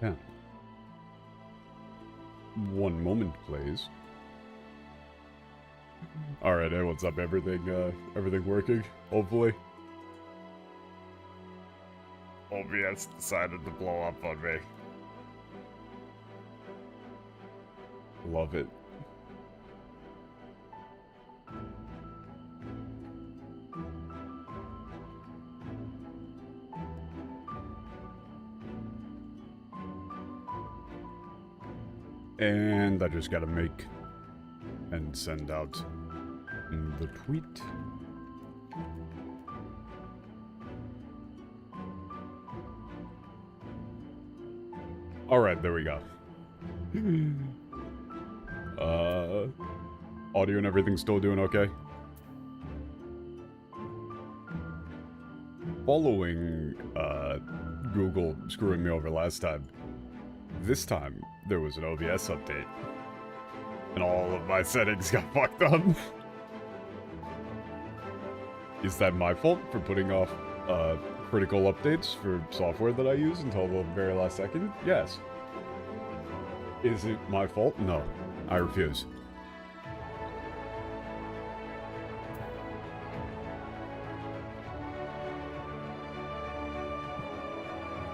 Yeah. One moment, please. Alright, hey, what's up? Everything working? Hopefully? OBS decided to blow up on me. Love it. And I just gotta make and send out the tweet. Alright, there we go. Audio and everything still doing okay? Following, Google screwing me over last time, this time there was an OBS update. And all of my settings got fucked up. Is that my fault for putting off, critical updates for software that I use until the very last second? Yes. Is it my fault? No. I refuse.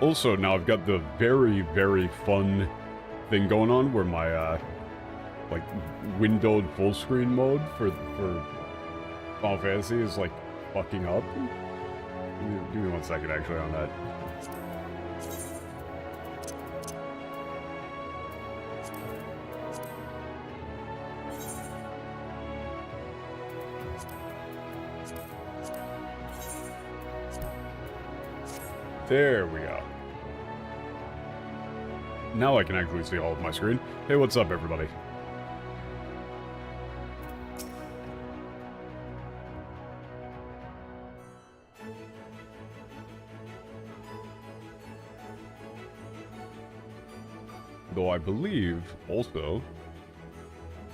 Also, now I've got the very, very fun thing going on where my, like, windowed full screen mode for Final Fantasy is, like, fucking up. Give me 1 second, actually, on that. There we go. Now I can actually see all of my screen. Hey, what's up, everybody? Though I believe, also,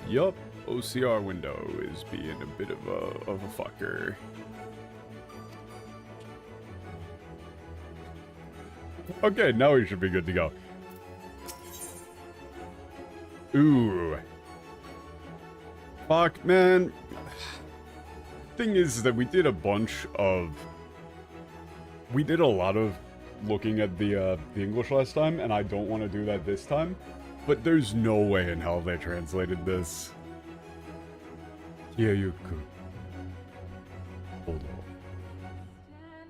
yup, OCR window is being a bit of a fucker. Okay, now we should be good to go. Ooh. Fuck, man. Thing is that we did a lot of looking at the English last time, and I don't want to do that this time. But there's no way in hell they translated this. Yeah, you could. Hold on.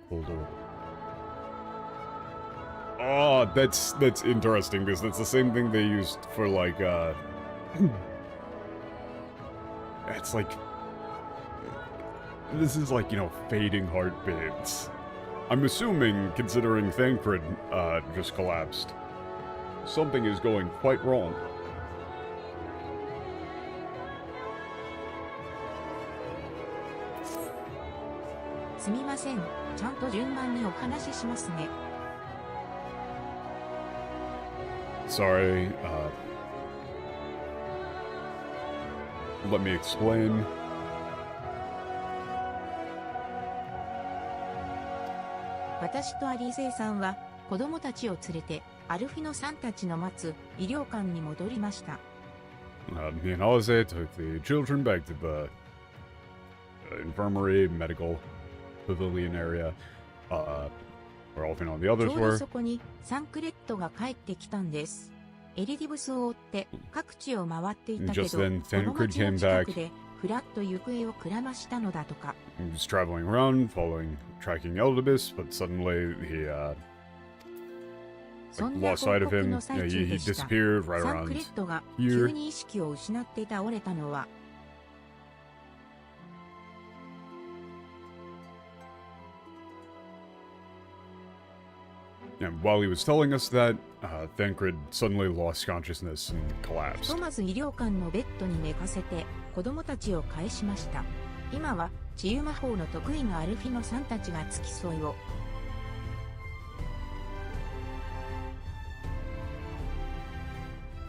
Hold on. Oh, that's interesting, because that's the same thing they used for, like, it's like... This is like, you know, fading heartbeats. I'm assuming, considering Thancred, just collapsed, something is going quite wrong. Sorry, let me explain. Me and Alize took the children back to the infirmary, medical pavilion area, where all the others were. Just then, Thancred came back. He was traveling around, tracking Elidibus, but suddenly he lost sight of him. He disappeared right around here. And while he was telling us that, Thancred suddenly lost consciousness and collapsed.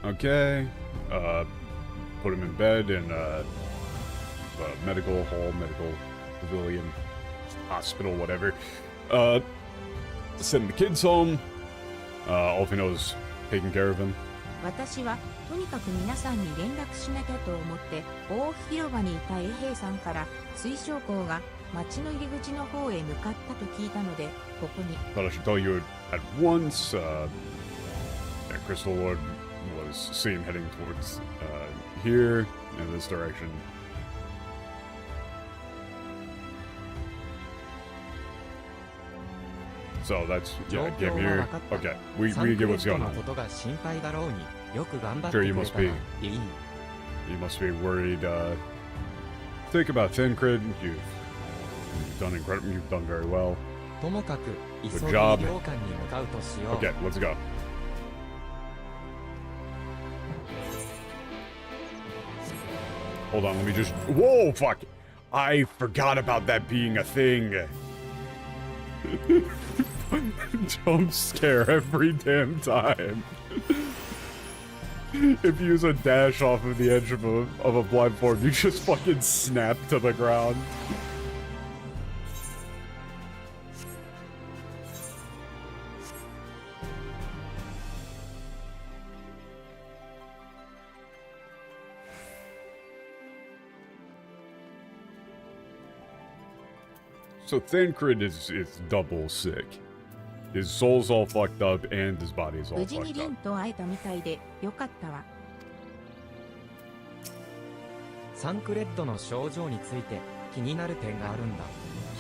Okay, put him in bed in the medical hall, medical pavilion, hospital, whatever. Send the kids home. Alfino's taking care of him. 私はとにかく皆さんに連絡しなきゃと思って大広場にいた衛兵さんから水晶校が町の入り口の方へ向かったと聞いたのでここに。 But I should tell you at once, Crystal Lord was seen heading towards here in this direction. So that's game here. Okay, we get what's going on. Sure, you must be worried. Think about Thancred. You've done incredible. You've done very well. Good job. Okay, let's go. Hold on, let me just. Whoa, fuck! I forgot about that being a thing. Jump scare every damn time. If you use a dash off of the edge of a blindfold, you just fucking snap to the ground. So Thancred is double sick. His soul's all fucked up and his body's all 無事に fucked リン up. と会えたみたいでよかったわ。サンクレッドの症状について気になる点があるんだ。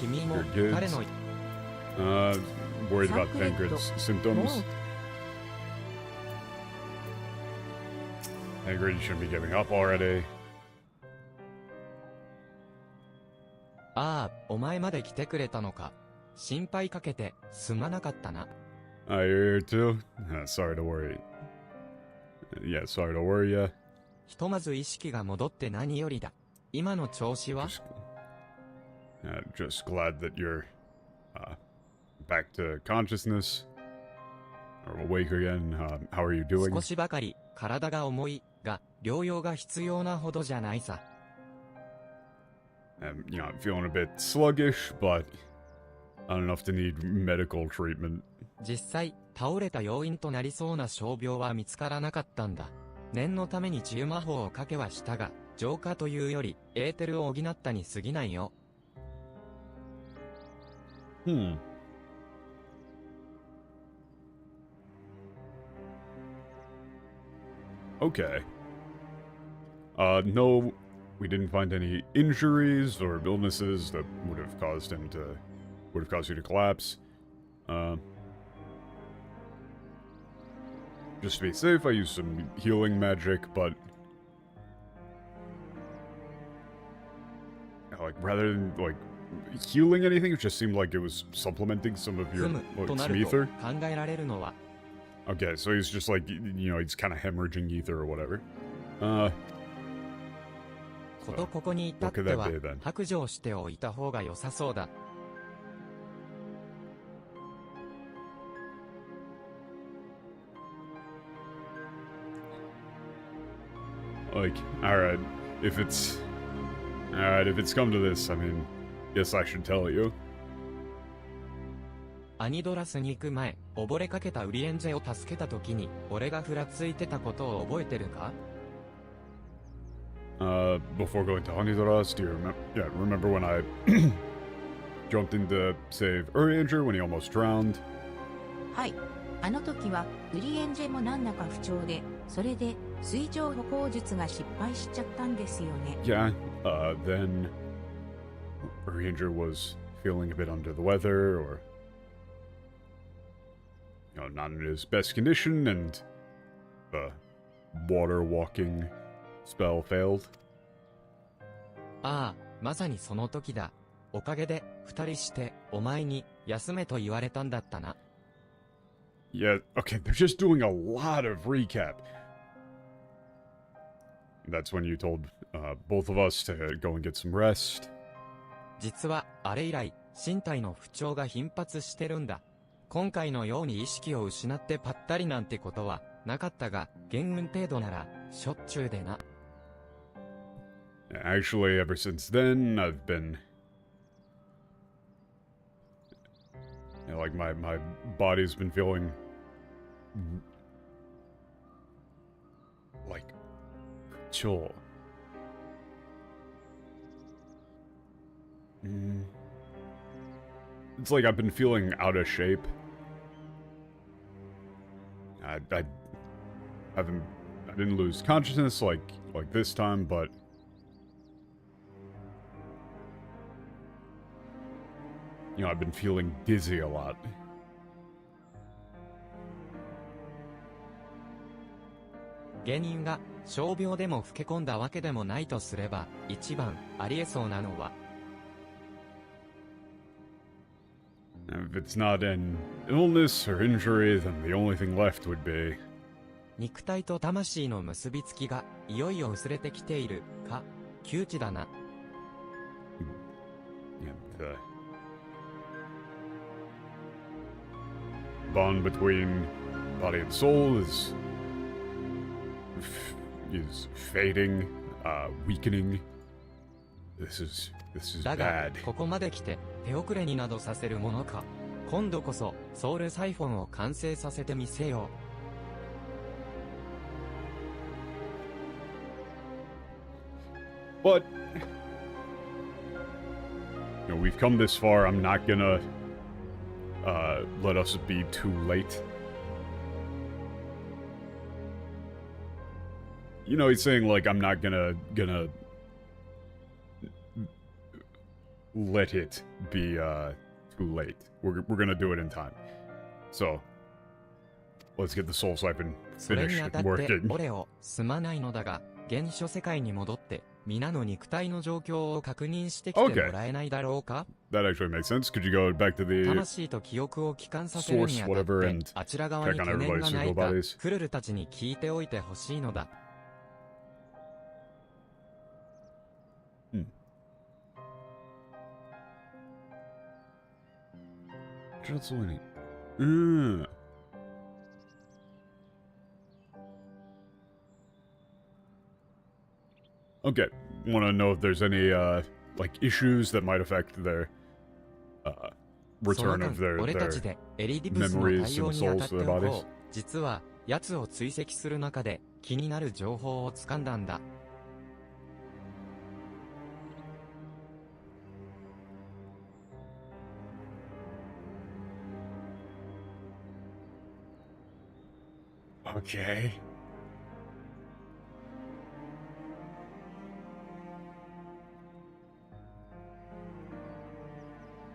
君も Your 彼 kids? の Worried about Thancred's symptoms. Thancred, you shouldn't be giving up already. ああ、お前まで来てくれたのか。心配かけてすまなかったな。You're here too? Sorry to worry. Yeah, sorry to worry ya. ひとまず意識が戻って何よりだ。今の調子は Just glad that you're back to consciousness. Or awake again. How are you doing? 少しばかり体が重いが療養が必要なほどじゃないさ。I'm feeling a bit sluggish, but not enough to need medical treatment. 実際、倒れた要因となりそうな傷病は見つからなかったんだ。念のために治癒魔法をかけはしたが、浄化というより、エーテルを補ったに過ぎないよ。Okay. No, we didn't find any injuries or illnesses that would have caused you to collapse. Just to be safe, I used some healing magic, but rather than healing anything, it just seemed like it was supplementing some of your some ether. 考えられるのは Okay, so he's just he's kind of hemorrhaging ether or whatever. ことここに至っては白状しておいた方が良さそうだ。Alright, if it's come to this, I mean, yes, I should tell you. アニドラスに行く前、溺れかけたウリエンジェを助けた時に、俺がふらついてたことを覚えてるか？ Before going to Honeydoras, do you remember when I jumped in to save Urianger when he almost drowned? はい。あの時はウリエンジェもなんだか不調で、それで水上歩行術が失敗しちゃったんですよね。Yeah, then Urianger was feeling a bit under the weather, or not in his best condition, and the water walking spell failed. ああ、まさにその時だ。おかげで、二人して、お前に、休めと言われたんだったな。Yeah, okay, they're just doing a lot of recap. That's when you told both of us to go and get some rest. 実は、あれ以来、身体の不調が頻発してるんだ。今回のように意識を失ってぱったりなんてことは、なかったが、減運程度なら、しょっちゅうでな。Actually, ever since then, I've been... my body's been feeling like, chill. It's like I've been feeling out of shape. I didn't lose consciousness like this time, but you know, I've been feeling dizzy a lot. If it's not an illness or injury, then the only thing left would be 肉体と魂の結びつきがいよいよ薄れてきているか窮地だな。the bond between body and soul is fading, weakening. This is だが bad. ここまで来て手遅れになどさせるものか。今度こそソウルサイフォンを完成させてみせよう。But you know, we've come this far. I'm not gonna let us be too late. You know, he's saying like I'm not gonna let it be too late. We're gonna do it in time. So let's get the soul swiping それに finished あた and って working. 俺をすまないのだが、原初世界に戻って皆の肉体の状況を確認してきてもらえないだろうか。 That actually makes sense. Could you go back to the 魂と記憶を帰還させるにあたっ source, whatever, て and あちら側に check on 懸念 everybody's がない physical か bodies? クルルたちに聞いておいてほしいのだ。Okay, want to know if there's any like issues that might affect their その return 間 of their 俺たちでエリディブスの memories 対応 and に当 souls たって to their おこ bodies. う。実は奴を追跡する中で気になる情報をつかんだんだ。Okay.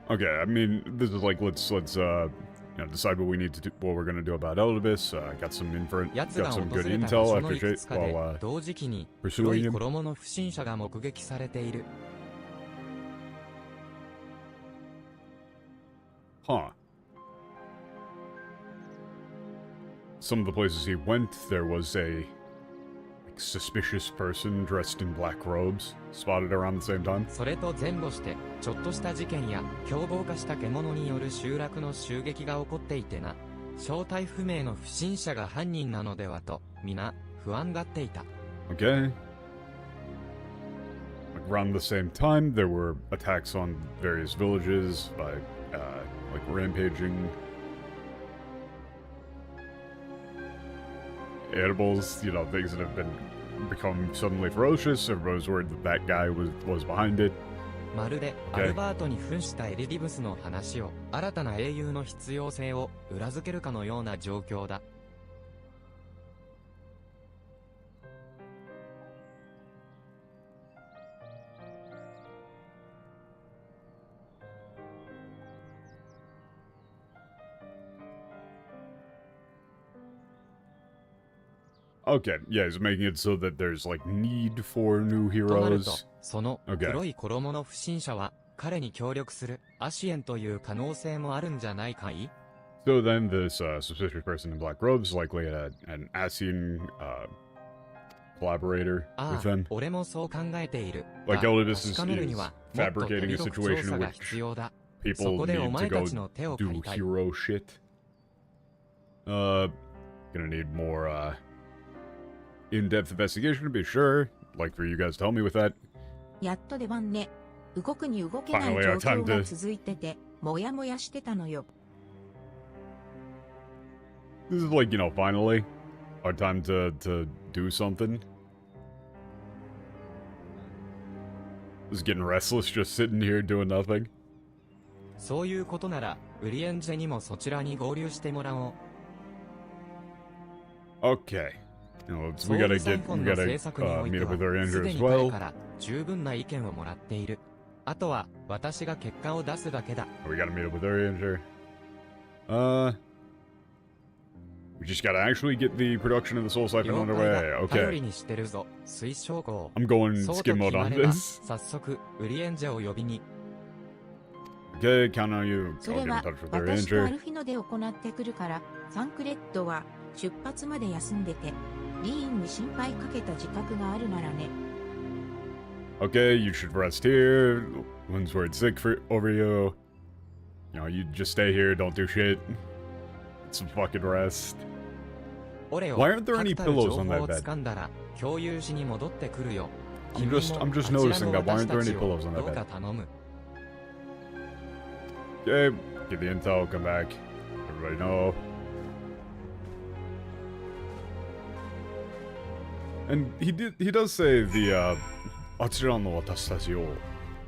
Okay, I mean, this is like let's you know, decide what we need to do, what we're gonna do about Elidibus. Got some奴が got 訪 some good れた intel 場所 I のいく appreciate つかで while 同時期に pursuing 黒い him. 衣の不審者が目撃されている。Huh. Some of the places he went, there was a like, suspicious person dressed in black robes spotted around the same time. それと前後してちょっとした事件や凶暴化した獣による集落の襲撃が起こっていてな。正体不明の不審者が犯人なのではと皆不安がっていた。 Okay. Like, around the same time, there were attacks on various villages by like rampaging animals, you know, things that have become suddenly ferocious. Everybody's worried that that guy was behind it. まるでアルバートに扮したエリディブスの話を新たな英雄の必要性を裏付けるかのような状況だ。Okay, yeah, he's making it so that there's like need for new となると heroes. その Okay. 黒い衣の不審者は彼に協力するアシエンという可能性もあるんじゃないかい？ So then this suspicious person in black robes likely an Asian collaborator あ with あ them. 俺もそう考えている。 Like が Elidibus 確かめるにはもっと is 手 fabricating a 広く調 situation 査 in が which 必要だ。そ people こでお need to 前た go ちの手を do 借りたい。 hero shit. Gonna need more in-depth investigation to be sure. Like for you guys to help me with that. やっと出番ね。動くに動けない Finally, 状 our time 況が to- 続いてて、もやもやしてたのよ。This is like, you know, finally our time to do something. Just getting restless, just sitting here doing nothing. そういうことなら、ウリエンジェにもそちらに合流してもらおう。Okay. We gotta meet up with our Andrew as well. から十分な意見をもらっている。あとは私が結果を出すだけだ。We gotta meet up with our Andrew. We just gotta actually get the production of the Soul Siphon underway. Okay. I'm going skim mode on this. 早速ウリエンジェを呼びに。Okay, count on you. そ I'll れ get in は touch with our 私とア Andrew. ルフィノで行ってくるから、サンクレッドは出発まで休んでて、リーンに心配かけた自覚があるならね。Okay, you should rest here. One's worried sick over you. You know, you just stay here, don't do shit. Get some fucking rest. Why aren't there any pillows on that bed? I'm just noticing that. Why aren't there any pillows on that bed? Okay, get the intel, come back. Everybody know. And he does say the あちらの私たちを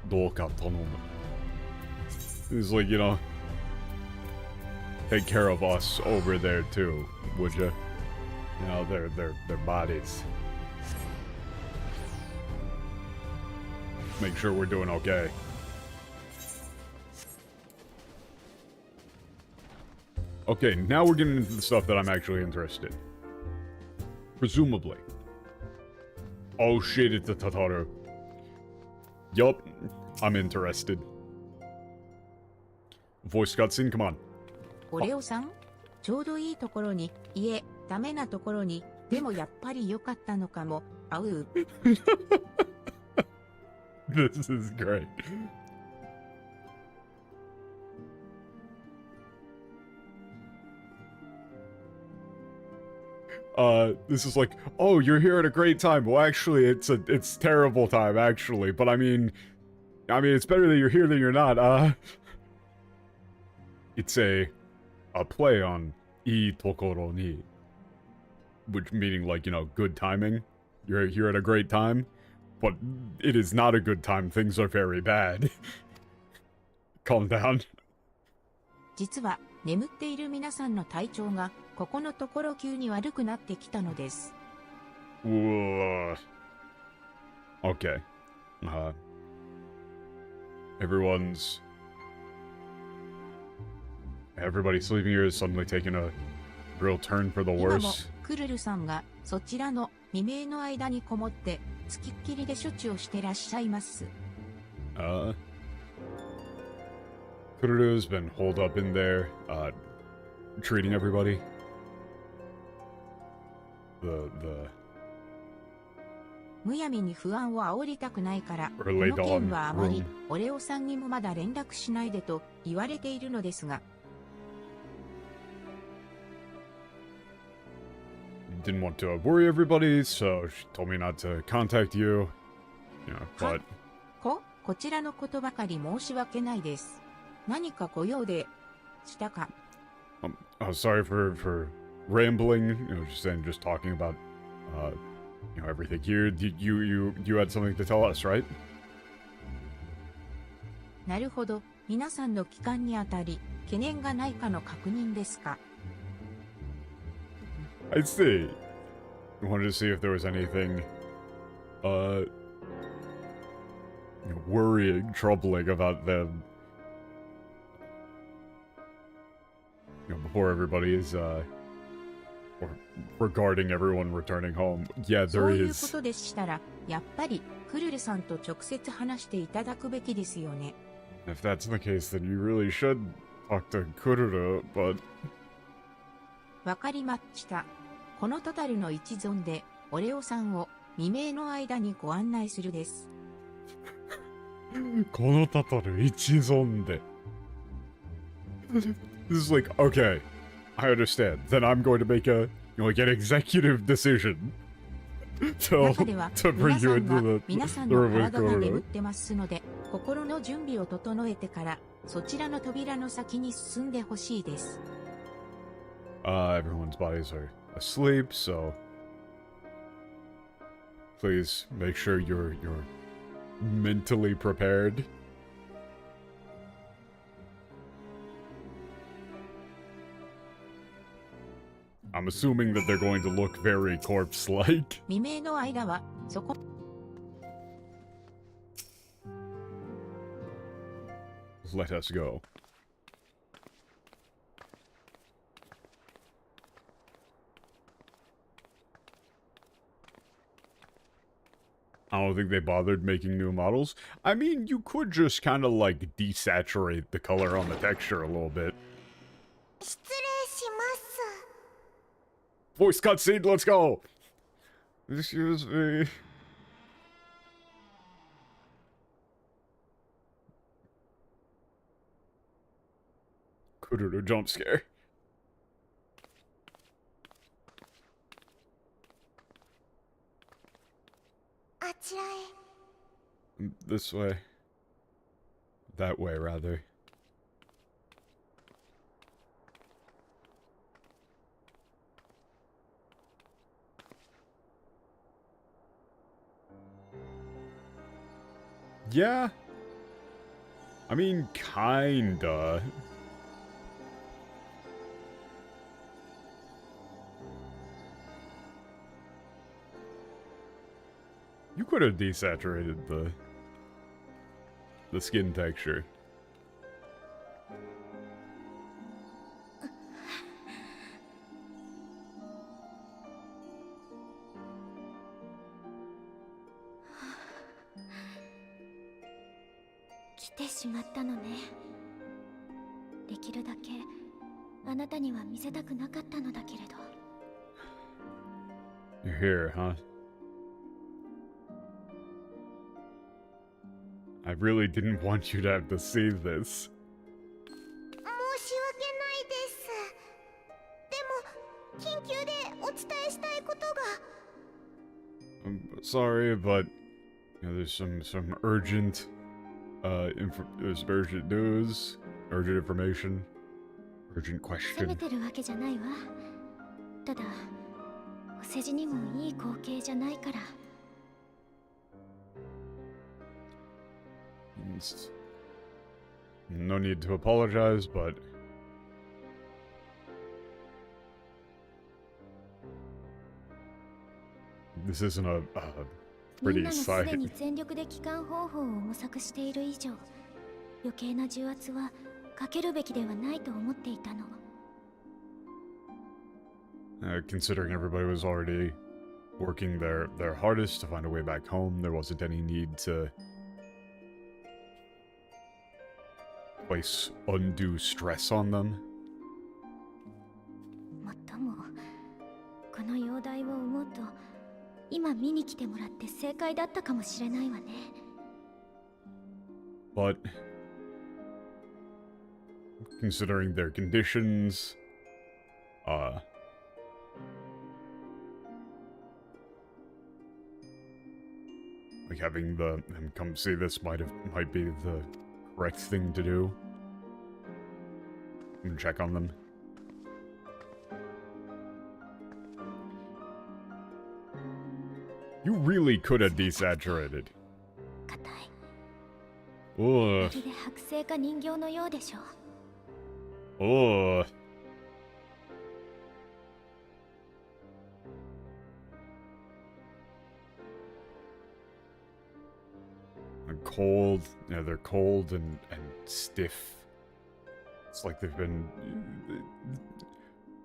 どうか頼む. He's like, you know, take care of us over there too, would you? You know, their bodies. Make sure we're doing okay. Okay, now we're getting into the stuff that I'm actually interested in. Presumably. Oh shit, it's a Tataru. Yup, I'm interested. Voice cutscene, come on. オレオさん、ちょうどいいところに、いえ、ダメなところに、でもやっぱり良かったのかも、あう。This is great. This is like, oh, you're here at a great time. Well, actually, it's terrible time, actually. But I mean, it's better that you're here than you're not. It's a play on I tokoro ni, which meaning like, you know, good timing. You're here at a great time, but it is not a good time. Things are very bad. Calm down. 実は眠っている皆さんの体調がここのところ急に悪くなってきたのです。Okay. Everybody sleeping here is suddenly taking a real turn for the 今も worse. クルルさんがそちらの未明の間にこもってつきっきりで処置をしてらっしゃいます。Kururu's been holed up in there, treating everybody. The むやみに不安を煽りたくないから、こ Or lay の件 down はあまり room. オレオさんにもまだ連絡しないでと言われているのですが、 didn't want to worry everybody, so she told me not to contact you. You know, but こちらのことばかり申し訳ないです。何かご用でしたか？ sorry for rambling. You know, just talking about you know, everything here. You had something to tell us, right? なるほど。皆さんの帰還にあたり懸念がないかの確認ですか？ I see. I wanted to see if there was anything you know, worrying, troubling about them. You know, before everybody is or regarding everyone returning home. Yeah, そ there ういうこ is. とでしたら、やっぱりクルルさんと直接話していただくべきですよね。If that's the case, then you really should talk to Kururu, but わかりました。このトタルの一存で、オレオさんを未明の間にご案内するです。このタトル一存で This is like, okay, I understand. Then I'm going to make a, you know, like an executive decision 中では to bring 皆 you さんが into 皆さん the の room with 体が眠っ Kururu. てますので、心の準備を整えてからそちらの扉の先に進んでほしいです。Everyone's bodies are asleep, so Please make sure you're mentally prepared. I'm assuming that they're going to look very corpse-like. 未明の間はそこ Let us go. I don't think they bothered making new models. I mean, you could just kind of like desaturate the color on the texture a little bit. 失礼します。 Voice cutscene, let's go! Excuse me. Kururu jump scare. あちらへ。 This way. That way, rather. Yeah. I mean, kinda. You could have desaturated the skin texture. 来てしまったのね。できるだけあなたには見せたくなかったのだけれど。 You're here, huh? I really didn't want you to have to see this. 申し訳ないです。でも緊急でお伝えしたいことが。 I'm sorry, but you know, there's some urgent there's urgent news, urgent information, urgent 責め question. てるわけじゃないわ。ただお世辞にもいい光景じゃないから。 No need to apologize, but this isn't a みん pretty ながすで sight. に全力で帰還方法を模索している以上、余計な重圧はかけるべきではないと思っていたの。 Considering everybody was already working their hardest to find a way back home, there wasn't any need to place undue stress on them. もっともこの容体を思うと、今見に来てもらって正解だったかもしれないわね。 But considering their conditions, like having them come see this might be the correct thing to do. And check on them. You really could have desaturated. 硬い。 Ugh. まるで剥製か人形のようでしょ。 Ugh. And cold. Yeah, they're cold and stiff. It's like they've been.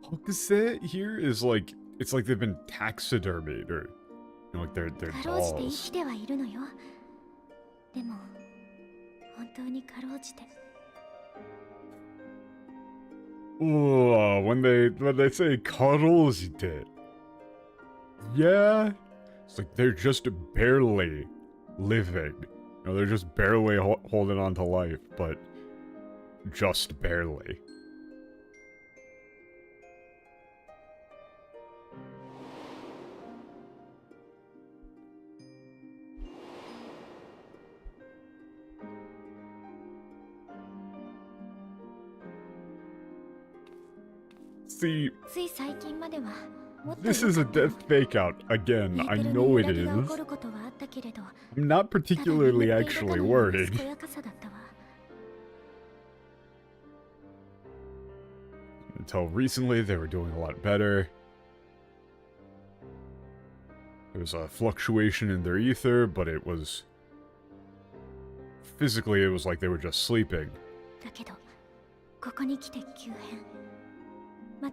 Hokusei here is like it's like they've been taxidermied or you know, like they're かろうじて生 dolls. きてはいるのよ。でも本当にかろうじて。 Ooh, when they say cuddles, yeah, it's like they're just barely living. You know, they're just barely holding on to life, but just barely. See, つい最近までは This is a death fake out. Again, I know it is. I'm not particularly actually worried. Until recently, they were doing a lot better. There was a fluctuation in their ether, but it was... physically, it was like they were just sleeping. I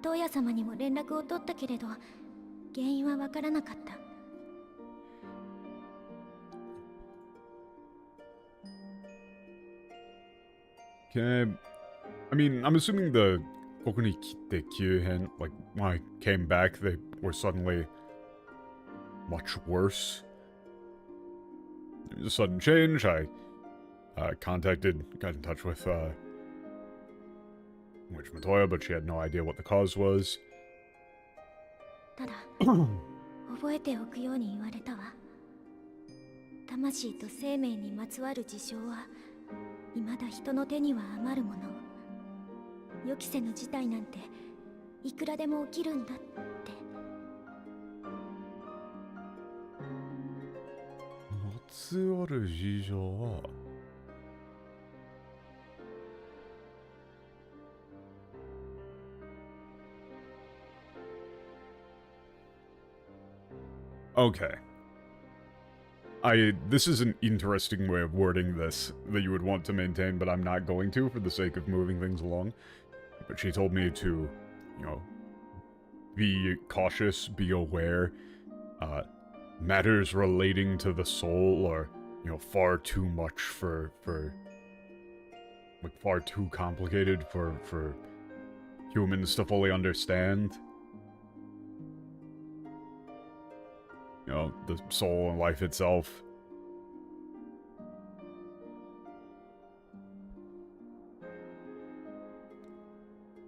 mean, I'm assuming the Kokuni Kitte Kyuhen, like, when I came back, they were suddenly much worse. It was a sudden change. I got in touch with Witch Matoya, but she had no idea what the cause was. ただ覚えておくように言われたわ。魂と生命にまつわる事象は未だ人の手には余るもの。予期せぬ事態なんていくらでも起きるんだって。まつわる事情は Okay. This is an interesting way of wording this that you would want to maintain, but I'm not going to for the sake of moving things along. But she told me to, you know, be cautious, be aware. Matters relating to the soul are, you know, far too much for like, far too complicated for humans to fully understand. You know, the soul and life itself.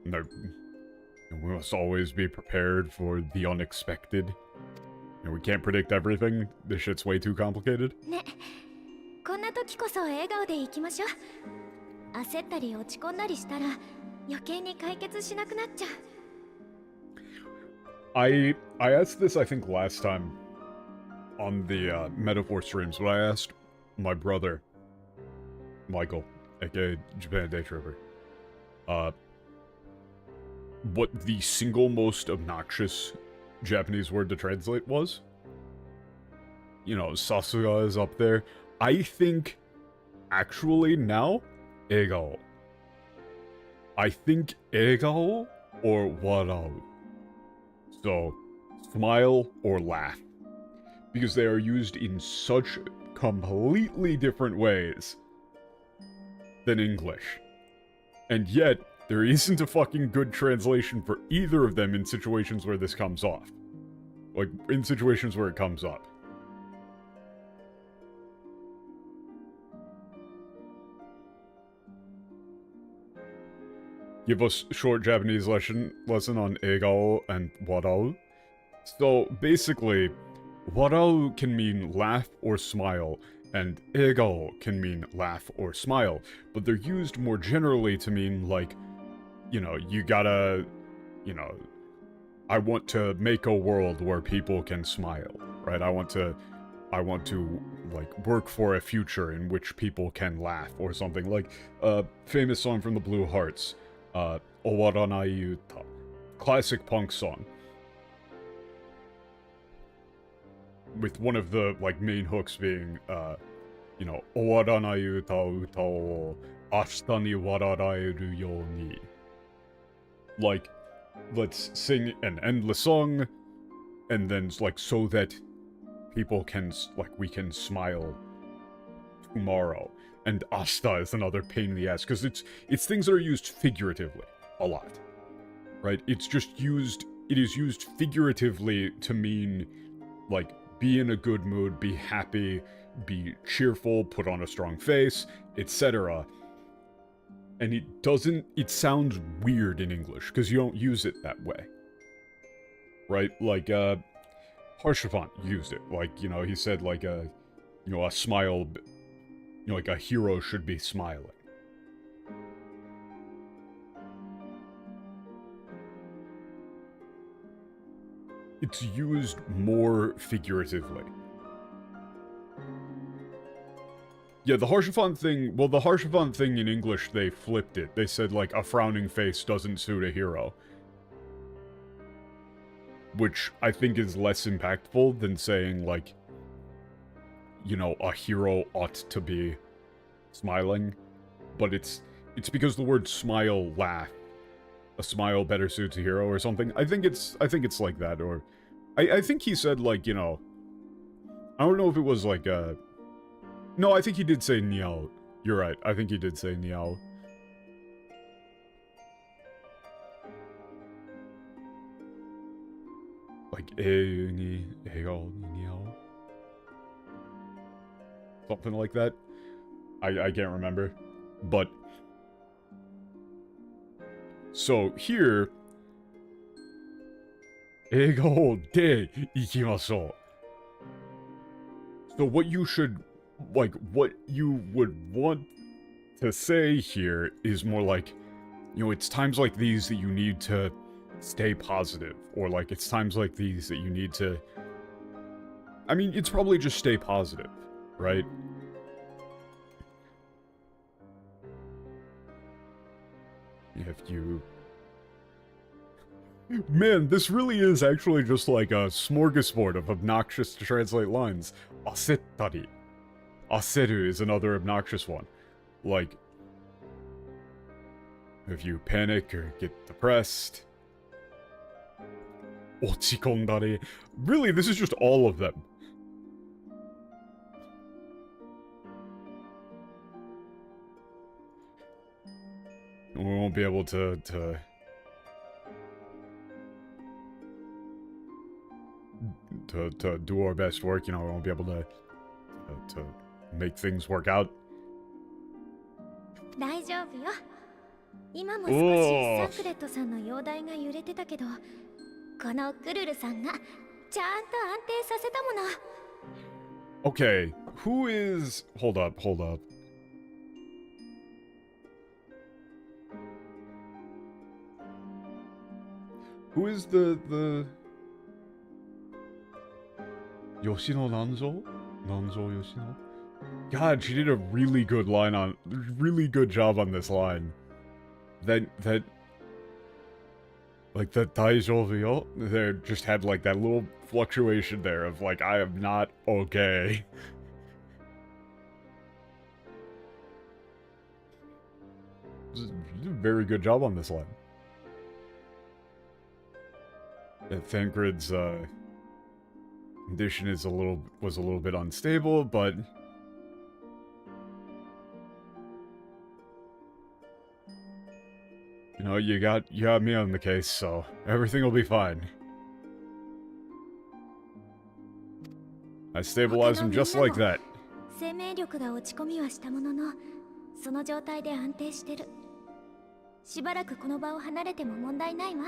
And we must always be prepared for the unexpected. You know, we can't predict everything. This shit's way too complicated. ね、こんな時こそ笑顔でいきましょう。焦ったり落ち込んだりしたら余計に解決しなくなっちゃう。I asked this, I think, last time on the metaphor streams, but I asked my brother, Michael, aka Japan Day Tripper, what the single most obnoxious Japanese word to translate was. You know, Sasuga is up there. I think, actually now, egao. I think egao or warau. So, smile or laugh. Because they are used in such completely different ways than English. And yet, there isn't a fucking good translation for either of them in situations where this comes off. Like, in situations where it comes up. Give us short Japanese lesson on egao and warau. So, basically, warau can mean laugh or smile, and egao can mean laugh or smile, but they're used more generally to mean, like, you know, you gotta, you know, I want to make a world where people can smile, right? I want to, like, work for a future in which people can laugh, or something. Like, a famous song from the Blue Hearts, Owaranai Yuta. Classic punk song. With one of the, like, main hooks being, you know, Owaranai yuta uta o ashita ni wararaeru you ni. Like, let's sing an endless song, and then, like, so that people can, like, we can smile tomorrow. And ashita is another pain in the ass, because it's things that are used figuratively a lot. Right? It's just used, it is used figuratively to mean, like, be in a good mood, be happy, be cheerful, put on a strong face, etc. And it sounds weird in English, because you don't use it that way. Right? Like, Harshavant used it. Like, you know, he said, like, you know, a smile, you know, like a hero should be smiling. it's used more figuratively. Yeah, the Harshavon thing, well, the Harshavon thing in English, they flipped it. They said, like, a frowning face doesn't suit a hero. Which I think is less impactful than saying, like, you know, a hero ought to be smiling. But it's because the word smile, laugh. A smile better suits a hero or something. I think it's like that, or... I think he said, like, you know... I don't know if it was, like, no, I think he did say Niao. You're right, I think he did say Niao. Like, Niao. Something like that. I can't remember. But... So, here... Eigo de ikimashou. So what you should... Like, what you would want to say here is more like, you know, it's times like these that you need to stay positive. Or, like, it's times like these that you need to... I mean, it's probably just stay positive, right? If you... Man, this really is actually just like a smorgasbord of obnoxious to translate lines. Asettari. Aseru is another obnoxious one. Like, if you panic or get depressed. Ochikondari. Really, this is just all of them. We won't be able to do our best work, you know, we won't be able to make things work out. 大丈夫よ。今も少しサクレットさんの容体が揺れてたけど、このクルルさんがちゃんと安定させたもの。Okay, who is... Hold up. Who is the... Yoshino Nanzo? Nanzo Yoshino? God, she did a really good job on this line. That like, the Daijoubu, there just had, like, that little fluctuation there of, like, I am not okay. She did a very good job on this line. Thancred's, condition is was a little bit unstable, but... You know, you got me on the case, so everything will be fine. I stabilize him just like that. 生命力が落ち込みはしたものの、その状態で安定してる。しばらくこの場を離れても問題ないわ。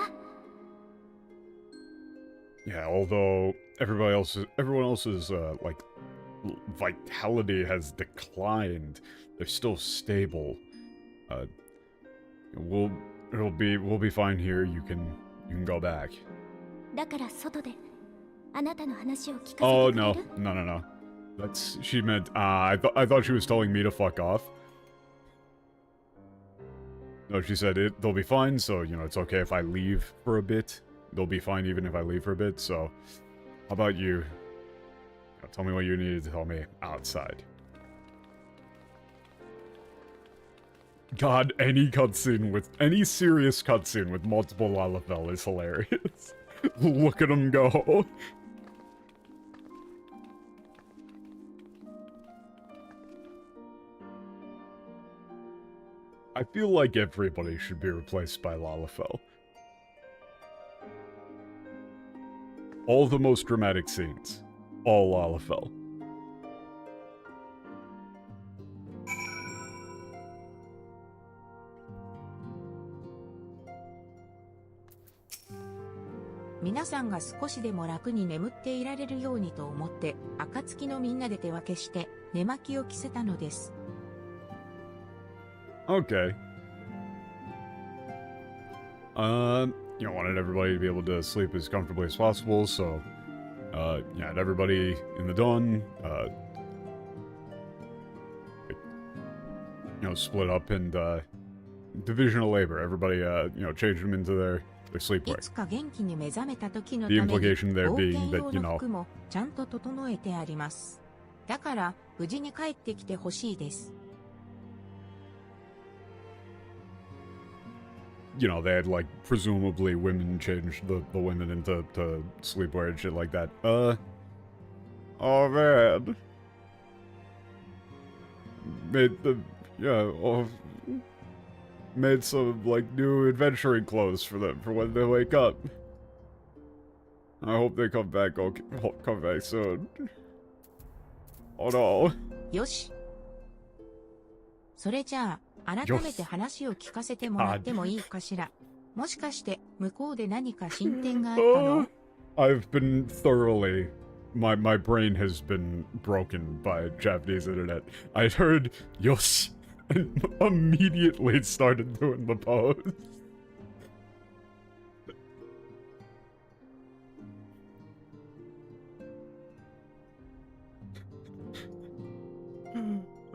Yeah, although everyone else's like vitality has declined, they're still stable. We'll be fine here. You can go back. だから外であなたの話を聞かせてくれる? Oh no. She meant I thought she was telling me to fuck off. No, she said they'll be fine, so you know it's okay if I leave for a bit. They'll be fine even if I leave for a bit, so... How about you? Tell me what you need to tell me outside. God, any serious cutscene with multiple Lalafell is hilarious. Look at him go. I feel like everybody should be replaced by Lalafell. All the most dramatic scenes. All Lalafell.皆さんが少しでも楽に眠っていられるようにと思って、暁のみんなで手分けして寝巻きを着せたのです。Okay. you know, wanted everybody to be able to sleep as comfortably as possible, so, yeah, had everybody in the dawn, you know, split up and, division of labor. Everybody, you know, changed them into their い sleepwear. つか元気に目覚めた時のた The めに implication there 冒 being 険 that, 用 you の know, 服もちゃんと整えてあります。だから無事に帰ってきてほしいです。you know, they had, like, presumably women changed the women into sleepwear and shit like that. Oh man. Made the, yeah, made some, like, new adventuring clothes for them for when they wake up. I hope they come back, come back soon. Oh no. よし。それじゃあ、改めて話を聞かせてもらってもいいかしら。もしかして向こうで何か進展があったの？ I've been thoroughly, my brain has been broken by Japanese internet. I heard Yoshi and immediately started doing the pose.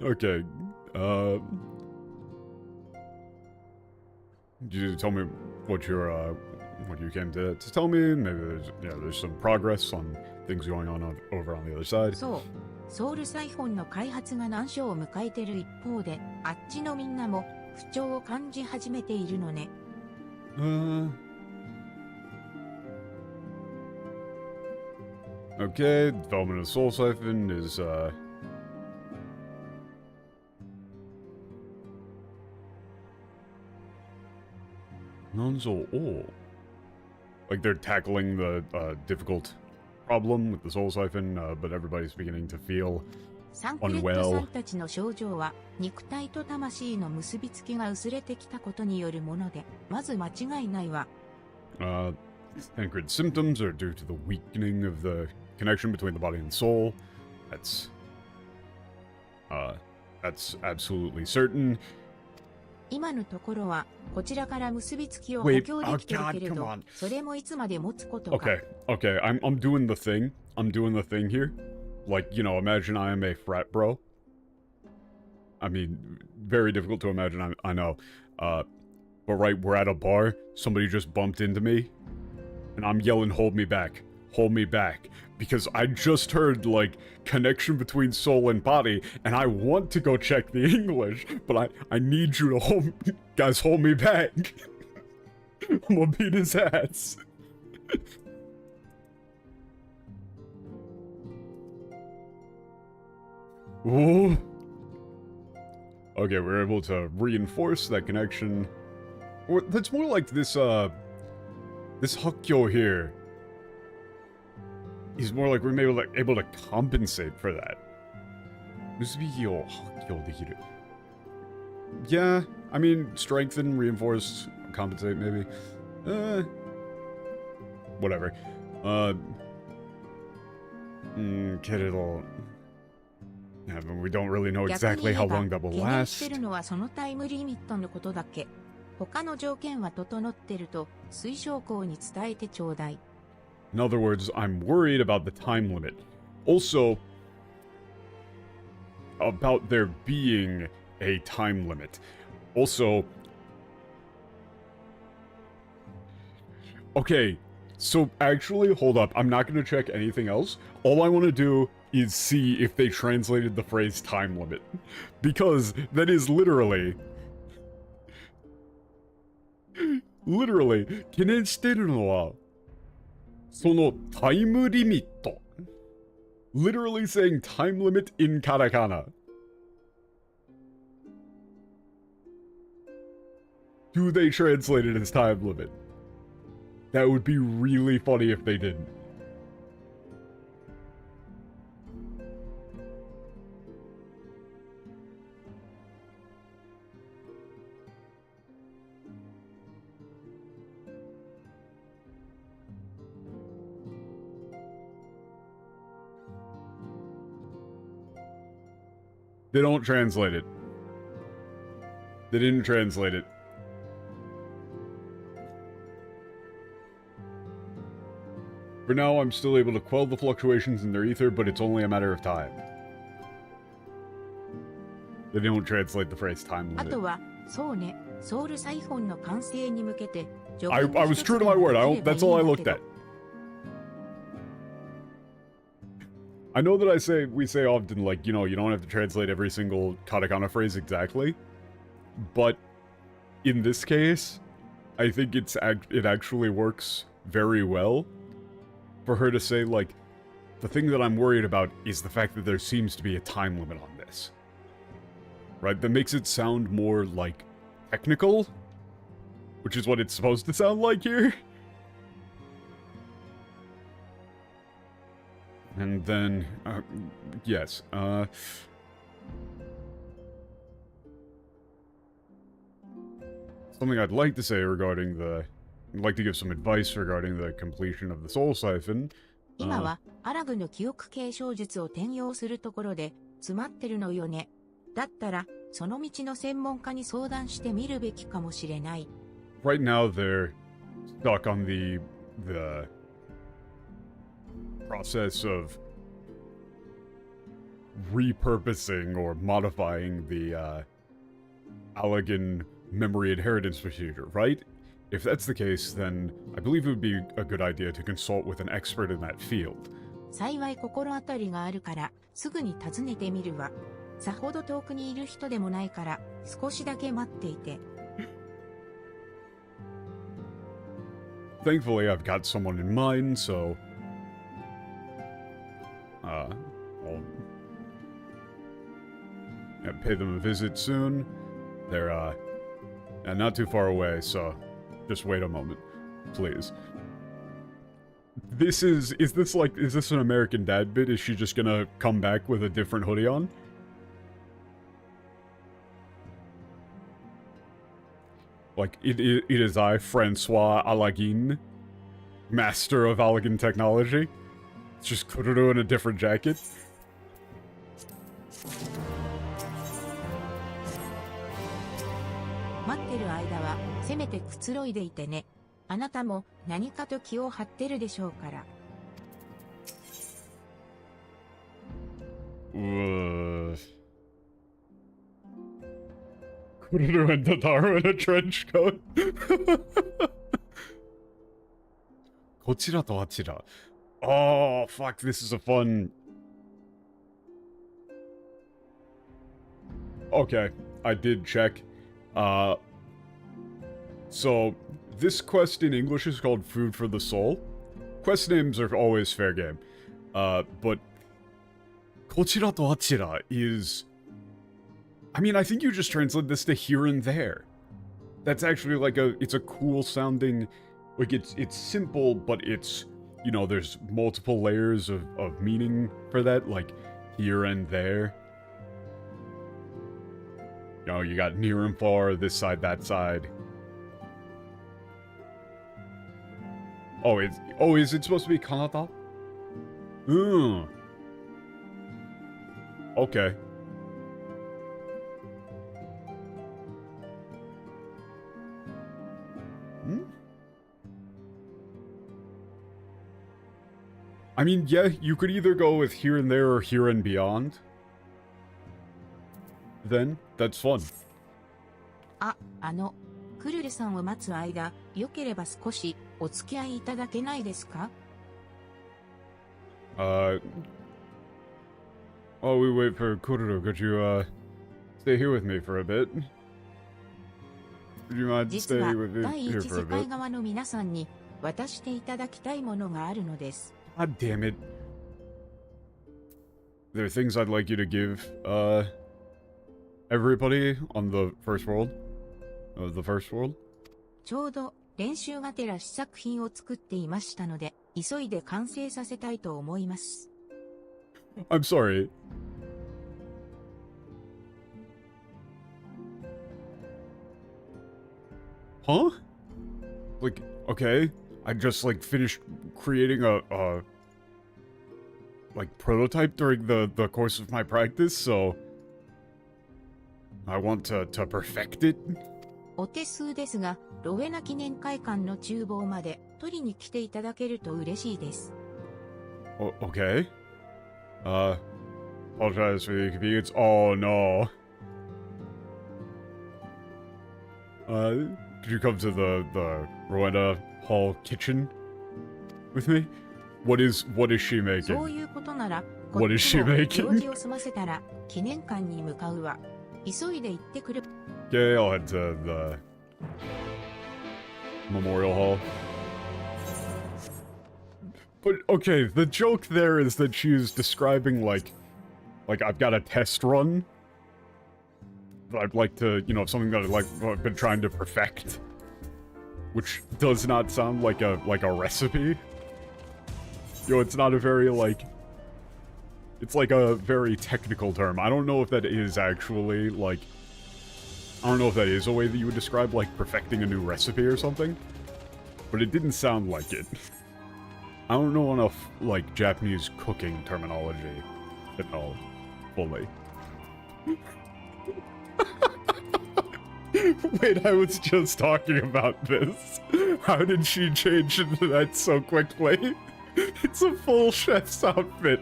Okay, you tell me what you came to tell me. Maybe there's some progress on things going on over on the other side. そう。ソウルサイフォンの開発が難所を迎えている一方で、あっちのみんなも不調を感じ始めているのね。Okay, development of Soul Siphon is, like they're tackling the difficult problem with the Soul Siphon, but everybody's beginning to feel サンクレットさんたちの症状は肉体と魂の結びつきが薄れてきたことによるもので、まず間違いないわ。Tancred symptoms are due to the weakening of the connection between the body and soul. That's absolutely certain. 今のところはこちらから結びつきを補強できてるけれど、それもいつまで持つことか。Okay, I'm doing the thing. I'm doing the thing here. Like, you know, imagine I am a frat bro. I mean, very difficult to imagine, I know. But right, we're at a bar, somebody just bumped into me, and I'm yelling, hold me back, because I just heard, like, connection between soul and body, and I want to go check the English, but I need you to guys, hold me back. I'm gonna beat his ass. Ooh. Okay, we're able to reinforce that connection. Or that's more like this Hakkyo here. He's more like we're able to compensate for that. Yeah, I mean, strengthen, reinforce, compensate, maybe. Whatever. Yeah, but we don't really know exactly how long that will last. してるのはそのタイムリミットのことだけ。他の条件は整ってると推奨校に伝えてちょうだい。In other words, I'm worried about the time limit. Also, about there being a time limit. Also, okay, so actually, hold up. I'm not going to check anything else. All I want to do is see if they translated the phrase time limit. Because that is literally, 懸念してるのは、そのタイムリミット。Literally saying time limit in katakana. Do they translate it as time limit? That would be really funny if they didn't. They don't translate it. They didn't translate it. For now, I'm still able to quell the fluctuations in their ether, but it's only a matter of time. They don't translate the phrase time あ limit. とは、そうね、ソウルサイフォンの完成に向けて、 I was true to my word. That's all I looked at. I know that we say often, like, you know, you don't have to translate every single katakana phrase exactly. But in this case, I think it actually works very well for her to say, like, the thing that I'm worried about is the fact that there seems to be a time limit on this. Right? That makes it sound more, like, technical, which is what it's supposed to sound like here. And then, yes, something I'd like to say regarding I'd like to give some advice regarding the completion of the Soul Siphon. 今は、アラグの記憶継承術を転用するところで、詰まってるのよね。だったら、その道の専門家に相談してみるべきかもしれない。Right now, they're stuck on the process of repurposing or modifying the Allegan memory inheritance procedure, right? If that's the case, then I believe it would be a good idea to consult with an expert in that field. 幸い心当たりがあるから、すぐに訪ねてみるわ。さほど遠くにいる人でもないから、少しだけ待っていて。Thankfully, I've got someone in mind, so I'll pay them a visit soon. They're not too far away, so just wait a moment, please. Is this an American Dad bit? Is she just gonna come back with a different hoodie on? Like, it is I, Francois Allegan, master of Allegan technology. It's just Kururu in a different jacket. 待ってる間は、せめてくつろいでいてね。あなたも何かと気を張ってるでしょうから。Kururu and Totaro in a trench coat. こちらとあちら. Oh, fuck, this is a fun... Okay, I did check. So, this quest in English is called Food for the Soul. Quest names are always fair game. But... Kochira to Achira is... I mean, I think you just translate this to here and there. That's actually like it's a cool sounding... Like, it's simple, but it's... You know, there's multiple layers of meaning for that, like, here and there. You know, you got near and far, this side, that side. Oh, is it supposed to be Kanata? Okay. I mean, yeah, you could either go with here and there or here and beyond. Then, that's fun. クルルさんを待つ間、よければ少しお付き合いいただけないですか? While we wait for Kururu, could you, stay here with me for a bit? Would you mind 実 staying は with me 第 here 一 for 世 a 界 bit? 側の皆さんに渡していただきたいものがあるのです。God damn it. There are things I'd like you to give, everybody on the first world? Of the first world? ちょうど練習がてら試作品を作っていましたので、急いで完成させたいと思います。I'm sorry. Huh? Like, okay, I just, like, finished creating a like, prototype during the course of my practice, so... I want to perfect it? お手数ですが、ロウェナ記念会館の厨房まで取りに来ていただけると嬉しいです。Okay. Apologize for the inconvenience. Oh, no. Could you come to the Rowena Hall kitchen with me? What is she そう making? いうことなら、こ What っ is ち she も making? 用事を済ませたら記念館に向かうわ。急いで行ってくる。Okay, I'll head to the Memorial Hall. But, okay, the joke there is that she's describing, like I've got a test run that I'd like to, you know, something that I've been trying to perfect. Which does not sound like a recipe. You know, it's not a very, like... It's like a very technical term. I don't know if that is actually, like... I don't know if that is a way that you would describe, like, perfecting a new recipe or something. But it didn't sound like it. I don't know enough, like, Japanese cooking terminology to know fully. Wait, I was just talking about this. How did she change into that so quickly? It's a full chef's outfit.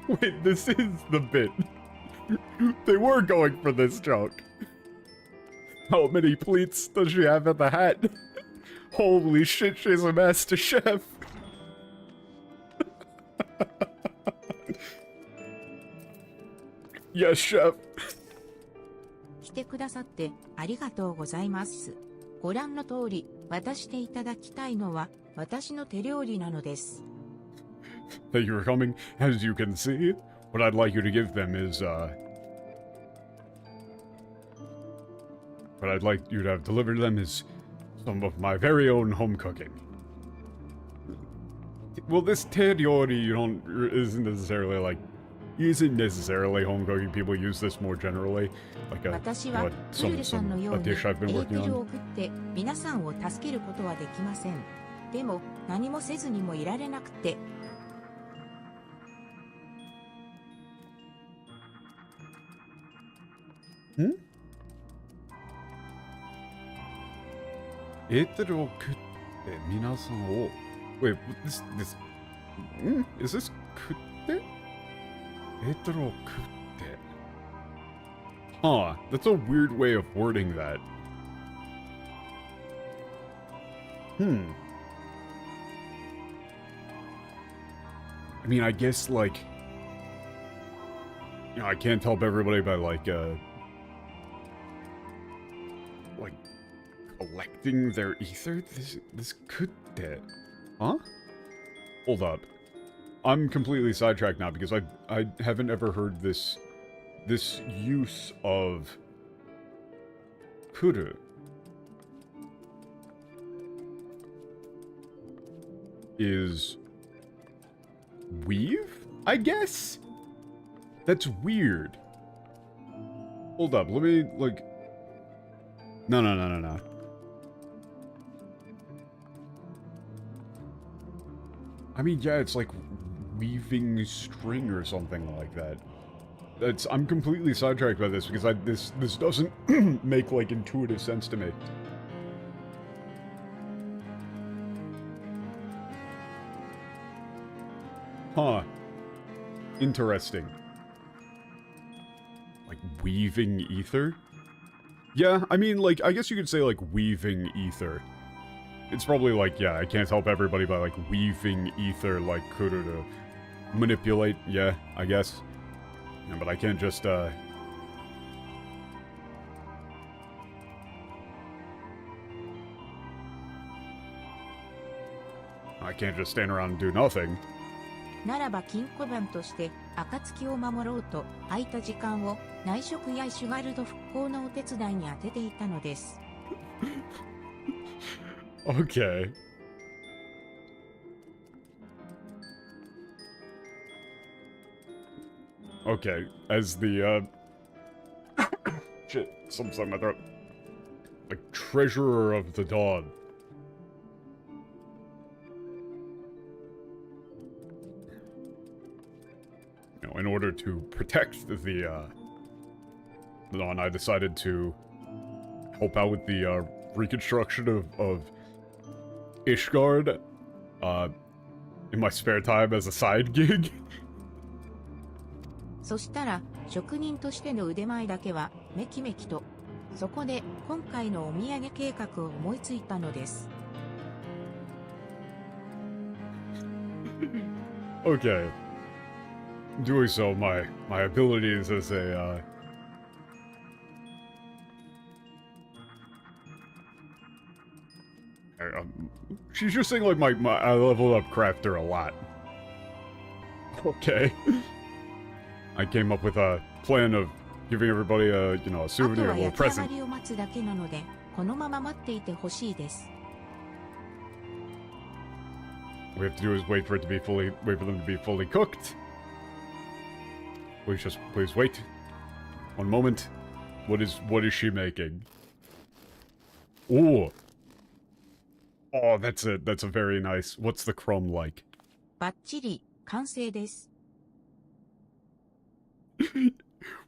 Wait, this is the bit. They were going for this joke. How many pleats does she have in the hat? Holy shit, she's a master chef. Yes, chef. 来てくださってありがとうございます。ご覧の通り、渡していただきたいのは私の手料理なのです。Thank you for coming. As you can see, what I'd like you to give them is, what I'd like you to have delivered to them is some of my very own home cooking. Well, this teriori isn't necessarily home cooking. People use this more generally, like a, 私はウルルさんのよう a に dish I've エ been ーテ working ルを on. 送って皆さんを助けることはできません。でも何もせずにもいられなくて。エーテルを食って皆さんを Wait, this is this 食ってエーテルを食って Huh, that's a weird way of wording that. I mean, I guess, like, you know, I can't help everybody by, like, collecting their ether? This could... Huh? Hold up. I'm completely sidetracked now because I haven't ever heard this use of kuru. Is weave, I guess? That's weird. Hold up, let me, like... No. I mean, yeah, it's like weaving string or something like that. I'm completely sidetracked by this because this doesn't make, like, intuitive sense to me. Huh. Interesting. Like, weaving ether? Yeah, I mean, like, I guess you could say, like, weaving ether. It's probably like, yeah, I can't help everybody by, like, weaving ether like Kuru to manipulate, yeah, I guess. Yeah, but I can't just, I can't just stand around and do nothing. ならば金庫番として暁を守ろうと空いた時間を内職やシュガルド復興のお手伝いに充てていたのです。Okay. Okay, as the, shit, something's in my throat. Like, treasurer of the dawn. You know, in order to protect the dawn, I decided to help out with the, reconstruction of Ishgard, in my spare time as a side gig. そしたら職人としての腕前だけはめきめきと。そこで今回のお土産計画を思いついたのです。Okay. Doing so, my abilities as a she's just saying like my I leveled up crafter a lot. Okay. I came up with a plan of giving everybody a, you know, a あと souvenir, は a little 焼き上が present. りを待つだけなので、このまま待っていてほしいです。All we have to do is wait for them to be fully cooked. Please wait. One moment. What is she making? Ooh. Oh, that's a very nice. What's the crumb like? バッチリ完成です。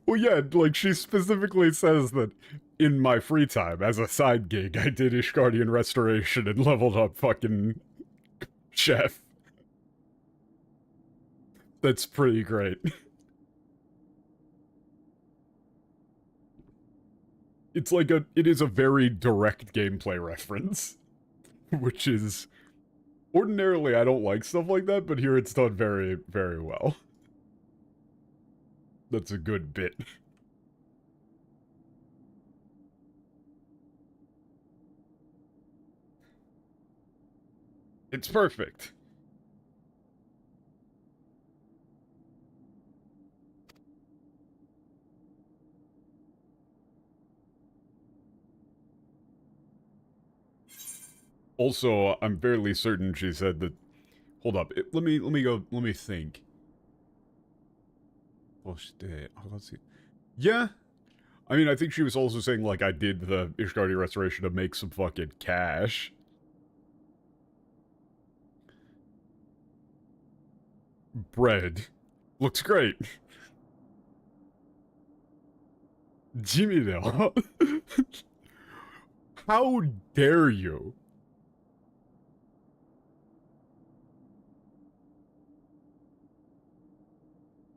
Well, yeah, like she specifically says that in my free time as a side gig, I did Ishgardian Restoration and leveled up fucking chef. That's pretty great. It is a very direct gameplay reference, which is, ordinarily I don't like stuff like that, but here it's done very, very well. That's a good bit. It's perfect. Also, I'm fairly certain she said that. Hold up. Let me think. Yeah. I mean, I think she was also saying, like, I did the Ishgardi Restoration to make some fucking cash. Bread. Looks great. Jimmy, though. How dare you?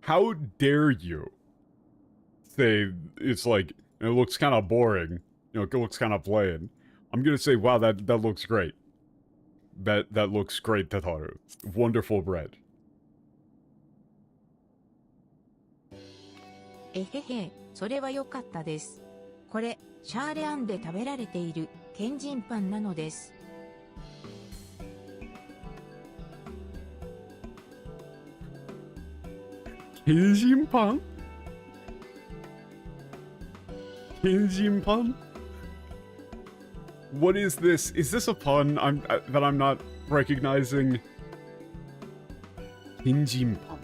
How dare you say it's like, it looks kind of boring, you know, it looks kind of plain. I'm gonna say, wow, that looks great. That looks great, Tataru. Wonderful bread. えへへ、それは良かったです。これ、シャーレアンで食べられている、ケンジンパンなのです。Kenjinpan? Kenjinpan? What is this? Is this a pun that I'm not recognizing? Kenjinpan.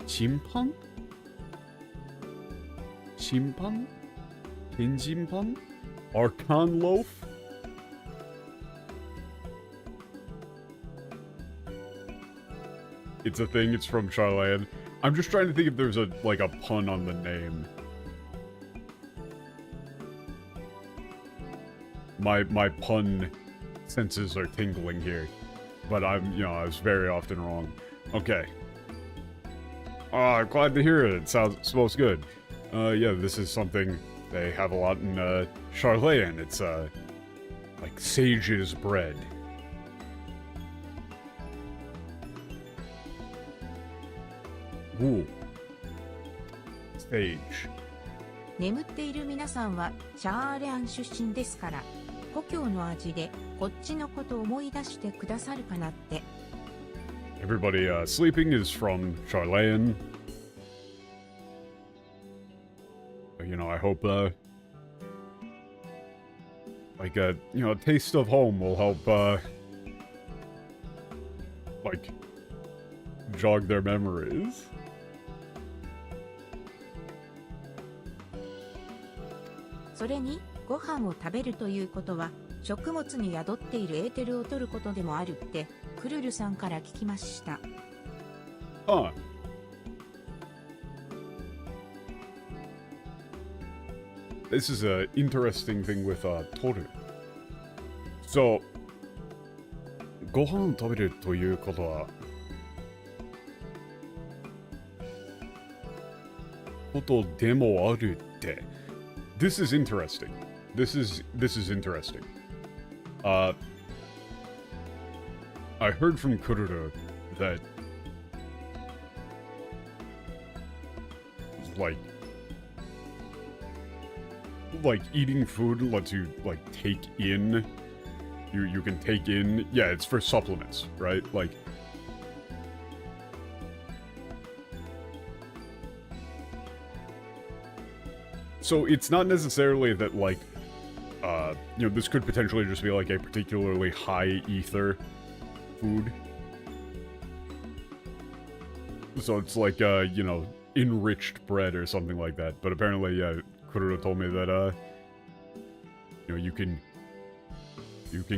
Chimpan? Chimpan? Kenjinpan? Archon loaf? It's a thing, it's from Charland. I'm just trying to think if there's a pun on the name. My pun senses are tingling here. But I was very often wrong. Okay. Glad to hear it. Smells good. Yeah, this is something they have a lot in Charlayan. It's like sage's bread. Ooh. Sage. 眠っている皆さんはシャーレアン出身ですから、故郷の味でこっちのことを思い出してくださるかなって。Everybody sleeping is from Charlayan. You know, I hope like a taste of home will help like jog their memories. それにご飯を食べるということは食物に宿っているエーテルを取ることでもあるってクルルさんから聞きました。Huh. This is an interesting thing with toru. So, ご飯を食べるということはことでもあるって。This is interesting. This is interesting. I heard from Kururu that like eating food lets you like take in. You can take in. Yeah, it's for supplements, right? Like. So it's not necessarily that, like, this could potentially just be, like, a particularly high ether food. So it's like, enriched bread or something like that. But apparently, Kururo told me that, you can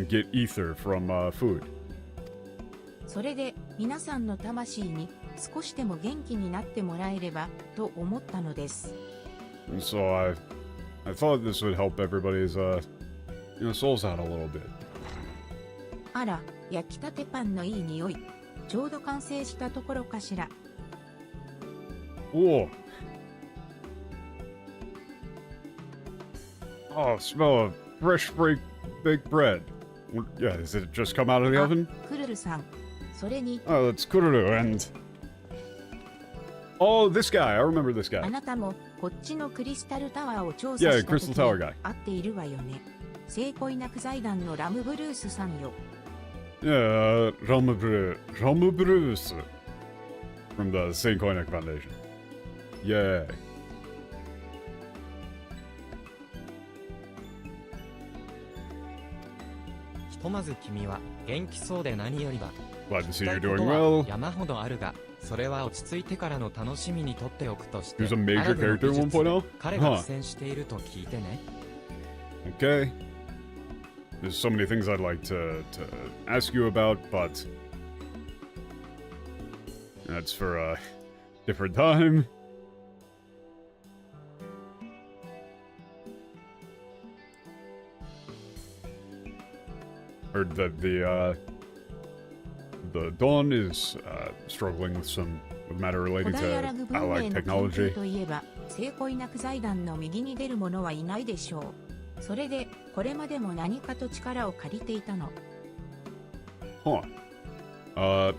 get ether from, food. それで皆さんの魂に少しでも元気になってもらえればと思ったのです。And so I thought this would help everybody's, souls out a little bit. あら、焼きたてパンのいい匂い。ちょうど完成したところかしら。Whoa. Oh, smell of fresh baked bread. Yeah, does it just come out of the oven? クルルさん。それに。Oh, that's Kururu and... Oh, this guy. I remember this guy. あなたもこっちのクリスタルタワーを調査した時に会っているわよね。聖恋なく財団のラムブルースさんよ。Yeah, Ramu Bruce from the St. Koinak Foundation. Yay. ひとまず君は元気そうで何よりだ。Glad to see you're 聞きたい doing ことは well. 山ほどあるが、それは落ち着いてからの楽しみにとっておくとして、 There's a major アラブの character 美術で 1.0? 彼が苦戦していると聞いてね。Okay. There's so many things I'd like to ask you about, but that's for a different time. Heard that the Dawn is struggling with some matter 古 relating 代アラ to ブ文明 allied の研 technology. 究といえば、聖恋なく財団の右に出る者はいないでしょう。それで、これまでも何かと力を借りていたの。Huh. I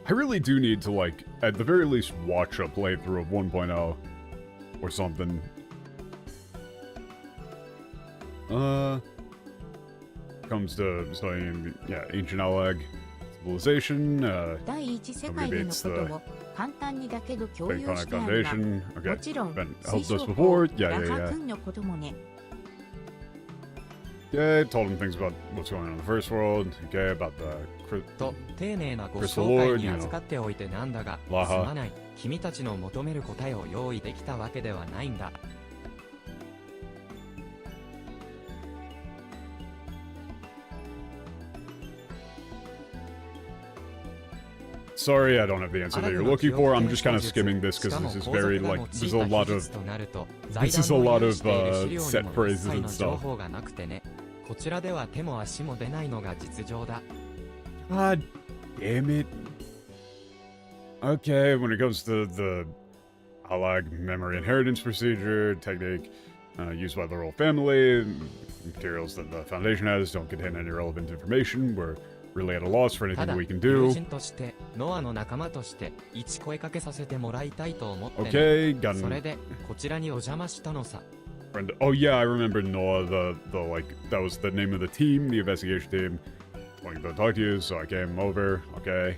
really do need to, like, at the very least, watch a playthrough of 1.0 or something. Comes to studying, ancient Allag civilization, 第一世界でのことを簡単にだけど共有 St. し Koinak てあるが、 Foundation. も Okay. ちろん Been 推 helped 奨 us 法 before. Yeah, ラ yeah, ハ yeah. 君のこともね。Yeah, told him things about what's going on in the first world. Okay, about the と丁寧なご Crystal 紹介 Lord, に you know. 預かっておいてなんだが、す Laha. まない。君たちの求める答えを用意できたわけではないんだ。Sorry, I don't have the answer that you're looking for. I'm just kind of skimming this because this is very, like, there's a lot of set phrases and stuff. こちらでは手も足も出ないのが実情だ。 God damn it. Okay, when it comes to the Allag memory inheritance procedure, technique used by the royal family, materials that the Foundation has don't contain any relevant information. We're really at a loss for た anything だ we can 友 do. 人としてノアの仲間として一声かけさせてもらいたいと思ってね。 Okay, got それ an でこちらにお邪魔したのさ。 friend. Oh yeah, I remember Noah, the like, that was the name of the team, the investigation team. Wanting to talk to you, so I came over. Okay.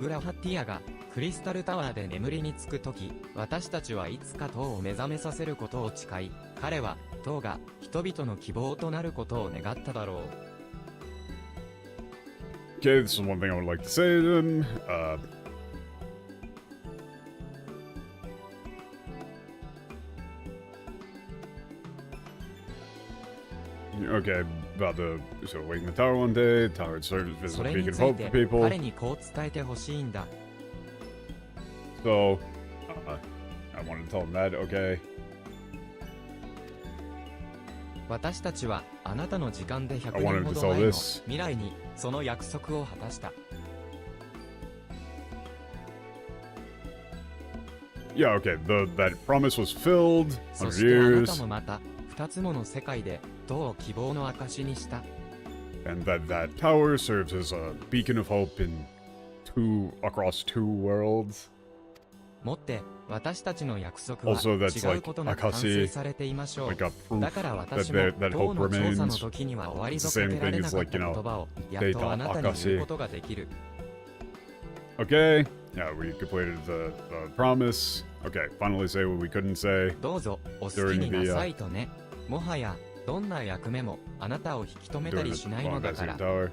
グラハッティアがクリスタルタワーで眠りにつくとき、私たちはいつか塔を目覚めさせることを誓い、彼は塔が人々の希望となることを願っただろう。 Okay, this is one thing I would like to say to him. Okay, about the so waiting the tower one day. Tower serves as そ a れに beacon つ of い hope て for people. 彼にこう伝えてほしいんだ。 So, I wanted to tell him that. Okay. 私たちはあなたの時間で100 I wanted 年ほ to ど tell 前の this. 未来にその約束を果たした。yeah, okay, that promise was filled そ 100してあな years, たもまた2つもの世界で塔を希望の証にした。 and that tower serves as a beacon of hope across two worlds. もって私たちの約束は Also, that's 違うことなく完成されていましょう。 Like a proof だから私 that も that 塔 hope の調査の remains. 時には終わり It's ぞ the け same られ thing な as かっ like, た you 言 know, 葉をやっとあなたに言うことができる。 Okay, yeah, we completed the promise. Okay, finally say what we couldn't say. どうぞお好きになさいとね。もはやどんな役目もあなたを引き止めた During り the しないのだか Longplay ら。 tower.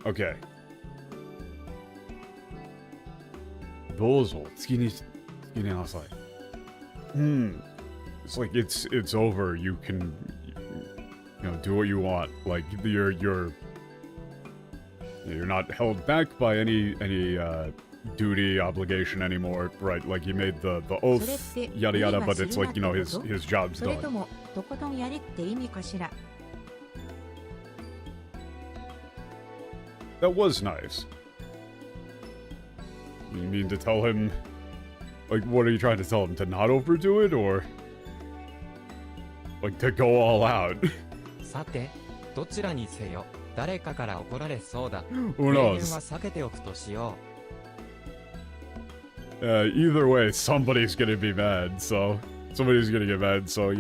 Okay. どうぞ好きになさい。It's like it's over. You can, do what you want. Like you're not held back by any duty obligation anymore, right? Like he made the それ oath, って yada 無理 yada, は but す it's るな like ってこと his job's それと done. もとことんやれって意味かしら。 That was nice. You mean to tell him, like, what are you trying to tell him? To not overdo it, or like to go all out? さて、どちらにせよ、誰かから怒られそうだ。 Who 名言は knows? 避けておくとしよ Either way, somebody's gonna be mad. So somebody's gonna get mad. So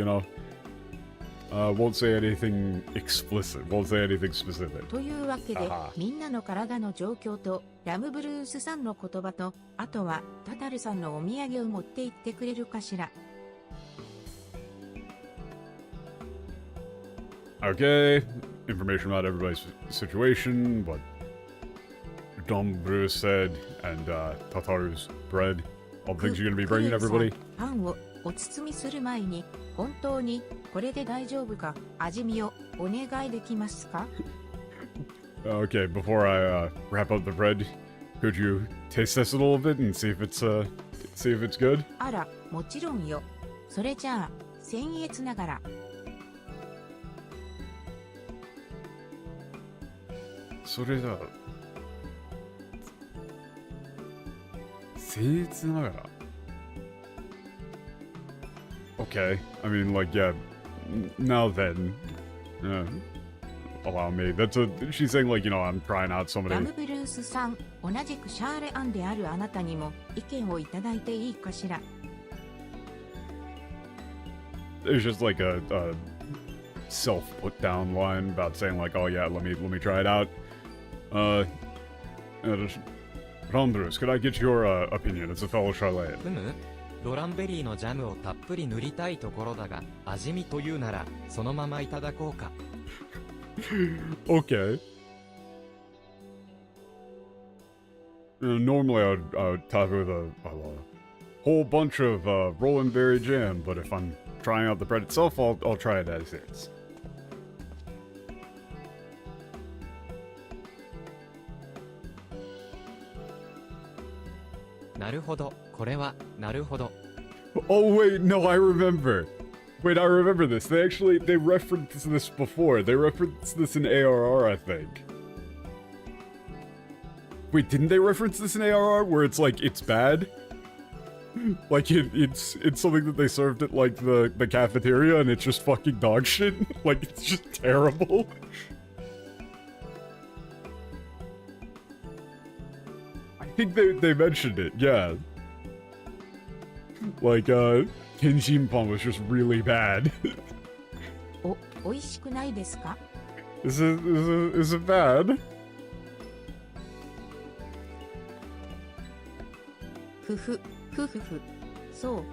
won't say anything explicit. Won't say anything specific. というわけではは、みんなの体の状況と、ラムブルースさんの言葉と、あとは、タタルさんのお土産を持って行ってくれるかしら。Okay, information about everybody's situation, what Dom Bruce said, and Tataru's bread. All the things you're gonna be bringing クールさん everybody. パンをお包みする前に、本当にこれで大丈夫か、味見をお願いできますか？ Okay, before I wrap up the bread, could you taste this a little bit and see if it's good? あら、もちろんよ。それじゃあ、僭越ながら。それだ。僭越ながら。Okay, I mean, like, yeah. Now then, allow me. She's saying, like, I'm trying out ラ somebody. ムブルースさん、同じくシャーレアンであるあなたにも意見をいただいていいかしら。There's just like a self put down line about saying, like, oh yeah, let me try it out. Rondrus, could I get your opinion as a fellow Charlotte? う。ふむ？ロランベリーのジャムをたっぷり塗りたいところだが、味見というなら、そのままいただこうか。Okay. Normally I would top it with a whole bunch of Roland Berry jam, but if I'm trying out the bread itself, I'll try it as is. なるほど、これは、なるほど。 Oh wait, no, I remember. Wait, I remember this. They referenced this before. They referenced this in ARR, I think. Wait, didn't they reference this in ARR where it's like it's bad? Like it's something that they served at like the cafeteria and it's just fucking dog shit. Like it's just terrible. I think they mentioned it, yeah. Like Kenjinpan was just really bad. おいしくないですか？ Is it bad? ふふ、ふふふ。そ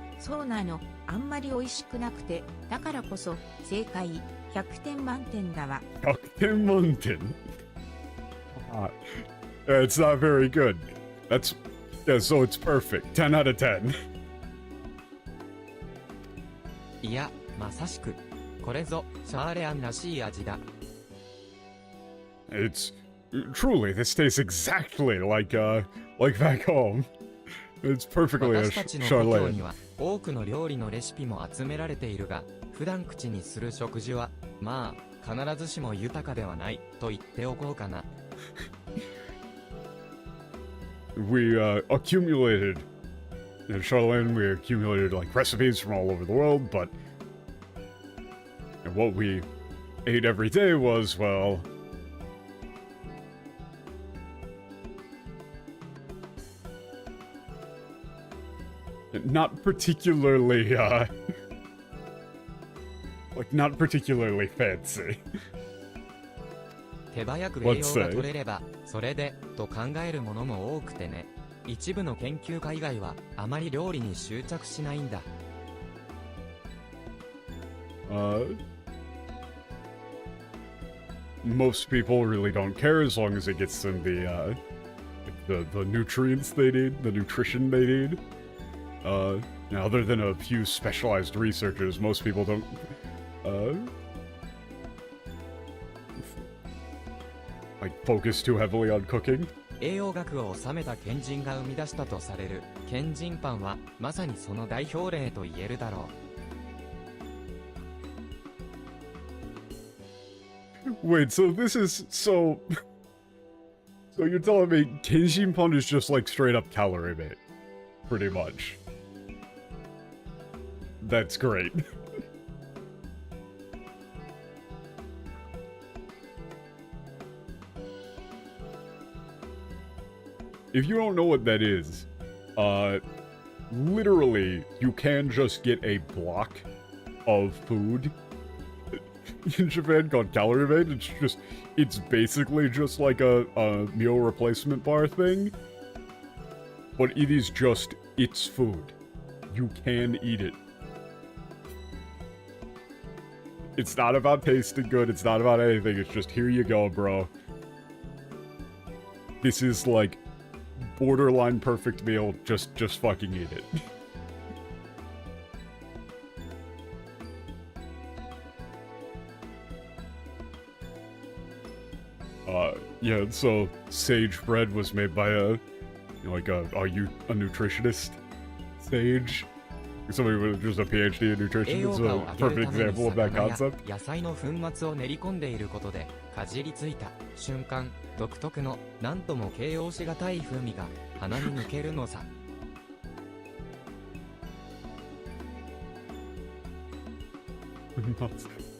うなの。あんまりおいしくなくて、だからこそ、正解、100点満点だわ。100点満点? It's not very good. So it's perfect. 10 out of 10. いや、まさしく。これぞ、シャーレアンらしい味だ。Truly, this tastes exactly like back home. It's perfectly a 私たちの故郷に Charlotte. は多くの料理のレシピも集められているが、普段口にする食事は、まあ、必ずしも豊かではないと言っておこうかな。We accumulated in Charlemagne, we accumulated like recipes from all over the world, but what we ate every day was, well, not particularly, like, not particularly fancy. 手早く栄養が取れればそれでと考えるものも多くてね。一部の研究家以外はあまり料理に執着しないんだ。Most people really don't care as long as it gets them the nutrients they need, the nutrition they need. Other than a few specialized researchers, most people don't, like, focus too heavily on cooking. 栄養学を収めた賢人が生み出したとされる賢人パンはまさにその代表例と言えるだろう。Wait, so this is so you're telling me Kenshin Pan is just like straight up calorie bait, pretty much. That's great. If you don't know what that is, literally, you can just get a block of food in Japan called calorie bait. It's basically just like a meal replacement bar thing, but it is just, it's food. You can eat it. It's not about tasting good, it's not about anything, it's just, here you go, bro. This is like borderline perfect meal, just fucking eat it. Yeah, so sage bread was made by a nutritionist? Sage? Somebody with just a PhD in nutrition is a perfect example of that concept. 野菜の粉末を練り込んでいることでかじりついた瞬間独特の何とも形容しがたい風味が鼻に抜けるのさ。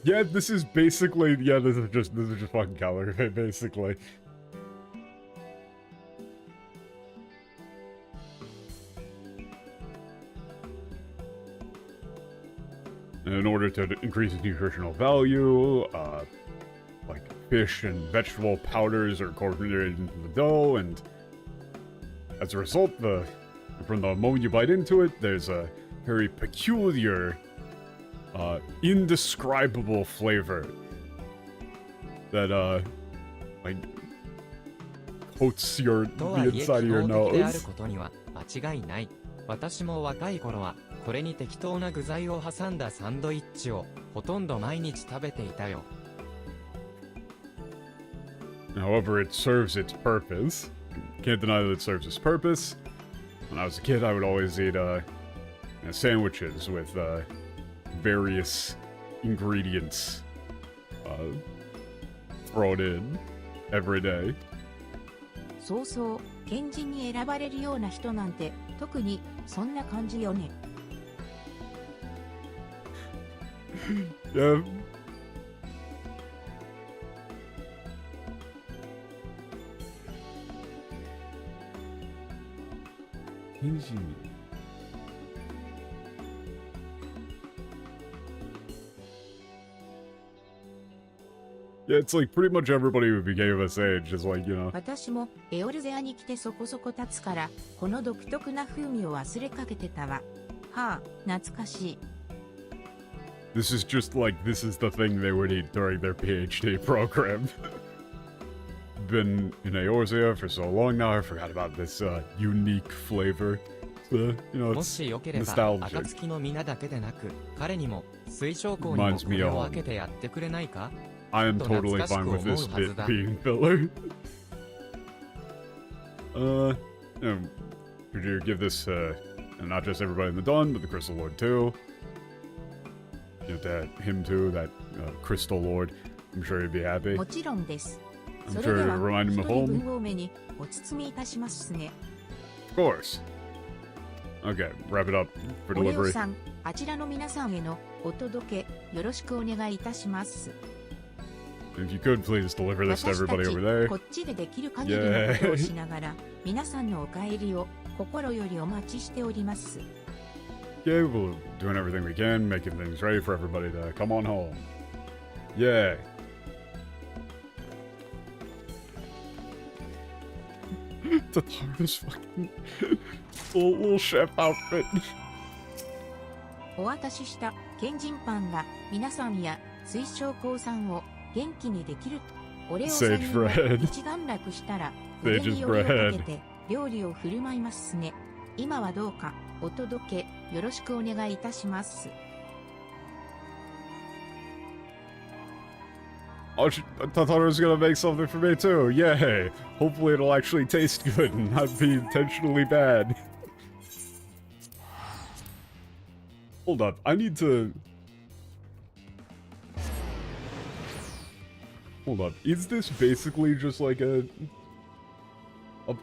Yeah, this is basically, yeah, this is just fucking calorie, basically. In order to increase its nutritional value, like fish and vegetable powders are incorporated into the dough, and as a result, from the moment you bite into it, there's a very peculiar, indescribable flavor that, like, coats the inside of your nose. 間違いない。私も若い頃はこれに適当な具材を挟んだサンドイッチをほとんど毎日食べていたよ。However, it serves its purpose. Can't deny that it serves its purpose. When I was a kid, I would always eat sandwiches with various ingredients thrown in every day. そうそう、賢人に選ばれるような人なんて特にそんな感じよね。Yeah. Yeah, it's like pretty much everybody who became of this age is like, you know. 私もエオルゼアに来てそこそこ経つからこの独特な風味を忘れかけてたわ。はあ、懐かしい。This is just like, this is the thing they would eat during their PhD program. Been in Eorzea for so long now, I forgot about this unique flavor. You know, も it's しよければ nostalgic. 暁の皆だけでなく彼にも水晶校にもこれを開けてやってくれないか？ I am totally fine with this bit being filler. Could you give this, not just everybody in the Dawn, but the Crystal Lord too? You know, to him too, that Crystal Lord. I'm sure he'd be happy. もちろんです。 I'm そ sure れで it'll は remind 一 him of 人 home. 分多めにお包みいたしますね。 Of course. Okay, wrap it up for おレオ delivery. さん、あちらの皆さんへのお届けよろしくお願いいたします。 If you could please deliver this to 私た everybody ち over there. こっちでできる限りのことをしながら皆さんのお帰りを心よりお待ちしております。 Yeah, we're doing everything we can, making things ready for everybody to come on home. Yeah. The hardest fucking little chef outfit. お渡しした賢人パンが皆さんや水晶光さんを元気にできる。おレオさんに Sage も bread. 一段落したら Sage's 腕によりをか bread. けて料理を振る舞いますね。今はどうかお届けよろしくお願いいたします。 Oh, I thought it was gonna make something for me too. Yay! Hopefully it'll actually taste good and not be intentionally bad. Hold up, I need to... Hold up, is this basically just like a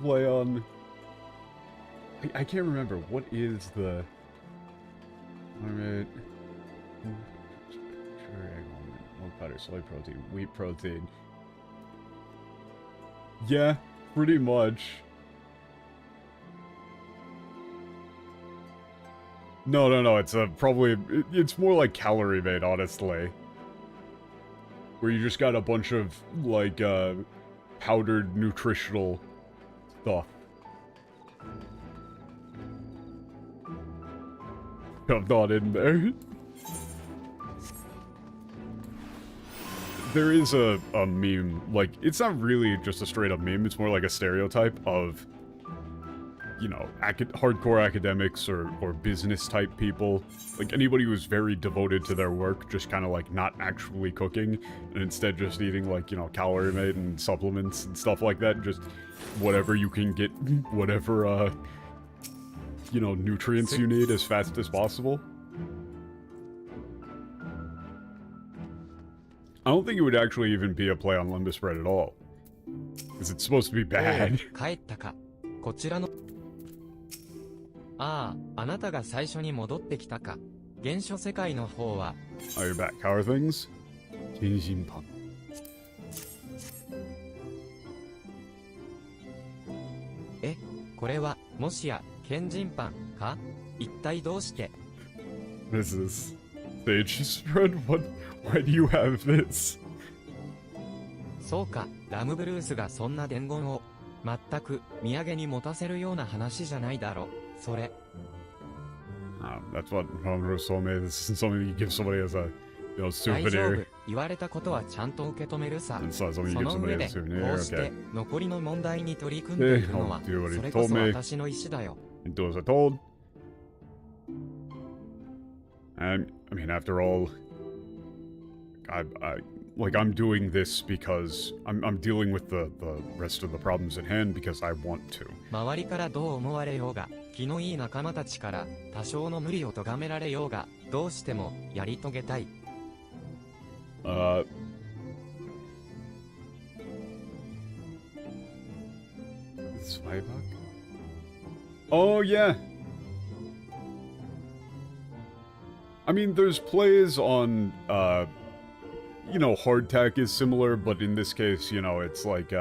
play on... I can't remember, what is the... Alright... Milk powder, soy protein, wheat protein. Yeah, pretty much. No, it's probably, it's more like calorie made, honestly. Where you just got a bunch of, like, powdered nutritional stuff. I'm not in there. There is a meme, like, it's not really just a straight up meme, it's more like a stereotype of, you know, hardcore academics or business type people. Like, anybody who's very devoted to their work, just kind of like not actually cooking, and instead just eating, like, you know, calorie made and supplements and stuff like that, just whatever you can get, whatever, you know, nutrients you need as fast as possible. I don't think it would actually even be a play on Limbus Bread at all. Because it's supposed to be bad. 帰ったか。こちらの。ああ、あなたが最初に戻ってきたか。原初世界の方は。Oh, you're back. How are things? Kenjinpan. え、これは、もしや、賢人パンか？一体どうして？ This is... Sage spread? Why do you have this? そうか、ラムブルースがそんな伝言を。全く、土産に持たせるような話じゃないだろ。それ。That's what Ronros told me. This isn't something you give somebody as a, you know, 大丈夫 souvenir. 言われたことはちゃんと受け止めるさ。 It's not something you そ give の somebody 上 as で、 a souvenir. こうして Okay. 残りの問題に取り組んでいるのは、 I'll do what he それこそ told me. 私の意思だよ。 Do as I told. And, I mean, after all... I'm doing this because I'm dealing with the rest of the problems at hand because I want to. 周りからどう思われようが、気のいい仲間たちから多少の無理を咎められようが、どうしてもやり遂げたい。Zweiback? Oh, yeah. I mean, there's plays on, you know, hardtack is similar, but in this case, you know, it's like,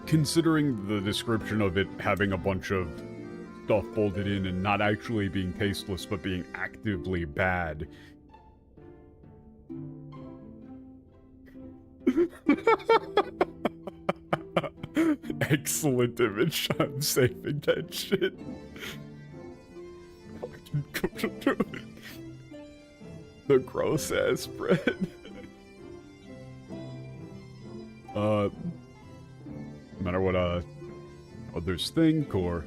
considering the description of it having a bunch of stuff folded in and not actually being tasteless, but being actively bad. Excellent image. I'm saving that shit. The gross ass bread. No matter what others think or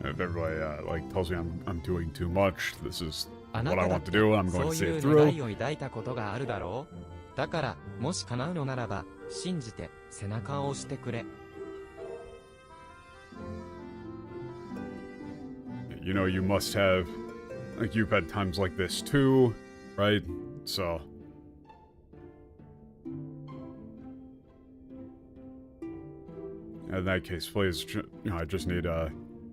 if everybody like tells me I'm doing too much, this is あな what た I だ want っ to て do. I'm そ going to う see いう it 願 through. いを抱いたことがあるだろう。だから、もし叶うのならば、信じて背中を押してくれ。You know, you must have, like, you've had times like this too, right? So, In that case, please, I just need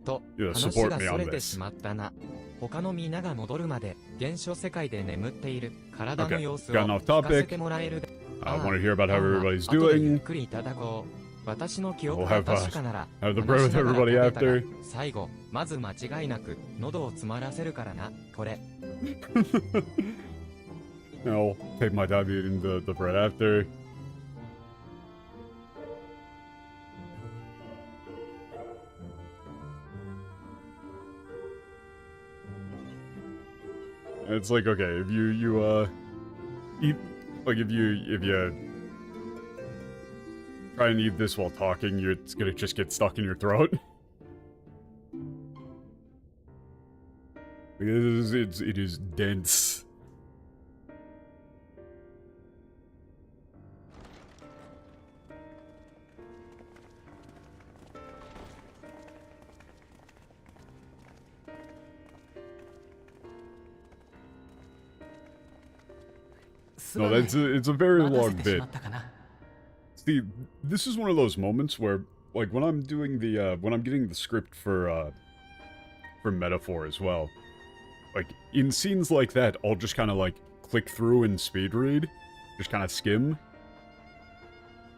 と、 Yeah, 話 support が me そ on れて this. しまったな。他の皆が戻るまで、原初世界で眠っている体の Okay, 様子を gotten off 聞かせ topic. てもらえるで。 I want to hear about how パンは everybody's 後でゆっ doing. くりいただこう。私の記憶 We'll が have, 確かなら、 have the 話 bread し with ながら everybody 食べたが after. 最後、まず間違いなく喉を詰まらせるからな、これ。I'll take my time eating the bread after. It's like, okay, if you eat, like if you try and eat this while talking, it's gonna just get stuck in your throat. It is dense. No, it's a very long bit. See, this is one of those moments where, like, when I'm doing the, when I'm getting the script for Metaphor as well, like, in scenes like that, I'll just kind of, like, click through and speed read, just kind of skim.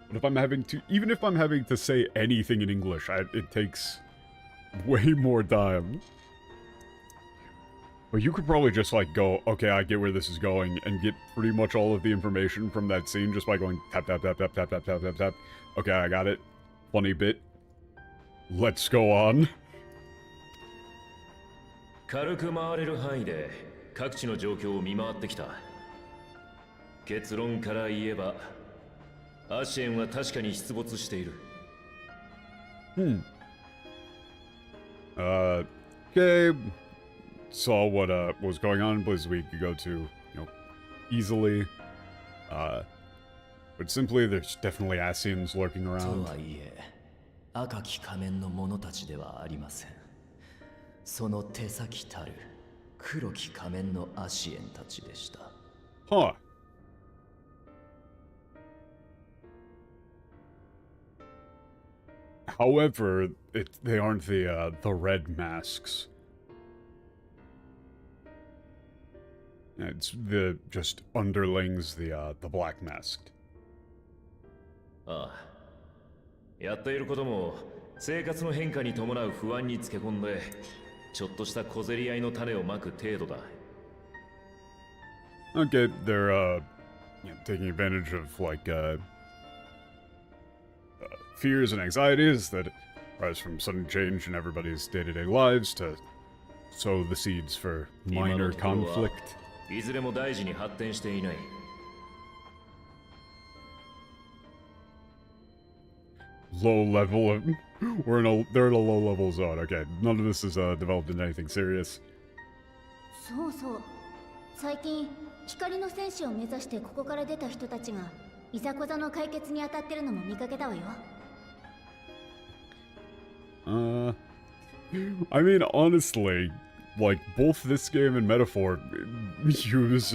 But if I'm having to, even if I'm having to say anything in English, it takes way more time. But you could probably just, like, go, okay, I get where this is going, and get pretty much all of the information from that scene just by going tap, tap, tap, tap, tap, tap, tap, tap, tap. Okay, I got it. Funny bit. Let's go on. 軽く回れる範囲で各地の状況を見回ってきた。結論から言えば、アシエンは確かに出没している。Okay. Saw what was going on in places we could go to, easily. But simply, there's definitely Asians lurking と around. はいえ、赤き仮面の者たちではありません。その手先たる黒き仮面のアシエンたちでした。Huh. However, they aren't the red masks. It's the just underlings, the black masked. ああ。やっていることも生活の変化に伴う不安につけ込んで、ちょっとした小競り合いの種をまく程度だ。Okay, they're taking advantage of like fears and anxieties that arise from sudden change in everybody's day-to-day lives to sow the seeds for minor conflict. いずれも大事に発展していない。Low level of, they're in a low level zone. Okay, none of this is developed into anything serious. そうそう。最近光の戦士を目指してここから出た人たちがいざこざの解決に当たってるのも見かけたわよ。I mean, honestly, like, both this game and Metaphor use,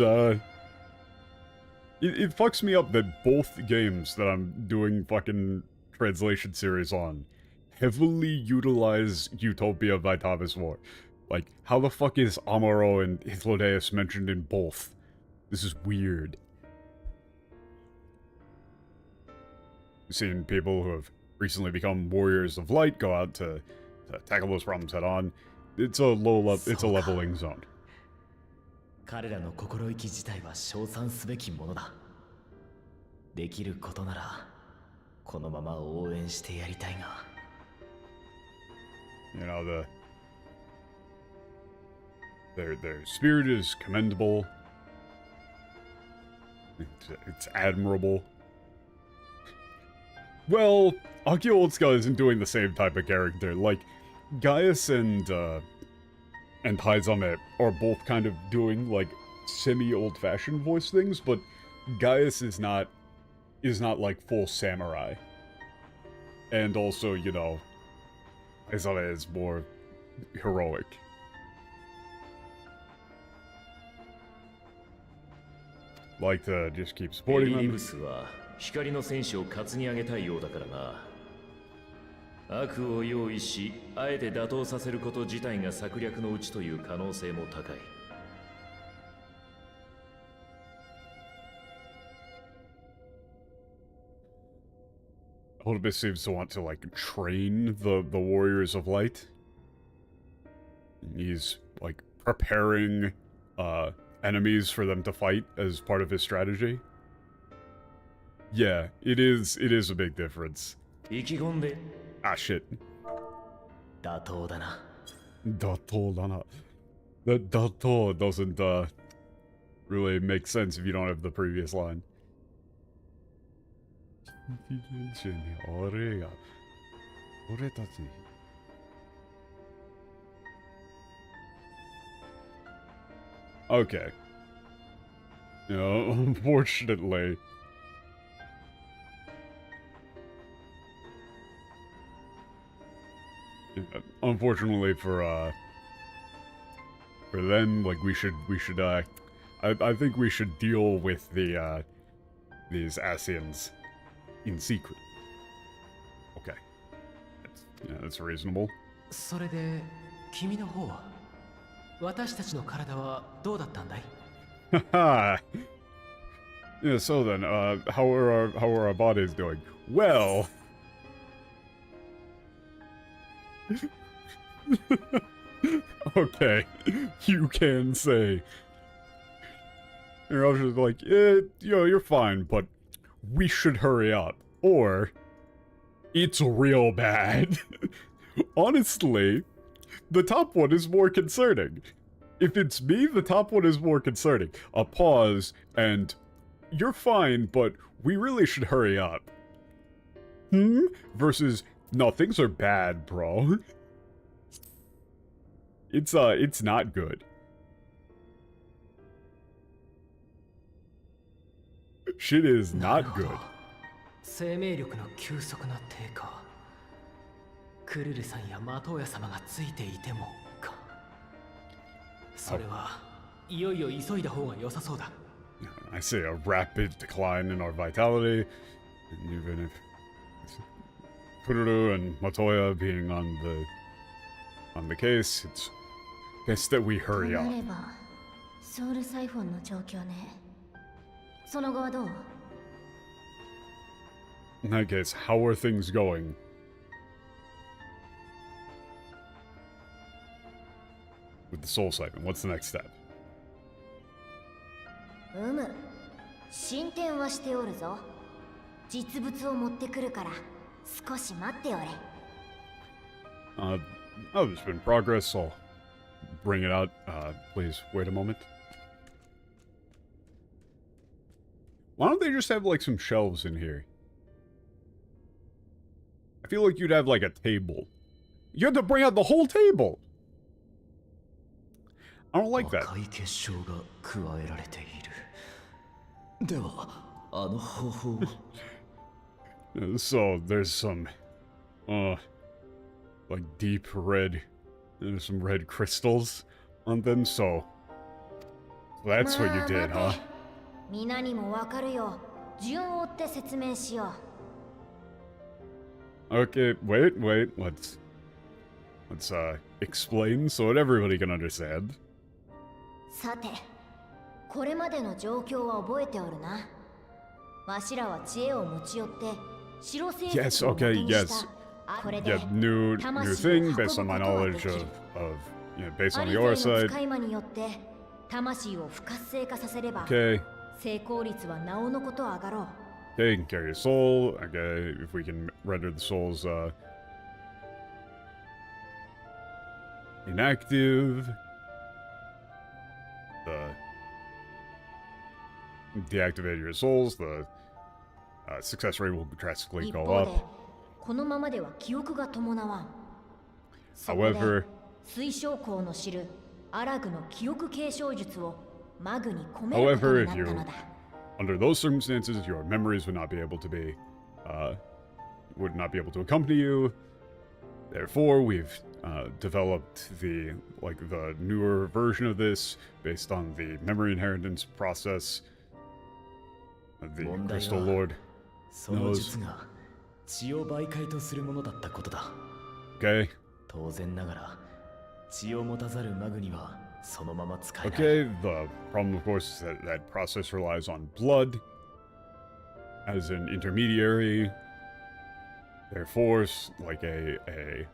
it fucks me up that both games that I'm doing fucking translation series on heavily utilize Utopia by Thomas More. Like, how the fuck is Amaro and Hythlodaeus mentioned in both? This is weird. I've seen people who have recently become warriors of light go out to tackle those problems head on. It's a leveling zone. 彼らの心意気自体は称賛すべきものだ。できることならこのまま応援してやりたいが。You know, their spirit is commendable. It's admirable. Well, Akio Otsuka isn't doing the same type of character. Like, Gaius and Haizame are both kind of doing, like, semi-old-fashioned voice things, but Gaius is not like full samurai. And also, you know, Haizame is more heroic. Like to just keep supporting them. エリディブスは光の戦士を担ぎ上げたいようだからな。悪を用意し、あえて打倒させること自体が策略のうちという可能性も高い。Elidibus seems to want to, like, train the Warriors of Light. He's, like, preparing, enemies for them to fight as part of his strategy. Yeah, it is a big difference. 意気込んで Ah, shit. 打倒だな。Dato dana. That dato doesn't, really make sense if you don't have the previous line. Okay. You know, unfortunately. Unfortunately for them, like, we should, I think we should deal with the, these Asians in secret. Okay. That's reasonable. それで君の方は私たちの体はどうだったんだい Haha! Yeah, so then, how are our bodies doing? Well... Okay, you can say. You're just like, you're fine, but we should hurry up. Or, it's real bad. Honestly, the top one is more concerning. If it's me, the top one is more concerning. A pause, and you're fine, but we really should hurry up. Versus, no, things are bad, bro. It's not good. Shit is not good. 生命力の急速な低下。クルルさんやマトウヤ様がついていてもか。それはいよいよ急いだ方が良さそうだ。I say a rapid decline in our vitality, and even if Kururu and Matoya being on the case, it's best that we hurry up. ソウルサイフォンの状況ね。その後はどう In that case, how are things going? With the soul siphon, what's the next step? 進展はしておるぞ。実物を持ってくるから少し待っておれ。Oh, there's been progress, so I'll bring it out. Please wait a moment. Why don't they just have, like, some shelves in here? I feel like you'd have, like, a table. You have to bring out the whole table! I don't like that. 赤い結晶が加えられている。では、あの方法は So, there's some, like, deep red, there's some red crystals on them, so that's what you did, huh? 皆にもわかるよ。順を追って説明しよう。 Okay, wait, let's explain so that everybody can understand. さて、これまでの状況は覚えておるな。わしらは知恵を持ち寄って城征服を元にした。これで Yeah, new thing based on my knowledge of based on the aura side. 使い魔によって魂を不活性化させれば、 Okay. 成功率はなおのこと上がろう。 Okay, you can carry your soul. Okay, if we can render the souls inactive. Deactivate your souls, the success rate will drastically 一 go 方 up. で、このままでは記憶が伴わん。そこで However, 水晶鉱の知るアラグの記憶継承術をマグに込めることになったのだ。 under those circumstances, your memories would not be able to accompany you. Therefore, we've developed the newer version of this based on the memory inheritance process. The Crystal Lord その術が血を媒介とするものだったことだ。 Okay. 当然ながら血を持たざるマグにはそのまま使えない。 Okay, the problem, of course, is that that process relies on blood as an intermediary. Therefore, like a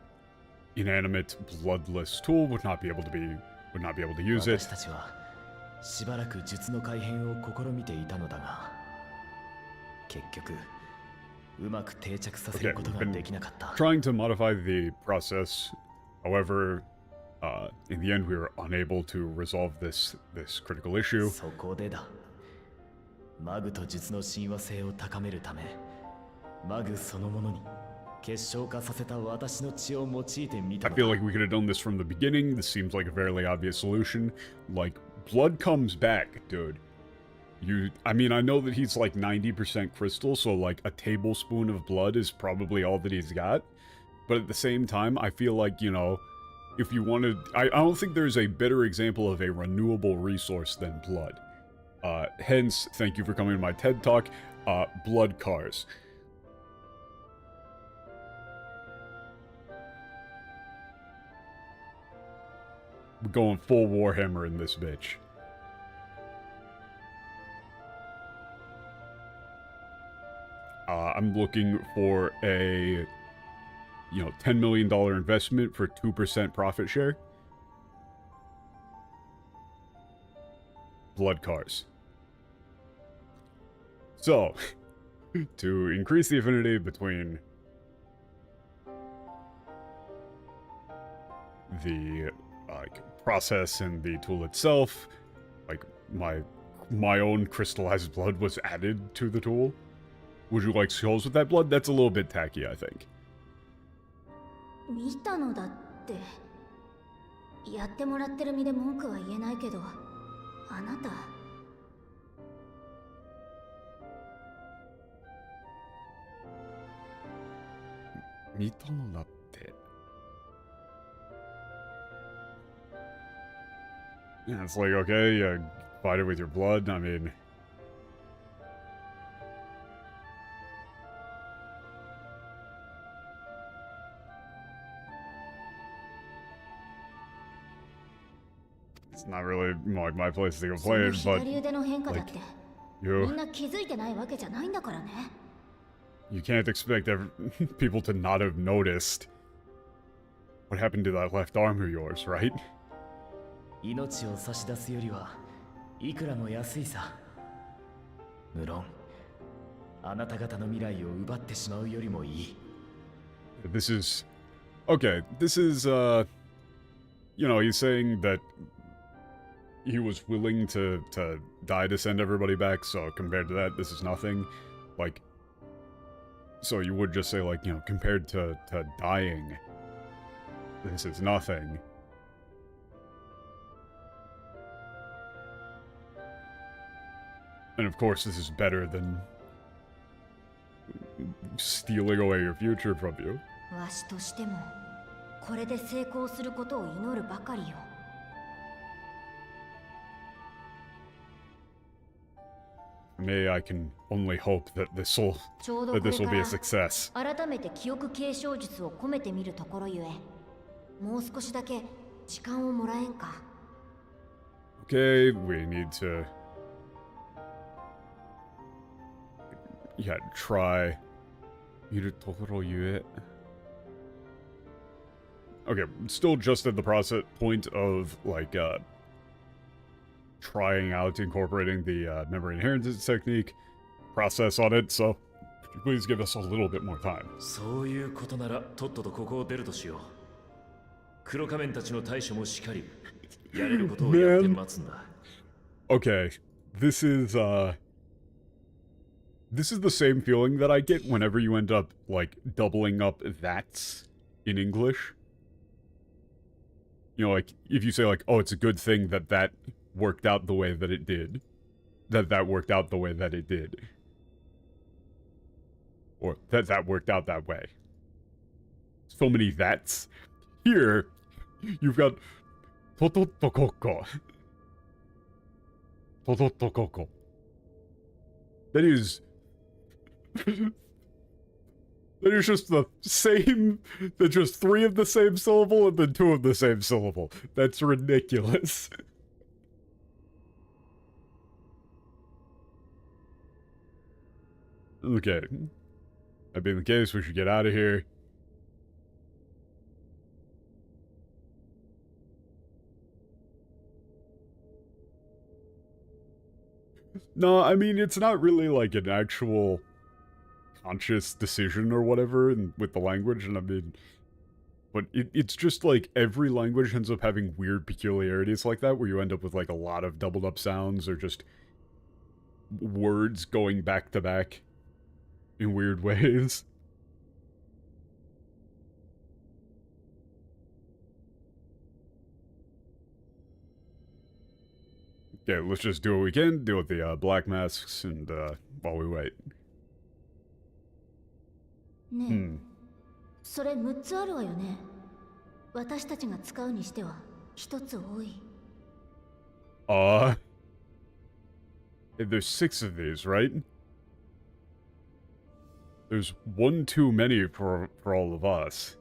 inanimate, bloodless tool would not be able to use it. 私たちはしばらく術の改変を試みていたのだが、結局うまく定着させることができなかった。 Trying to modify the process, however, in the end we were unable to resolve this critical issue. そこでだ。マグと術の親和性を高めるため、マグそのものに結晶化させた私の血を用いてみた I のだ。 feel like we could have done this from the beginning. This seems like a fairly obvious solution. Like, blood comes back, dude. I mean, I know that he's like 90% crystal, so like a tablespoon of blood is probably all that he's got. But at the same time, I feel like, you know, if you wanted... I don't think there's a better example of a renewable resource than blood. Hence, thank you for coming to my TED Talk, blood cars. We're going full Warhammer in this bitch. I'm looking for a, you know, $10 million investment for 2% profit share. Blood cars. So, to increase the affinity between the process and the tool itself, like my own crystallized blood was added to the tool. Would you like skulls with that blood? That's a little bit tacky, I think. 見たのだって。やってもらってる身で文句は言えないけど、あなた。見たのだって。Yeah, it's like, okay, you fight it with your blood, I mean... It's not really like my place to complain, but like, you can't expect people to not have noticed what happened to that left arm of yours, right? 命を差し出すよりはいくらも安いさ。無論、あなた方の未来を奪ってしまうよりもいい。 This is... Okay, this is, you know, he's saying that he was willing to die to send everybody back, so compared to that, this is nothing. Like, so you would just say, like, you know, compared to dying, this is nothing. And of course, this is better than stealing away your future from you. わしとしても、これで成功することを祈るばかりよ。May I can only hope that this will be a success. 改めて記憶継承術を込めてみるところゆえ、もう少しだけ時間をもらえんか。Okay, we need to... Yeah, try... いるところゆえ... Okay, still just at the process point of, like, trying out incorporating the memory inheritance technique process on it, so please give us a little bit more time. そういうことならとっととここを出るとしよう。黒仮面たちの対処もしかり、やれることをやって待つんだ。Okay, this is the same feeling that I get whenever you end up, like, doubling up that's in English. You know, like, if you say, like, oh, it's a good thing that that worked out the way that it did. That worked out the way that it did. Or that worked out that way. So many that's. Here, you've got Tototokoko. Tototokoko. That is... There's just the same, there's just 3 of the same syllable and then 2 of the same syllable. That's ridiculous. Okay. That being the case, we should get out of here. No, I mean, it's not really like an actual conscious decision or whatever with the language, and I mean, but it's just like every language ends up having weird peculiarities like that, where you end up with like a lot of doubled up sounds or just words going back to back in weird ways. Okay, let's just do what we can, deal with the black masks, and while we wait. ねえ、それ6つあるわよね。私たちが使うにしては1つ多い。There's 6 of these, right? There's 1 too many for all of us.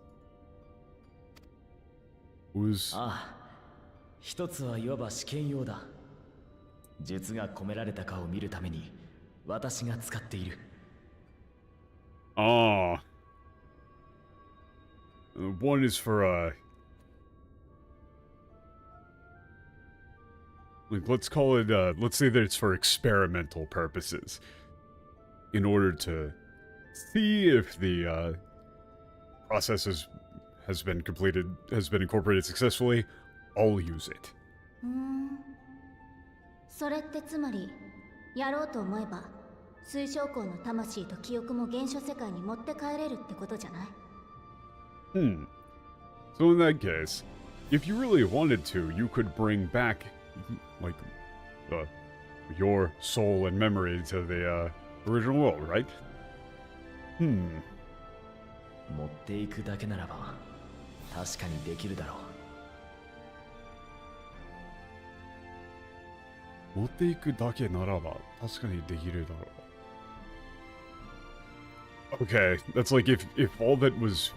Who's... ああ、一つはいわば試験用だ。術が込められたかを見るために私が使っている。Ah. One is for, like, let's call it, let's say that it's for experimental purposes. In order to see if the, process has been completed, has been incorporated successfully, I'll use it. それってつまり、やろうと思えば、水晶光の魂と記憶も原初世界に持って帰れるってことじゃない？ So in that case, if you really wanted to, you could bring back, like, your soul and memory to the, original world, right? 持っていくだけならば、確かにできるだろう。持っていくだけならば、確かにできるだろう。Okay, that's like if all that was,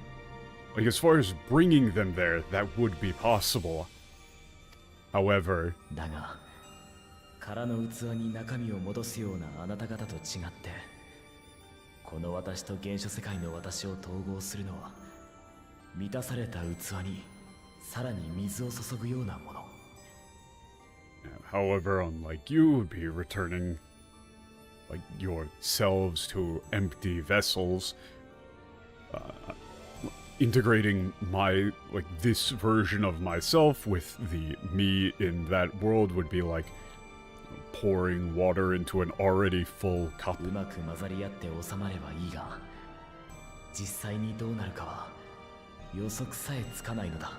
like as far as bringing them there, that would be possible. However, だが、空の器に中身を戻すようなあなた方と違って、この私と原初世界の私を統合するのは、満たされた器にさらに水を注ぐようなもの。however, unlike you, would be returning, like, yourselves to empty vessels, integrating my, like, this version of myself with the me in that world would be like pouring water into an already full cup. うまく混ざり合って収まればいいが、実際にどうなるかは予測さえつかないのだ。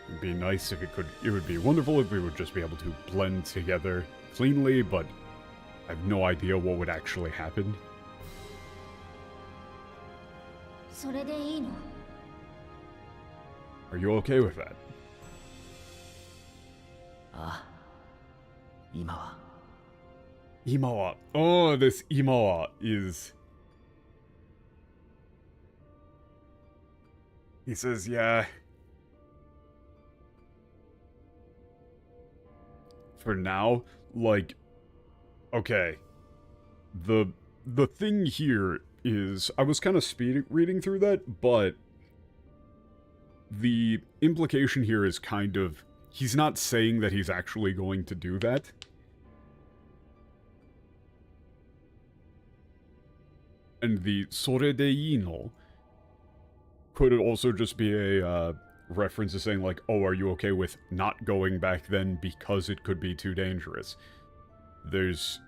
It'd be nice if it would be wonderful if we would just be able to blend together cleanly, but I have no idea what would actually happen. それでいいの？ Are you okay with that? ああ、今は。Imawa. Oh, this Imawa is... He says, yeah... For now, like... Okay. The thing here is... I was kind of reading through that, but... The implication here is kind of... He's not saying that he's actually going to do that. And the Soredeino could also just be a reference to saying like, oh, are you okay with not going back then because it could be too dangerous? There's...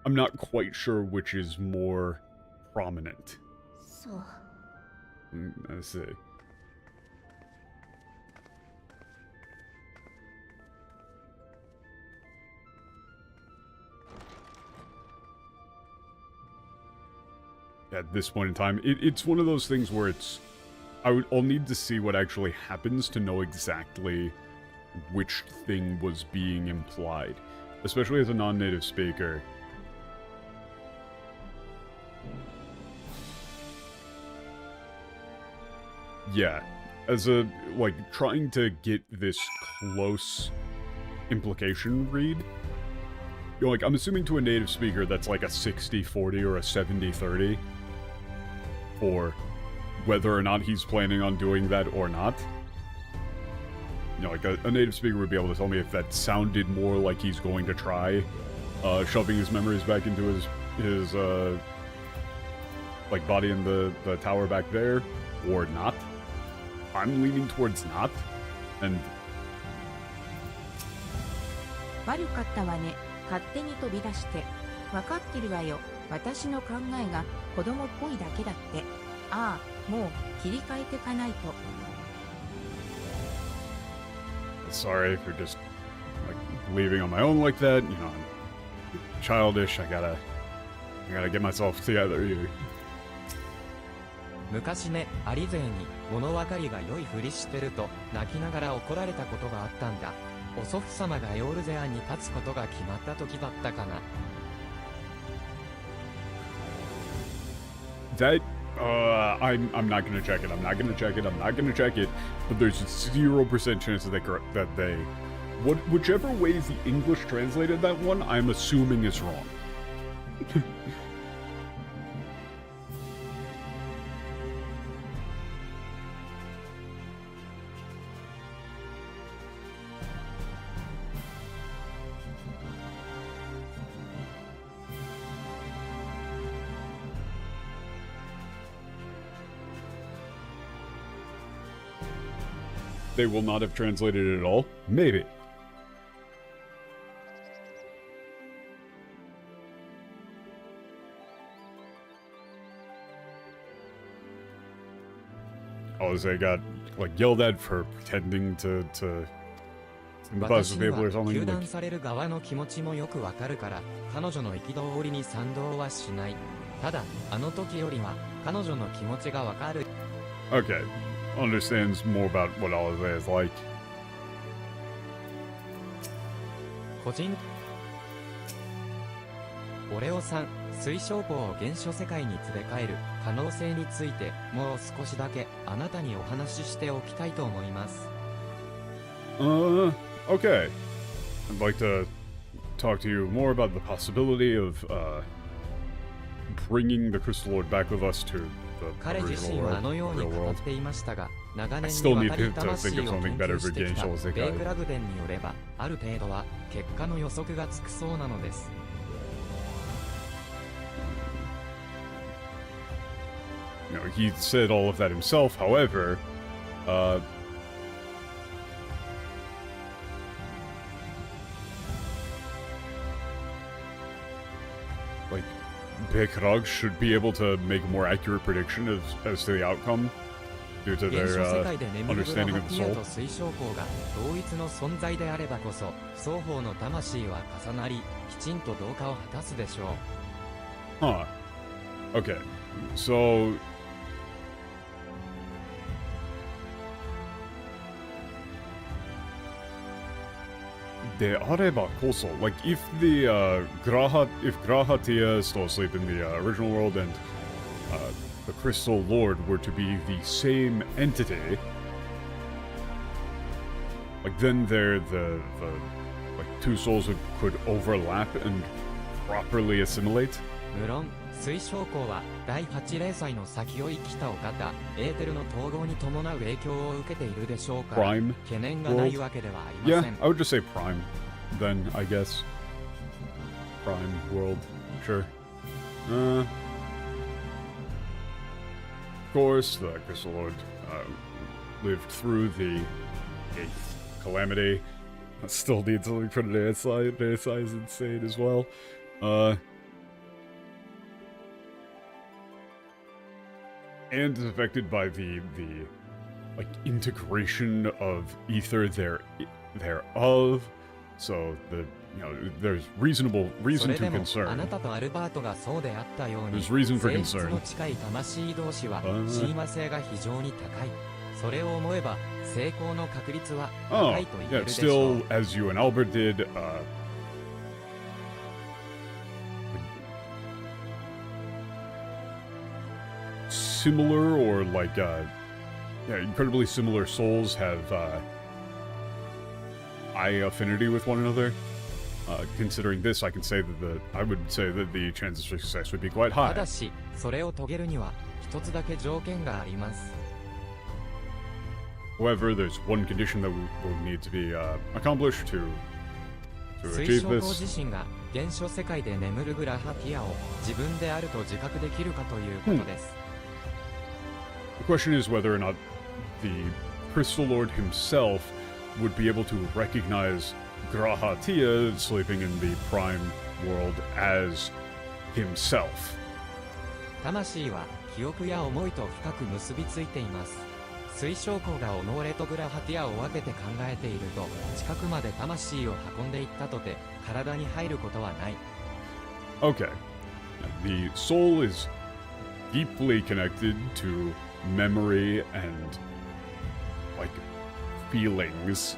I'm not quite sure which is more prominent. So... Let's see. At this point in time, it's one of those things where it's... I'll need to see what actually happens to know exactly which thing was being implied. Especially as a non-native speaker. Yeah, as a, like, trying to get this close implication read, you know, like, I'm assuming to a native speaker that's like a 60-40 or a 70-30 for whether or not he's planning on doing that or not. You know, like, a native speaker would be able to tell me if that sounded more like he's going to try shoving his memories back into his like, body in the tower back there, or not. I'm leaning towards not, and... 悪かったわね。勝手に飛び出して。わかってるわよ。私の考えが子供っぽいだけだって。ああ、もう切り替えてかないと。Sorry for just, like, leaving on my own like that. You know, I'm childish. I gotta get myself together here. 昔ね、アリ勢に物分かりが良いふりしてると泣きながら怒られたことがあったんだ。お祖父様がヨールゼアに立つことが決まった時だったかな。That, I'm not gonna check it. I'm not gonna check it. I'm not gonna check it. But there's 0% chance that they, whichever way the English translated that one, I'm assuming is wrong. They will not have translated it at all? Maybe. Oh, they got, like, yelled at for pretending to sympathize with people or 私には something? 糾弾 Like, される側の気持ちもよくわかるから、彼女の憤りに賛同はしない。ただ、あの時よりは彼女の気持ちがわかる。 okay. Understands more about what Alize is like. 個人オレオさん、水晶港を原初世界に連れ帰る可能性についてもう少しだけあなたにお話ししておきたいと思います。Okay. I'd like to talk to you more about the possibility of, bringing the Crystal Lord back with us to the 彼自 original 身はあ world, のよう the に real 語っ world. ていましたが、長 I 年 still に need わたり to 魂 think を of 研 something better 究 for してきた Gensho 世ベイク界。ラグデンによれば、ある程度は結果の予測がつくそうなのです。You know, he said all of that himself, however, like, Bekrag should be able to make a more accurate prediction as to the outcome due to 原初 their 世界で眠るブラ understanding ハ of テ the ィア soul. と水晶港が同一の存在であればこそ、双方の魂は重なり、きちんと同化を果たすでしょう。 Huh. Okay. So... De areba koso. Like, if the, if Grahatia is still asleep in the original world and the Crystal Lord were to be the same entity, like, then the like, two souls could overlap and properly assimilate. 無論、水晶港は第8零歳の先を生きたお方、エーテルの統合に伴う影響を受けているでしょうから、 Prime 懸念がないわけではありま Yeah, せん。 I would just say Prime, then, I guess. Prime world, sure. Of course, the Crystal Lord lived through the 8th calamity. Still needs something for the Deicai is insane as well. And is affected by the like integration of ether thereof. So there's reason それ to でも、あ concern. なたとアルバートがそうであったように、 There's reason for 性質 concern. の近い魂同士はあー親和性が非常に高い。それを思えば、成功の確率は Oh, 高いと言え yeah, るでしょう。 still, as you and Albert did, similar or like yeah, incredibly similar souls have high affinity with one another. Considering this, I would say that the chances for success would be quite た high. だし、それを遂げるには一つだけ条件があります。 However, there's one condition that will need to be accomplished to 水 achieve 晶光 this. 自身が現象世界で眠るグラハティアを自分であると自覚できるかということです。The question is whether or not the Crystal Lord himself would be able to recognize Grahatia sleeping in the Prime World as himself. 魂は記憶や思いと深く結びついています。水晶光が己とグラハティアを分けて考えていると、近くまで魂を運んでいったとて体に入ることはない。 Okay. The soul is deeply connected to memory and, like, feelings.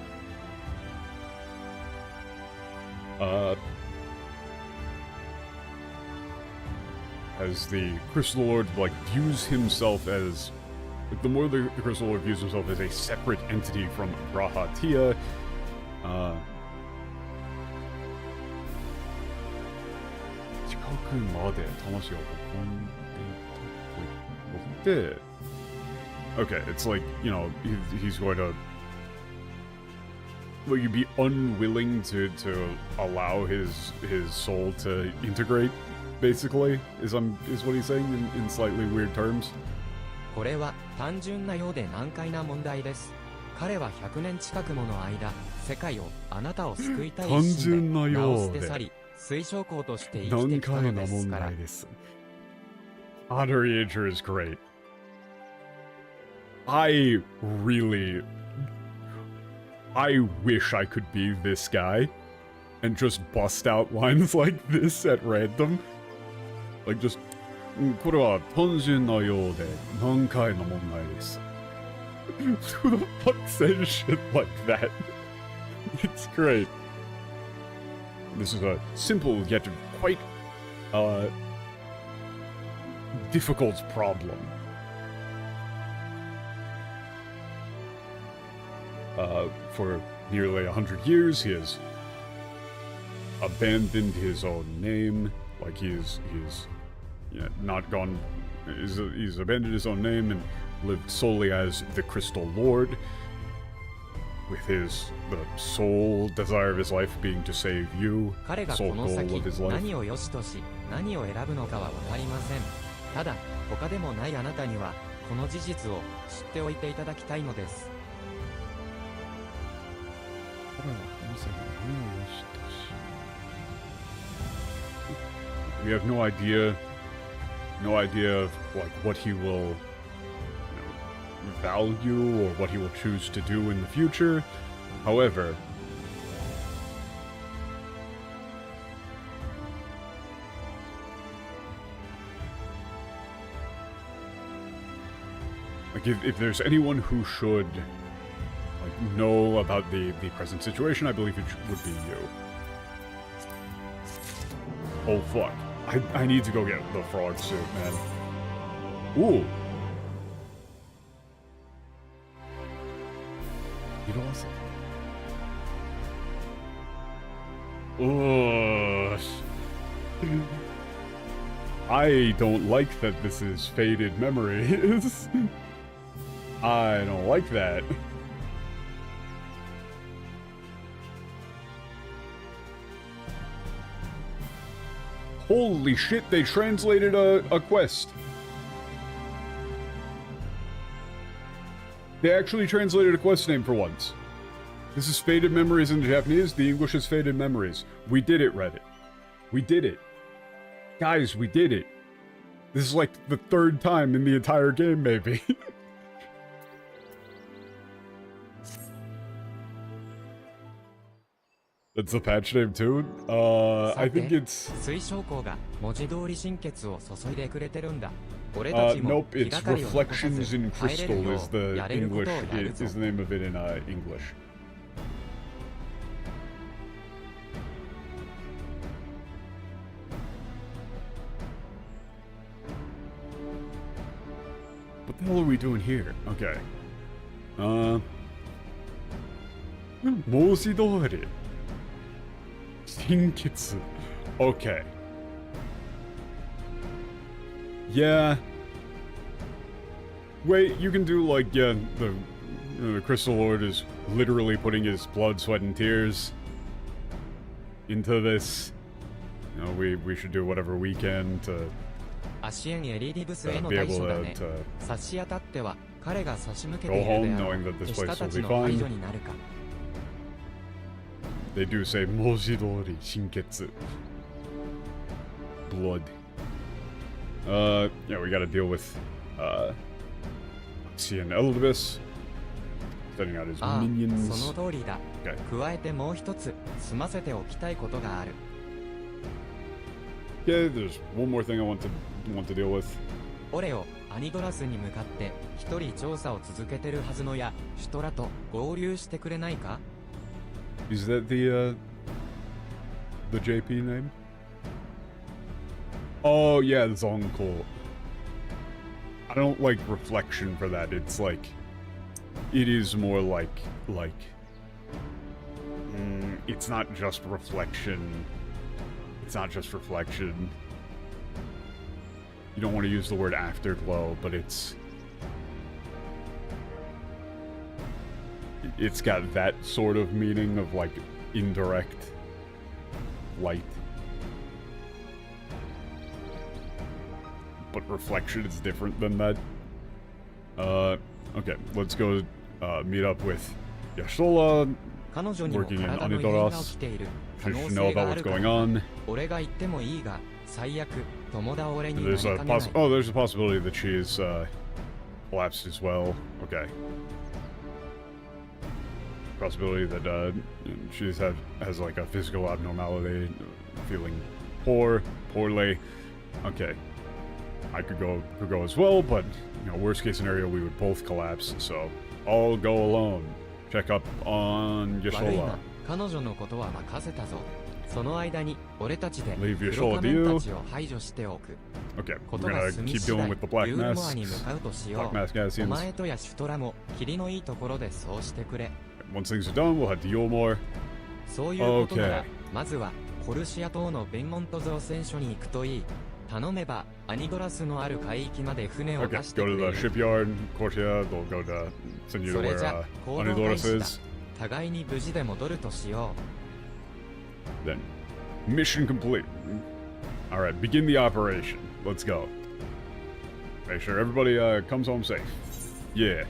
As the Crystal Lord, like, views himself as... Like, the more the Crystal Lord views himself as a separate entity from Grahatia, okay, it's like, you know, he's going to... Will you be unwilling to allow his soul to integrate, basically, is what he's saying in slightly weird terms? これは単純なようで難解な問題です。彼は100年近くもの間、世界をあなたを救いたい一心で名を捨て去り、水晶光として生きてきたのですから。Honorary Ager is great. I wish I could be this guy and just bust out lines like this at random. Like just, これは単純なようで難解な問題です。Who the fuck says shit like that? It's great. This is a simple yet quite difficult problem. For nearly 100 years, he has abandoned his own name. Like he's not gone. He's abandoned his own name and lived solely as the Crystal Lord, with the sole desire of his life being to save you, 彼が sole この goal 先 of his life. 何を良しとし、何を選ぶのかは分かりません。ただ、他でもないあなたには、この事実を知っておいていただきたいのです。We have no idea of like what he will value or what he will choose to do in the future. However, like if there's anyone who should like know about the present situation, I believe it would be you. Oh fuck. I need to go get the frog suit, man. Ooh. Ugh. I don't like that this is faded memories. I don't like that. Holy shit, they translated a quest. They actually translated a quest name for once. This is Faded Memories in Japanese. The English is Faded Memories. We did it, Reddit. We did it. Guys, we did it. This is like the third time in the entire game, maybe. That's the patch name too? I think it's... nope, it's Reflections in Crystal is the English, is the name of it in English. What the hell are we doing here? Okay. 文字通り。心血。Okay. Yeah. Wait, you can do like, yeah, the Crystal Lord is literally putting his blood, sweat, and tears into this. You know, we should do whatever we can to アシエン・エリディブスへの be 対 able 処だね to 差し当たっては彼が差し向け go ている home であろ knowing that う this 手 place 下た will ち be の排除 fine. になるか They do say 文字通り心血 blood. Yeah, we gotta deal with seeing Elidibus setting out his ああ、 minions. その通りだ Okay. 加えてもう一つ済ませておきたいことがある Yeah, there's one more thing I want to deal with. オレオ、アニドラスに向かって一人調査を続けてるはずのやシュトラと合流してくれないか Is that the JP name? Oh yeah, Zonko. I don't like reflection for that. It's like it is more like it's not just reflection. It's not just reflection. You don't want to use the word afterglow, but it's got that sort of meaning of like indirect light. But reflection is different than that. Okay, let's go meet up with Yashola. 彼女にも Working in 体の異変が起 Anidoras. きている可 She 能 should 性 know が about あ what's るか going ら on. 俺が言ってもいいが最悪友田俺になり There's か a ねない there's a possibility that she is collapsed as well. Okay. Possibility that she has like a physical abnormality, feeling poorly. Okay. I could go as well, but you know, worst case scenario, we would both collapse. So I'll go alone. Check up on 悪い Yashola. な彼女のことは任せたぞその間に俺たちで Leave 黒 Yashola 仮 to 面 you. たちを排除しておく Okay, こ we're とが gonna 済み keep 次 dealing 第 with the Black ユーモアに向 Masks. かうとし Black よ Mask うお Asians. 前とやシュトラも霧のいいところでそうしてくれ Once things are done, we'll head to Yulmore. そういうことなら Okay. まずはコルシア島のベンモント造船所に行くといい頼めばアニドラスのある海域まで船を Okay, 出して go く to れ the る shipyard, Cortia. They'll go to send you to それ where じゃ行動開 Anidoras 始だ is. 互いに無事で戻るとしよ Then, mission complete. All right, begin the operation. Let's go. Make sure everybody comes home safe. Yeah.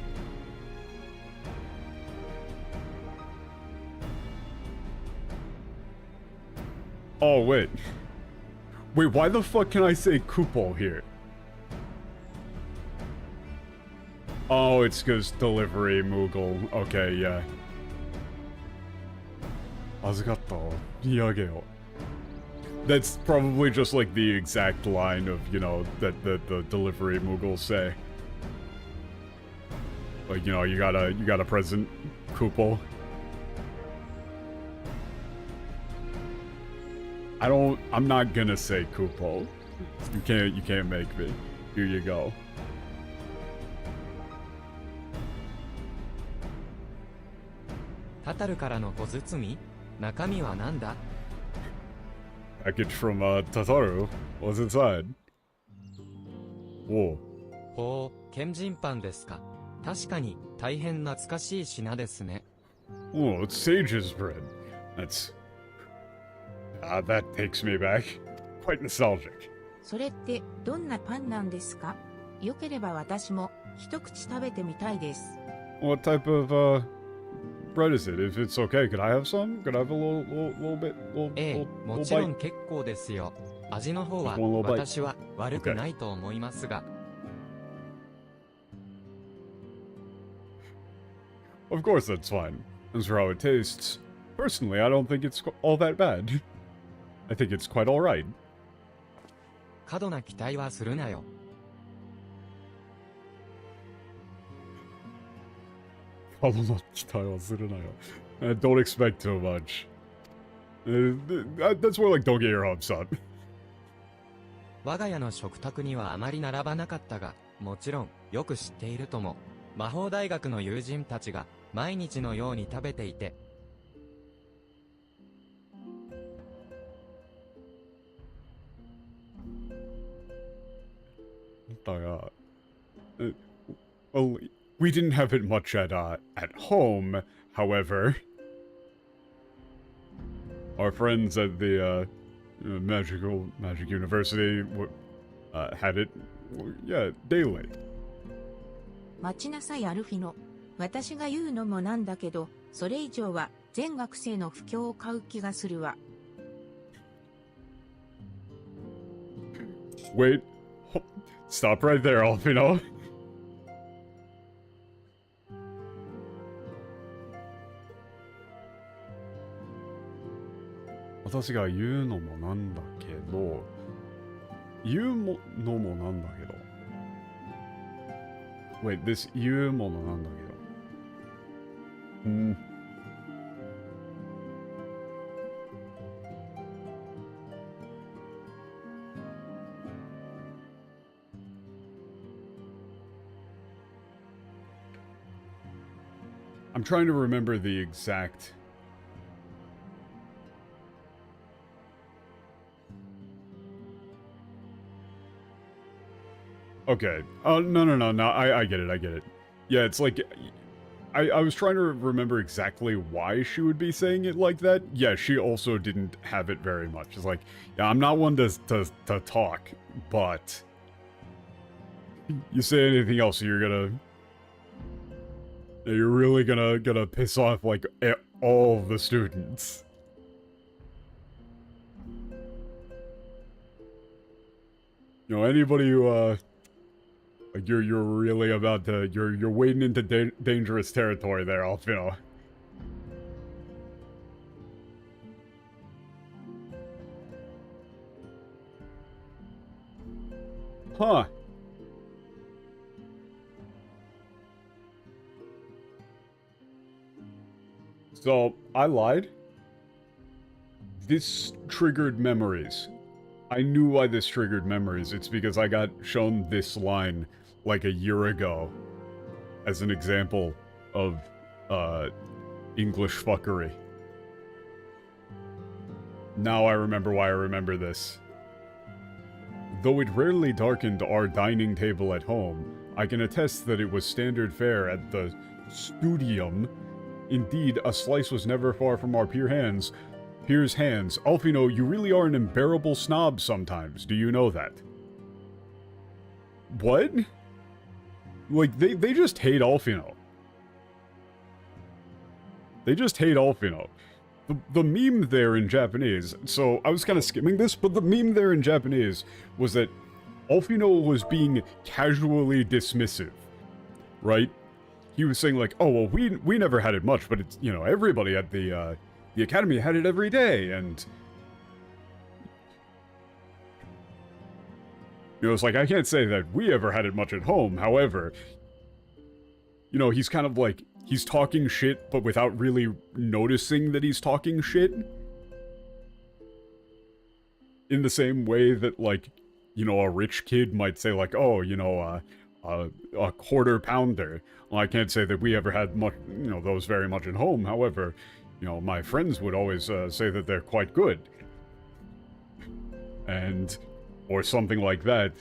Oh wait. Wait, why the fuck can I say Kupo here? Oh, it's because delivery, Moogle. Okay, yeah. 預かった荷上げを That's probably just like the exact line of, you know, that the delivery Mughals say. Like, you know, you got a present, Kupo. I'm not gonna say Kupo. You can't make me. Here you go. うタタルからの小包中身は何だ Package from Tataru. What's inside? Whoa. ほう、ケンジンパンですか確かに大変懐かしい品ですね Oh, it's Sage's bread. That takes me back. Quite nostalgic. それってどんなパンなんですかよければ私も一口食べてみたいです。 What type of bread is it? If it's okay, could I have some? Could I have a little bit? ええ、 little もちろ bite? ん結構ですよ味の方は Just one little bite. 私は悪くないと思いますが Of course, that's fine. As for how it tastes, personally, I don't think it's all that bad. I think it's quite all right. 過度な期待はするなよ Don't expect too much. That's more like don't get your hopes up. 我が家の食卓にはあまり並ばなかったがもちろんよく知っているとも魔法大学の友人たちが毎日のように食べていて、well, we didn't have it much at home, however. Our friends at the, Magic University, had it, yeah, daily. 待ちなさいアルフィノ。私が言うのもなんだけど、それ以上は全学生の不況を買う気がするわ。Wait, stop right there, Alfino. 私が言うのもなんだけど、言うのもなんだけど。Wait, this 言うものなんだけど。I'm trying to remember the exact... Okay. Oh, no. I get it. Yeah, it's like... I was trying to remember exactly why she would be saying it like that. Yeah, she also didn't have it very much. It's like, yeah, I'm not one to talk, but... You say anything else, you're gonna... You're really gonna piss off, like, all the students. You know, anybody who, like, you're really about to... You're wading into dangerous territory there, Alfino. Huh. So, I lied. This triggered memories. I knew why this triggered memories. It's because I got shown this line like a year ago as an example of, English fuckery. Now I remember why I remember this. Though it rarely darkened our dining table at home, I can attest that it was standard fare at the studium. Indeed, a slice was never far from our peers' hands. Alfino, you really are an unbearable snob sometimes. Do you know that? What? Like, they just hate Alfino. They just hate Alfino. The meme there in Japanese, so I was kind of skimming this, but the meme there in Japanese was that Alfino was being casually dismissive, right? He was saying like, oh, well, we never had it much, but it's, you know, everybody at the academy had it every day, and... You know, it's like, I can't say that we ever had it much at home, however... You know, he's kind of like, he's talking shit, but without really noticing that he's talking shit. In the same way that, like, you know, a rich kid might say like, oh, you know, a quarter pounder. Well, I can't say that we ever had much, you know, those very much at home. However, you know, my friends would always say that they're quite good. And, or something like that.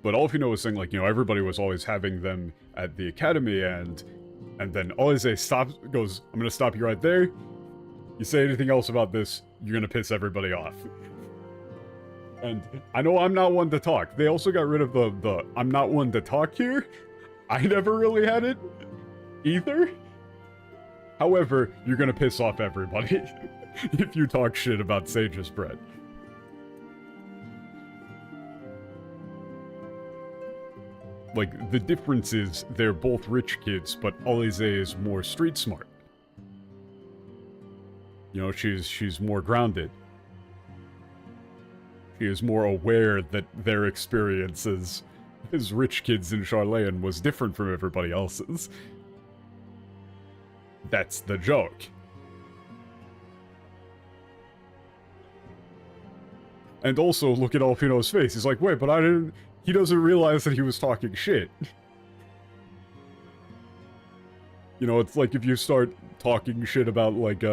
But Alfino was saying, like, you know, everybody was always having them at the academy, and then Alize goes, I'm gonna stop you right there. You say anything else about this, you're gonna piss everybody off. And I know I'm not one to talk. They also got rid of the I'm not one to talk here. I never really had it either. However, you're gonna piss off everybody if you talk shit about Sage's bread. Like, the difference is they're both rich kids, but Alize is more street smart. You know, she's more grounded. She is more aware that their experiences as rich kids in Charlayan was different from everybody else's. That's the joke. And also, look at Alfino's face. He's like, wait, but I didn't... he doesn't realize that he was talking shit. You know, it's like if you start talking shit about, like,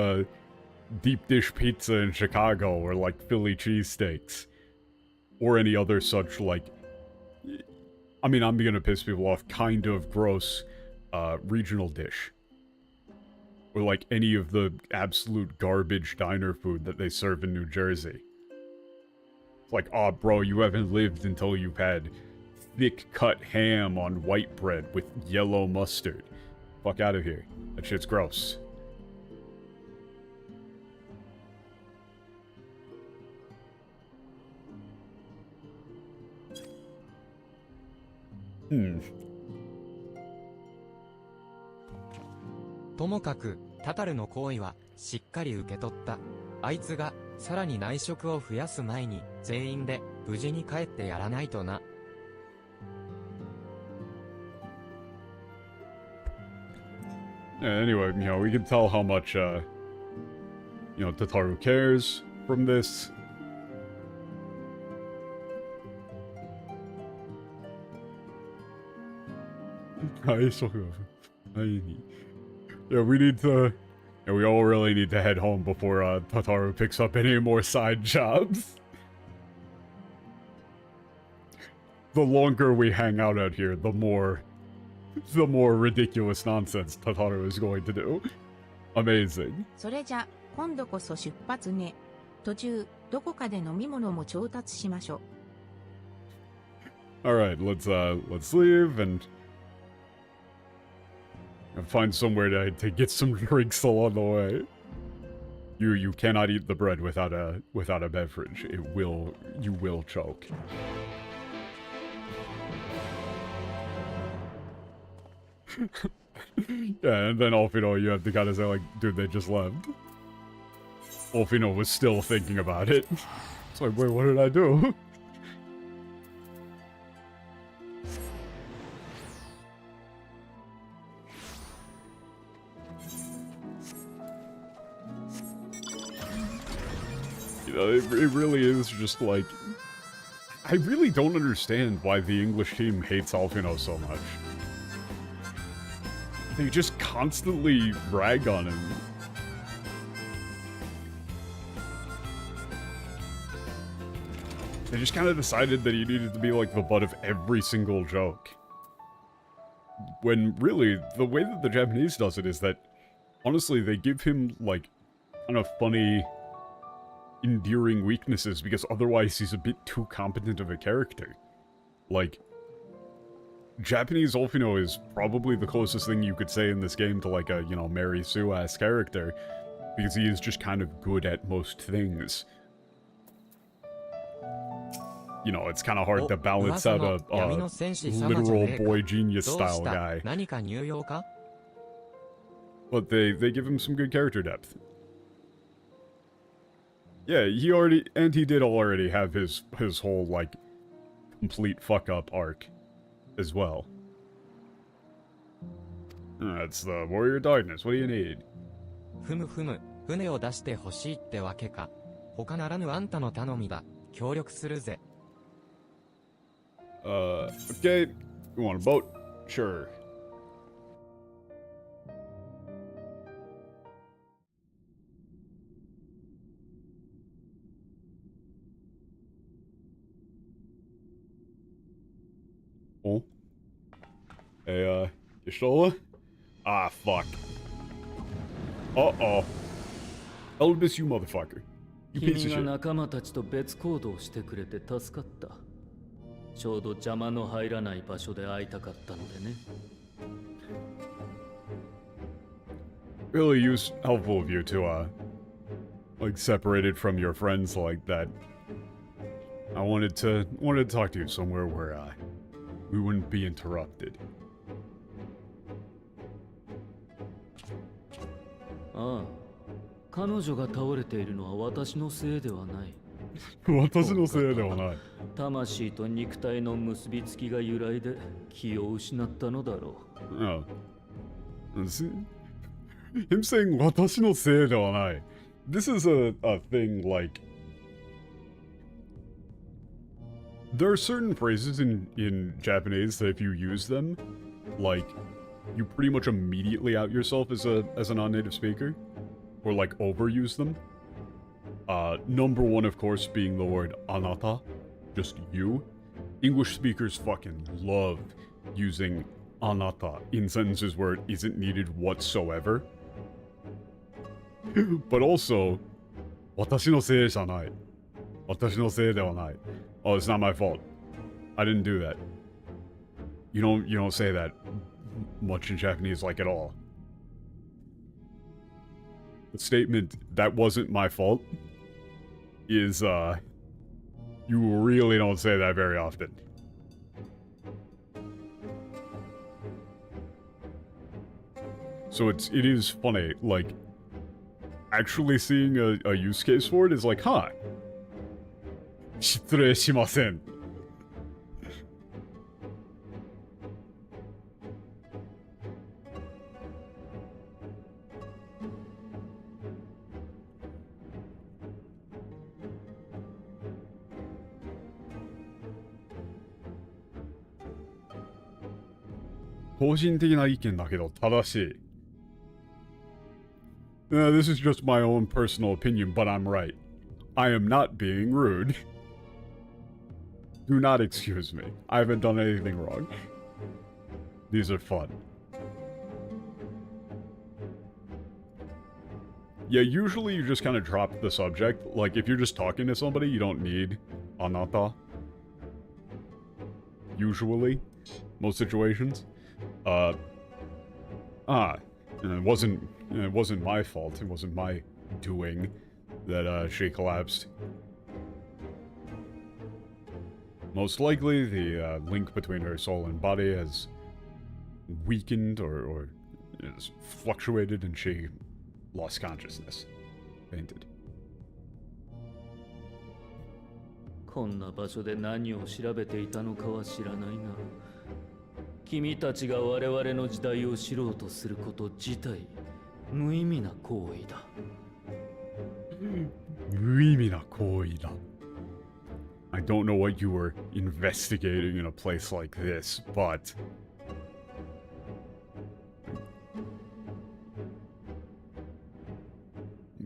deep dish pizza in Chicago, or, like, Philly cheesesteaks. Or any other such, like... I mean, I'm gonna piss people off, kind of gross, regional dish. Or, like, any of the absolute garbage diner food that they serve in New Jersey. It's like, oh, bro, you haven't lived until you've had thick-cut ham on white bread with yellow mustard. Fuck out of here. That shit's gross. Hmm. ともかく、タタルの行為は、しっかり受け取った。あいつが、さらに内職を増やす前に、全員で、無事に帰ってやらないとな。Anyway, you know, we can tell how much, you know, Tataru cares from this. Yeah, we need to... Yeah, we all really need to head home before, Tataru picks up any more side jobs. The longer we hang out here, the more ridiculous nonsense Tataru is going to do. Amazing. それじゃ、今度こそ出発ね。途中、どこかで飲み物も調達しましょう。Alright, let's leave and find somewhere to get some drinks along the way. You cannot eat the bread without a beverage. You will choke. Yeah, and then Alfino, you have to kind of say, like, dude, they just left. Alfino was still thinking about it. It's like, wait, what did I do? You know, it really is just like... I really don't understand why the English team hates Alfino so much. They just constantly rag on him. They just kind of decided that he needed to be like the butt of every single joke. When really, the way that the Japanese does it is that, honestly, they give him like, kind of funny, endearing weaknesses because otherwise he's a bit too competent of a character. Like, Japanese Alfino is probably the closest thing you could say in this game to like a, you know, Mary Sue-ass character, because he is just kind of good at most things. You know, it's kind of hard to balance out a literal boy genius style guy. But they give him some good character depth. Yeah, he did already have his whole, like, complete fuck-up arc as well. That's the Warrior Darkness. What do you need? ふむふむ、船を出してほしいってわけか。他ならぬあんたの頼みだ。協力するぜ。Okay. You want a boat? Sure. Oh. Hey, Yashola? Ah, fuck. Uh-oh. Elidibus, you motherfucker. You piece of shit. 君が仲間たちと別行動してくれて助かった。ちょうど邪魔の入らない場所で会いたかったのでね。Really helpful of you to, like, separate it from your friends like that. I wanted to talk to you somewhere where, we wouldn't be interrupted. ああ、彼女が倒れているのは私のせいではない。私のせいではない。魂と肉体の結びつきが由来で気を失ったのだろう。Oh. Him saying 私のせいではない。This is a thing like... There are certain phrases in Japanese that if you use them, like, you pretty much immediately out yourself as a non-native speaker, or like overuse them. Number one, of course, being the word anata, just you. English speakers fucking love using anata in sentences where it isn't needed whatsoever. But also, watashi no sei janai. Watashi no sei dewa nai. Oh, it's not my fault. I didn't do that. You don't say that much in Japanese, like, at all. The statement, that wasn't my fault, is, you really don't say that very often. So it is funny, like, actually seeing a use case for it is like, huh. 失礼しません. This is just my own personal opinion, but I'm right. I am not being rude. Do not excuse me. I haven't done anything wrong. These are fun. Yeah, usually you just kind of drop the subject. Like, if you're just talking to somebody, you don't need anata. Usually. Most situations. And it wasn't my fault. It wasn't my doing that, she collapsed. Most likely, the link between her soul and body has weakened or is fluctuated, and she lost consciousness. Fainted. こんな場所で何を調べていたのかは知らないが、君たちが我々の時代を知ろうとすること自体、無意味な行為だ。無意味な行為だ。I don't know what you were investigating in a place like this, but...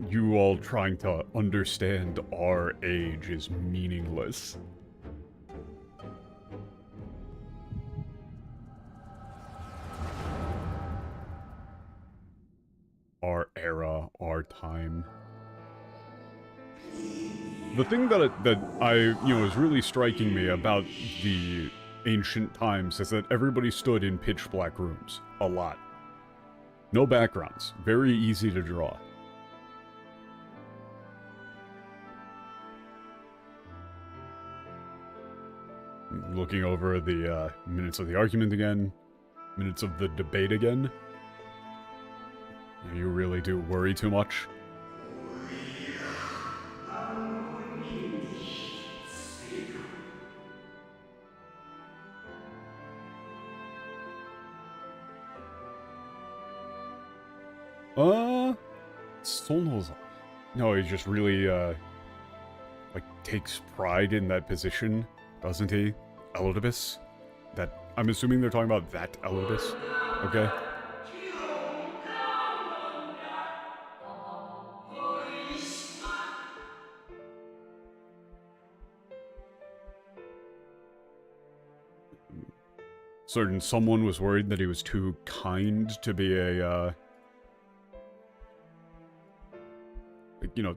you all trying to understand our age is meaningless. Our era, our time. The thing that I, is really striking me about the ancient times is that everybody stood in pitch black rooms. A lot. No backgrounds. Very easy to draw. Looking over the minutes of the argument again. Minutes of the debate again. You really do worry too much. No, he just really, like, takes pride in that position, doesn't he? Elidibus? I'm assuming they're talking about that Elidibus? Okay. Certain someone was worried that he was too kind to be a,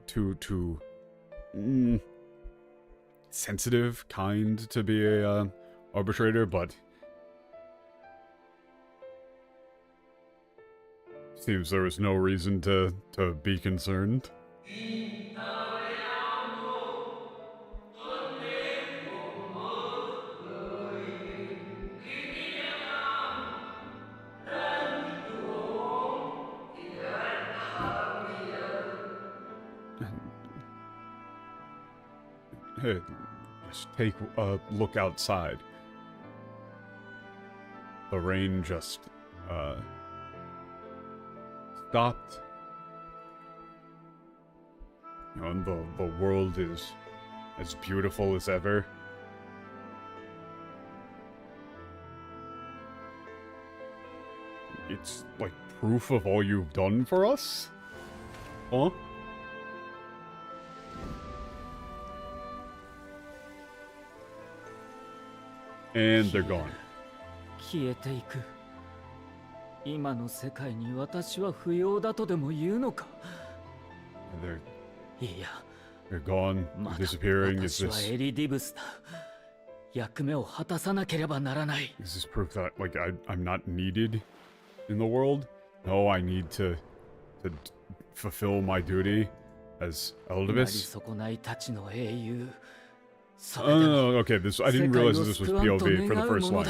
too sensitive, kind to be a, arbitrator, but seems there was no reason to be concerned. Hey, just take a look outside. The rain just, stopped. And the world is as beautiful as ever. it's like proof of all you've done for us? Huh? And they're gone. 消えていく。今の世界に私は不要だとでも言うのか。 And いや、 they're gone, まだ disappearing. Is 私は this エリディブスだ。役目を果たさなければならない。 is this proof that like I'm not needed in the world? No, I need to fulfill my duty as なり Elidibus. 損ないたちの英雄。そ Oh, れでも no, okay. This I didn't realize that this was POV for the first line.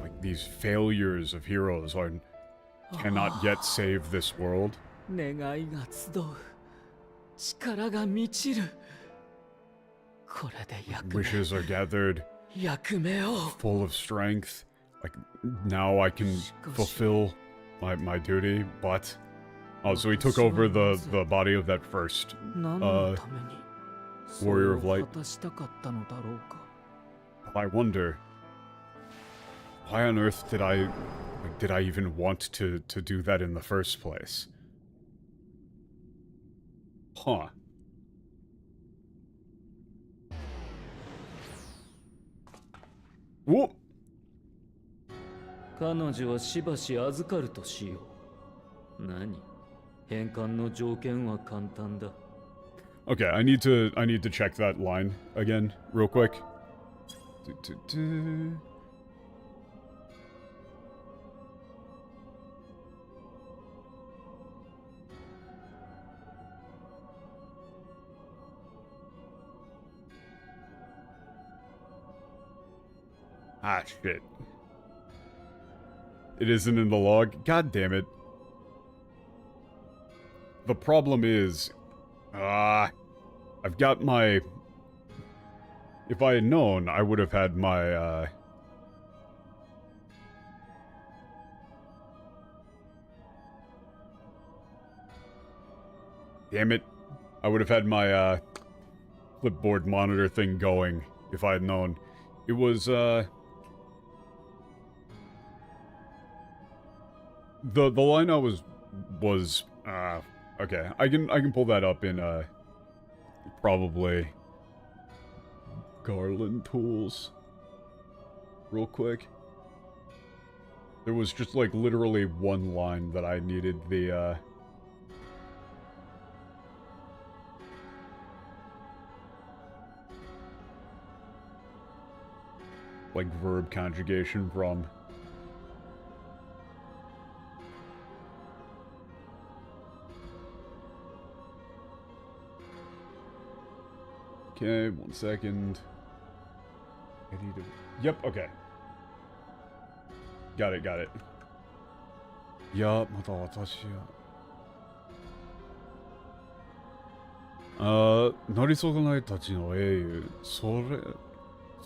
Like these failures of heroes cannot yet save this world. 願いが集う。力が満ちる。これでWishes are gathered, 役目を。 full of strength. Like now I can fulfill my duty. But oh, so he took over the body of that first 何のために warrior of それ light. を果たしたかったのだろうか。 I wonder why on earth did I even want to do that in the first place? Huh. Whoop! 彼女はしばし預かるとしよう。何？返還の条件は簡単だ。 Okay, I need to check that line again real quick. Ah, shit. It isn't in the log. God damn it. The problem is, I've got my... If I had known, I would have had my, Damn it. I would have had my, clipboard monitor thing going if I had known. It was, The line I was, okay, I can pull that up in, probably Garland tools real quick. There was just like literally one line that I needed the, like verb conjugation from. Okay, 1 second. I need to... Yep, okay. Got it, got it. いや、また私は。なり損ないたちの英雄。そ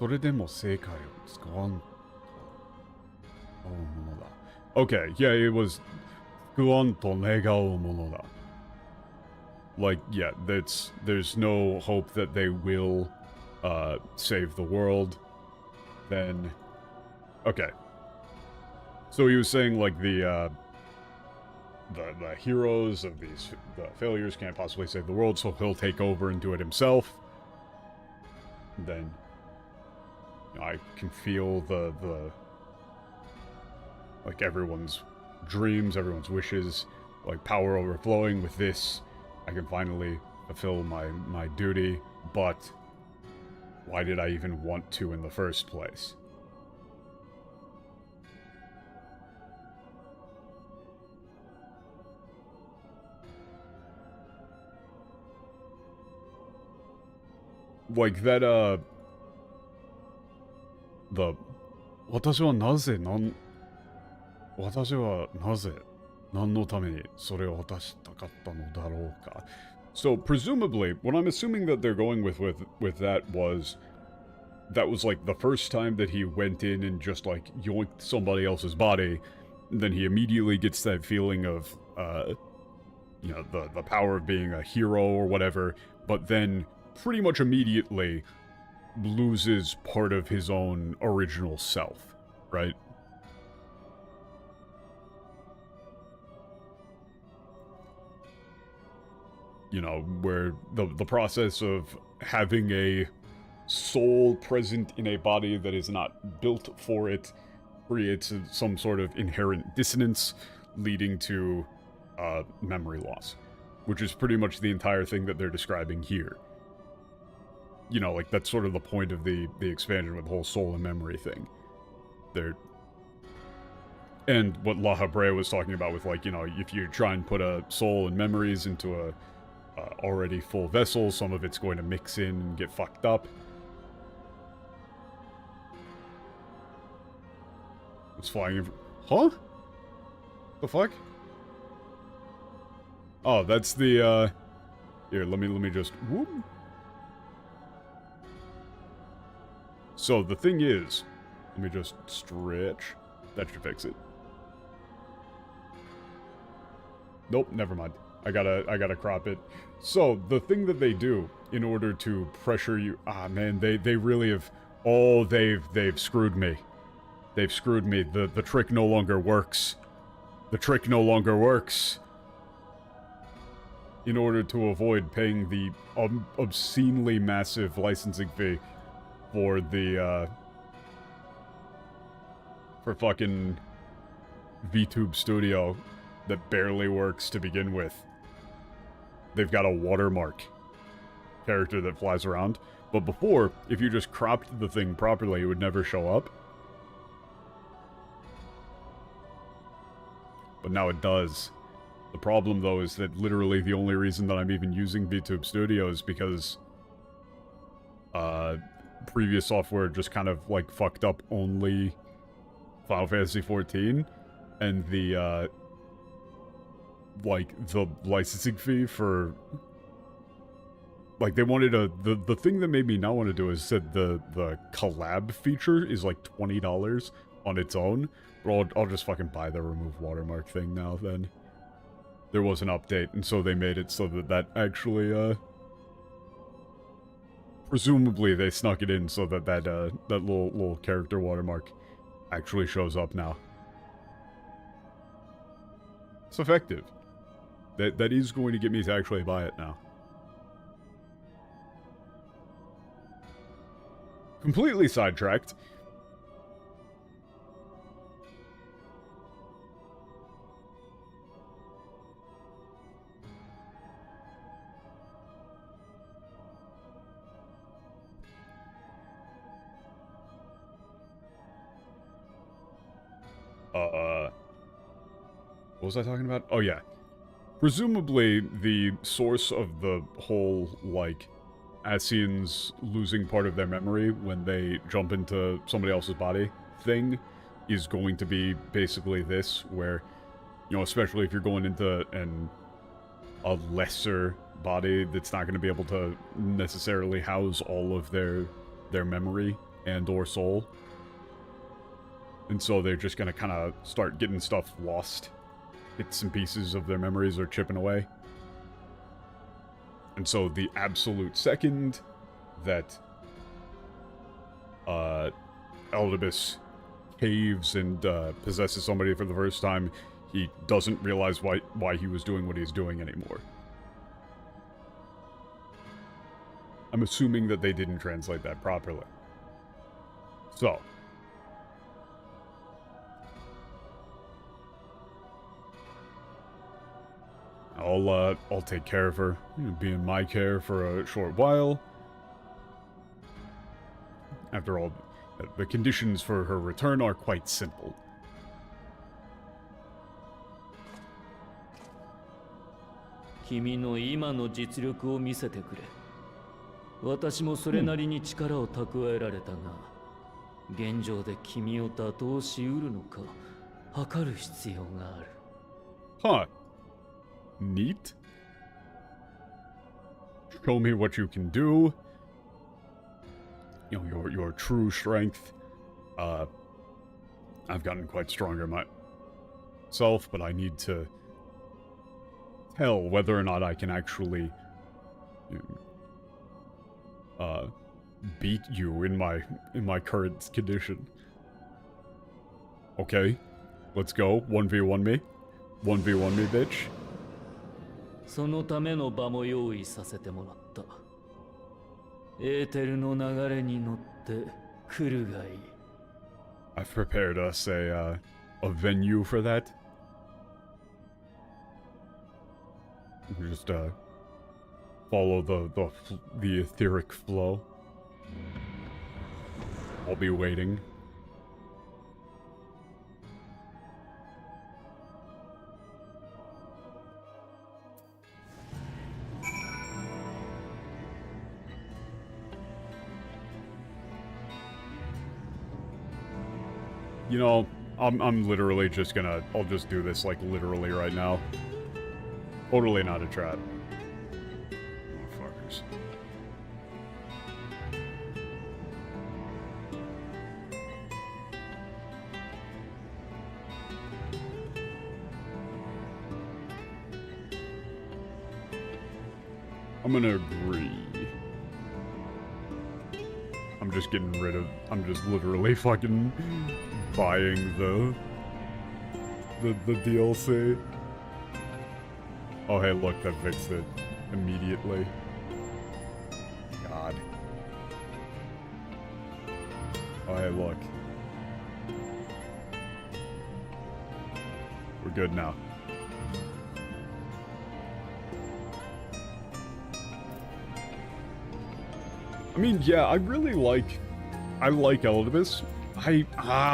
れでも正解を使わんと。ものだ。Okay, yeah, it was 不安と願うものだ。Like, yeah, there's no hope that they will save the world. Then, okay. So he was saying like the heroes of the failures can't possibly save the world, so he'll take over and do it himself. And then I can feel the like everyone's dreams, everyone's wishes, like power overflowing with this. I can finally fulfill my duty, but why did I even want to in the first place? Like that,私はなぜ何のためにそれを果たしたかったのだろうか. So presumably, what I'm assuming that they're going with that was like the first time that he went in and just like yoinked somebody else's body, and then he immediately gets that feeling of you know, the power of being a hero or whatever, but then pretty much immediately loses part of his own original self, right? You know, where the process of having a soul present in a body that is not built for it creates some sort of inherent dissonance, leading to memory loss, which is pretty much the entire thing that they're describing here. You know, like, that's sort of the point of the expansion with the whole soul and memory thing. And what La Habrea was talking about with, like, you know, if you try and put a soul and memories into a already full vessel, some of it's going to mix in and get fucked up. It's flying in... Huh? The fuck? Oh, that's the, Here, let me just... Whoop. So, the thing is... Let me just stretch. That should fix it. Nope, never mind. I gotta crop it. So, the thing that they do in order to pressure you... Ah, man, they really have... Oh, they've screwed me. They've screwed me. The trick no longer works. The trick no longer works. In order to avoid paying the obscenely massive licensing fee for the, for fucking VTube Studio that barely works to begin with. They've got a watermark character that flies around. But before, if you just cropped the thing properly, it would never show up. But now it does. The problem, though, is that literally the only reason that I'm even using VTube Studio is because previous software just kind of, like, fucked up only Final Fantasy XIV, and the, like, the licensing fee for... Like, they wanted the thing that made me not want to do is said the collab feature is, like, $20 on its own. But I'll just fucking buy the remove watermark thing now, then. There was an update, and so they made it so that actually, presumably they snuck it in so that that little character watermark actually shows up now. It's effective. That is going to get me to actually buy it now. Completely sidetracked. What was I talking about? Oh, yeah. Presumably, the source of the whole, like, Asians losing part of their memory when they jump into somebody else's body thing is going to be basically this, where, you know, especially if you're going into a lesser body that's not going to be able to necessarily house all of their memory and or soul. And so they're just going to kind of start getting stuff lost. Bits and pieces of their memories are chipping away. And so the absolute second that Elidibus caves and possesses somebody for the first time, he doesn't realize why he was doing what he's doing anymore. I'm assuming that they didn't translate that properly. So... I'll take care of her, be in my care for a short while. After all, the conditions for her return are quite simple. Kimi no ima no jitsuryukuを見せてくれ。私もそれなりに力を蓄えられたが、現状で君を打倒しうるのか、測る必要がある。Huh. Neat. Show me what you can do. You know, your true strength. I've gotten quite stronger myself, but I need to tell whether or not I can actually beat you in my current condition. Okay, let's go. 1v1 me. 1v1 me, bitch. そのための場も用意させてもらった。エーテルの流れに乗って来るがいい。I've prepared us a venue for that. Just follow the etheric flow. I'll be waiting. You know, I'm literally just gonna, I'll just do this like literally right now. Totally not a trap. Motherfuckers. I'm gonna agree. I'm just getting rid of, I'm just literally fucking buying the DLC. Oh hey, look, that fixed it immediately. God. Oh hey, look. We're good now. I mean, yeah, I like Elidibus.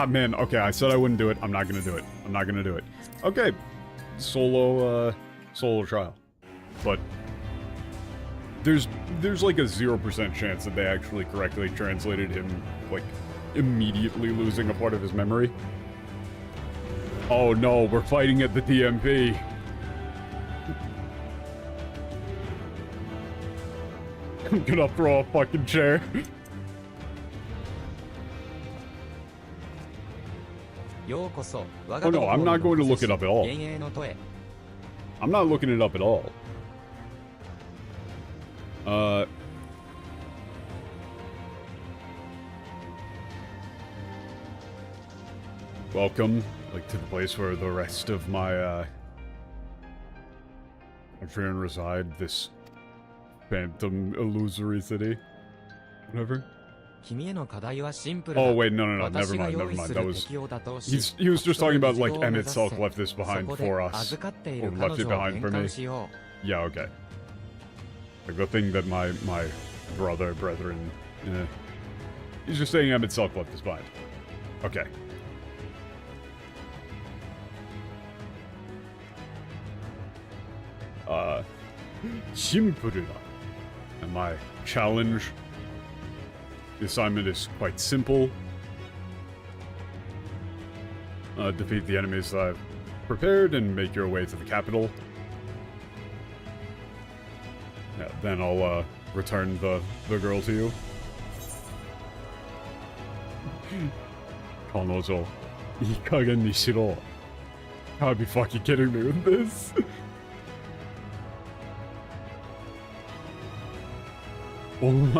Man, okay, I said I wouldn't do it. I'm not gonna do it. I'm not gonna do it. Okay. Solo trial. But there's like a 0% chance that they actually correctly translated him, like, immediately losing a part of his memory. Oh no, we're fighting at the DMP. I'm gonna throw a fucking chair. Oh no, I'm not going to look it up at all. I'm not looking it up at all. Welcome, like, to the place where the rest of my, children reside, this phantom illusory city. Whatever. Oh wait, no, never mind. That was... He was just talking about, like, Emmett Selk left this behind for us. Or left it behind for me. Yeah, okay. Like, the thing that my brethren... He's just saying Emmett Selk left this behind. Okay. Simple. And my challenge... The assignment is quite simple. Defeat the enemies that I've prepared and make your way to the capital. Yeah, then I'll return the girl to you. Kanojo, ii kagen ni shiro. Gotta be fucking kidding me with this. I'm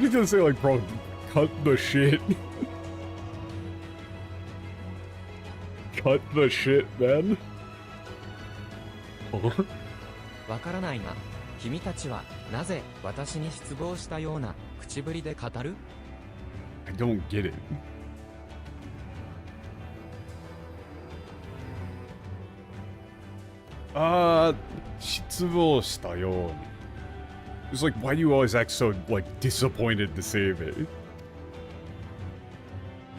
just gonna say, like, bro, cut the shit. Cut the shit, man. Oh. わからないな。君たちはなぜ私に失望したような口ぶりで語る? I don't get it. It's like, why do you always act so, like, disappointed to save it?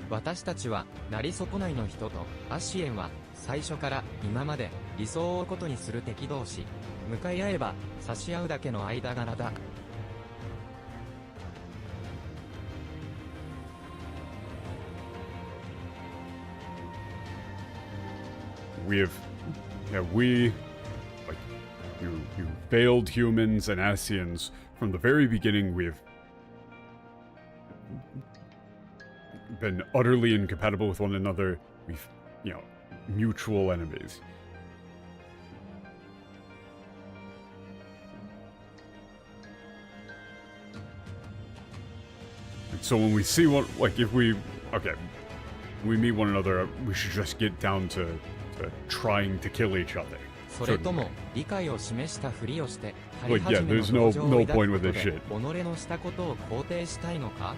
私たちはなり損ないの人とアシエンは最初から今まで理想を追うことにする敵同士。向かい合えば差し合うだけの間柄だ。Like, you failed humans and Asians from the very beginning. We've been utterly incompatible with one another. We've, mutual enemies. So when we see one, like if we, okay, we meet one another, we should just get down to trying to kill each other. それとも理解を示したふりをして張り Like, 始 yeah, めの there's 同 no 情を no 抱く point こ with と this で shit. 己のしたことを肯定したいのか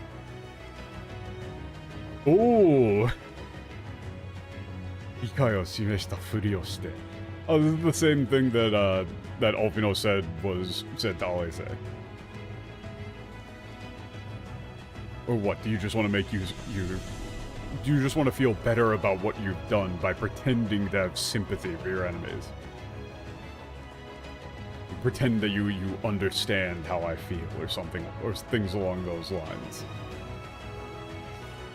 Oh! 理解を示したふりをして. Oh, this is the same thing that that Alfino said to Ale say. Or what? Do you just want to make do you just want to feel better about what you've done by pretending to have sympathy for your enemies? Pretend that you understand how I feel or something, or things along those lines.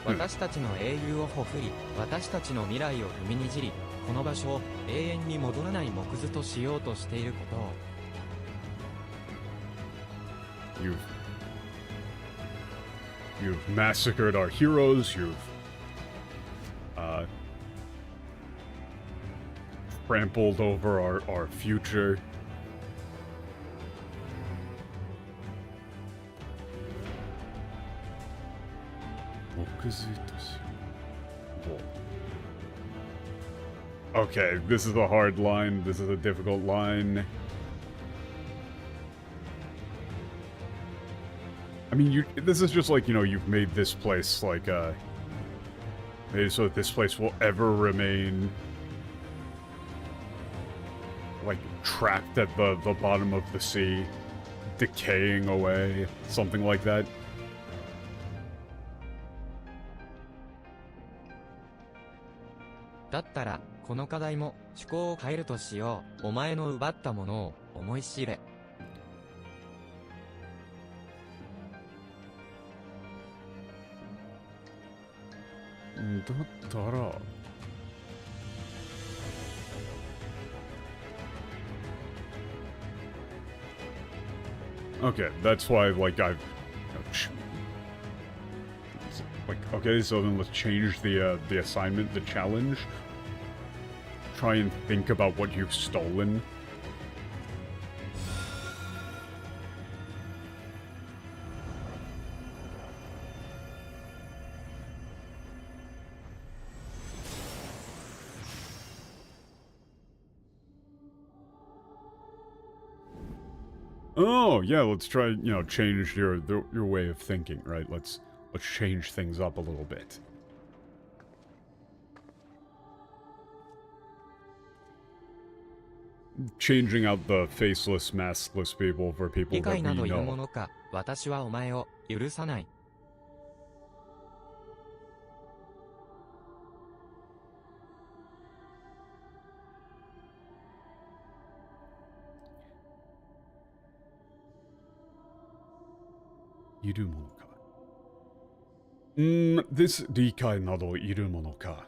私たちの英雄をほふり、私たちの未来を踏みにじり、この場所を永遠に戻らない木図としようとしていることを。You've massacred our heroes, you've trampled over our future. Okay, this is a hard line. This is a difficult line. I mean, this is just like, you know, you've made this place like, made it so that this place will ever remain, like, trapped at the bottom of the sea, decaying away, something like that. "だったら、この課題も趣向を変えるとしよう。お前の奪ったものを思い知れ。だったら... Okay, that's why, like, I've... Like, okay, so then let's change the assignment, the challenge. Try and think about what you've stolen. Oh, yeah, let's try, you know, change your way of thinking, right? Let's change things up a little bit. Changing out the faceless, maskless people for people 理 that 解など we いるも know. のか、私はお前を許さない。いるものか。this 理解などいるものか.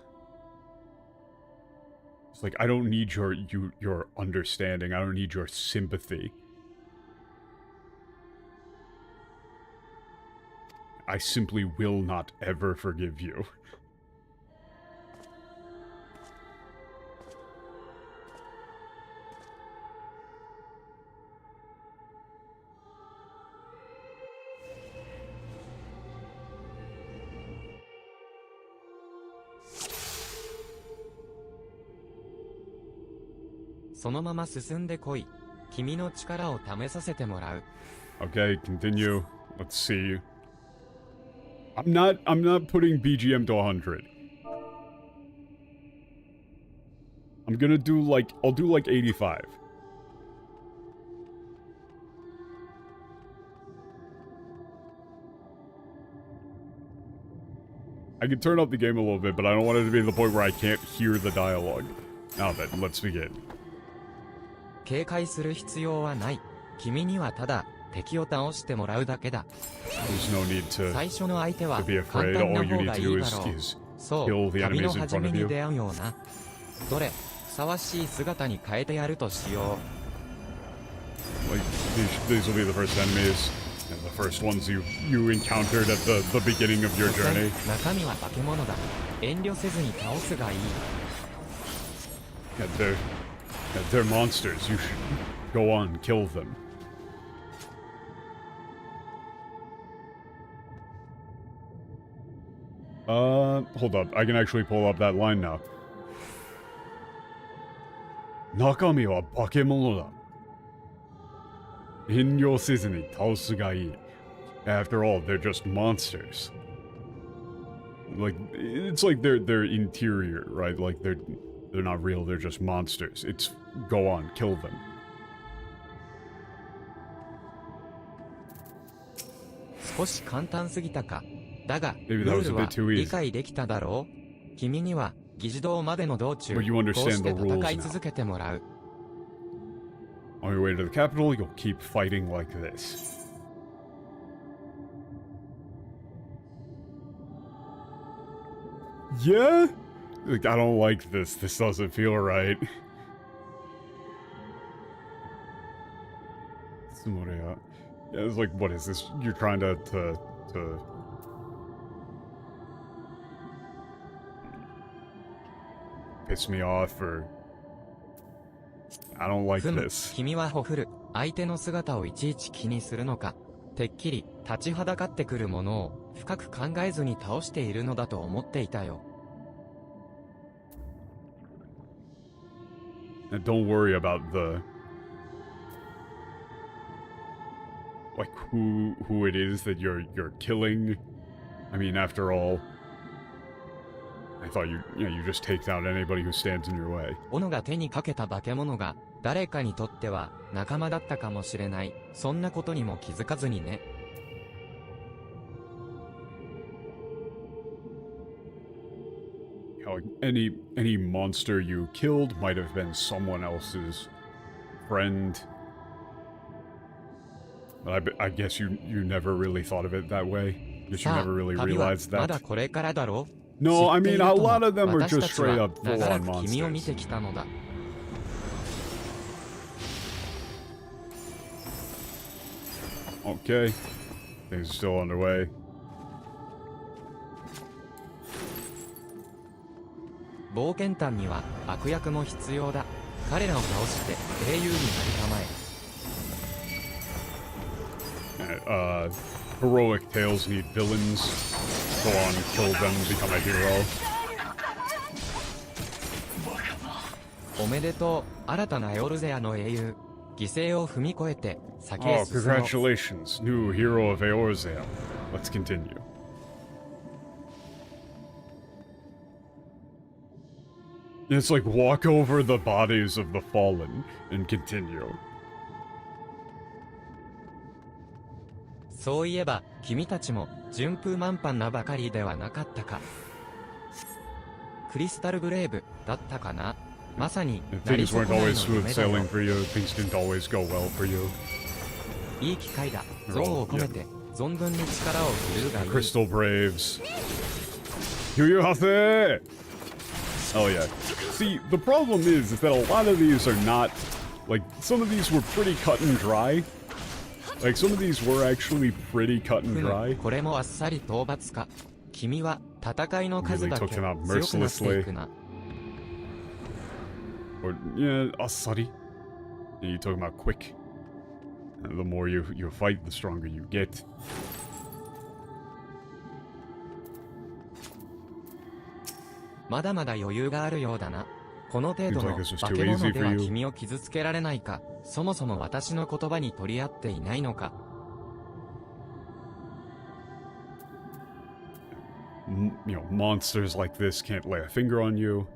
It's like, I don't need your understanding. I don't need your sympathy. I simply will not ever forgive you. "そのまま進んでこい。君の力を試させてもらう。Okay, continue. Let's see. I'm not putting BGM to 100. I'm gonna do like, I'll do like 85. I can turn up the game a little bit, but I don't want it to be to the point where I can't hear the dialogue. Now then, let's begin. 警戒する必要はない。君にはただ敵を倒してもらうだけだ。There's no need to 最初の相手は be 簡 afraid. 単な All you 方 need が to いい do だ is, ろう。 is そ kill う、 the 旅の enemies in 初 front め of に you. 出会うような。どれ、ふさわしい姿に変えてやるとしよ Like, these will be the first enemies, and the first ones you encountered at the beginning of う。 your 所詮 journey. 中身は化け物だ。遠慮せずに倒すがいい。Yeah, they're monsters. You should go on, kill them. Hold up. I can actually pull up that line now. Nakami wa bakemono da. Inyo sezu ni taosu ga ii. After all, they're just monsters. Like, it's like their interior, right? Like, they're not real, they're just monsters. It's, go on, kill them. 少し簡単すぎたか。だが、 Maybe ル that ー was a ル bit は too easy. 理解できただろう。君には、議事堂までの道中、こ But you う understand して the rules 戦い now. 続けてもらう。On your way to the capital, you'll keep fighting like this. Yeah? Like, I don't like this. This doesn't feel right. Yeah, it's like, what is this? You're trying to piss me off, or I don't like ふむ、 this. 君はほふる。相手の姿をいちいち気にするのか。てっきり、立ちはだかってくるものを、深く考えずに倒しているのだと思っていたよ。And don't worry about the, like, who it is that you're killing. I mean, after all, I thought you just take down anybody who stands in your way. 斧が手にかけた化け物が、誰かにとっては仲間だったかもしれない。そんなことにも気づかずにね。Like, any monster you killed might have been someone else's friend. But I guess you never really thought of it that way. Guess you さあ、 never really 旅は realized まだ that. これからだろう。 No, I 知ってい mean, る a とも lot of them are 私 just たちは straight up 長ら full-on く君を見 monsters. てきたのだ。Okay. Things are still underway. 冒険譚には悪役も必要だ。彼らを倒して英雄になりたまえ。Heroic tales need villains. Go on, kill them, become a hero. おめでとう、新たなエオルゼアの英雄。犠牲を踏み越えて先へ Oh, 進もう。 congratulations, new hero of Eorzea. Let's continue. It's like walk over the bodies of the fallen and continue. そういえば、君たちも順風満帆なばかりではなかったか。クリスタルブレイブだったかな。まさに、 And なり things 損 weren't ないの always smooth 夢だよ。 sailing for you. Things didn't always go well for you. いい機会だ。憎悪を込めて、存分に力を振るうがいい。 Crystal Braves. Yu Hase! Oh yeah. See, the problem is that a lot of these are not, like, some of these were pretty cut and dry. Like, some of these were actually pretty cut ふ and む dry. これもあっさり討伐か。君は戦いの数 Really だけ took them out 強くなっていくな。 Or, yeah, Asari. Yeah, you talking about quick. The more you fight, the stronger you get. まだまだ余裕があるようだな。この程度 Seems の like this was 化 too け物 easy で for は you. 君を傷つけられないか。そもそも私の言葉に取り合っていないのか。You know, monsters like this can't lay a finger on you.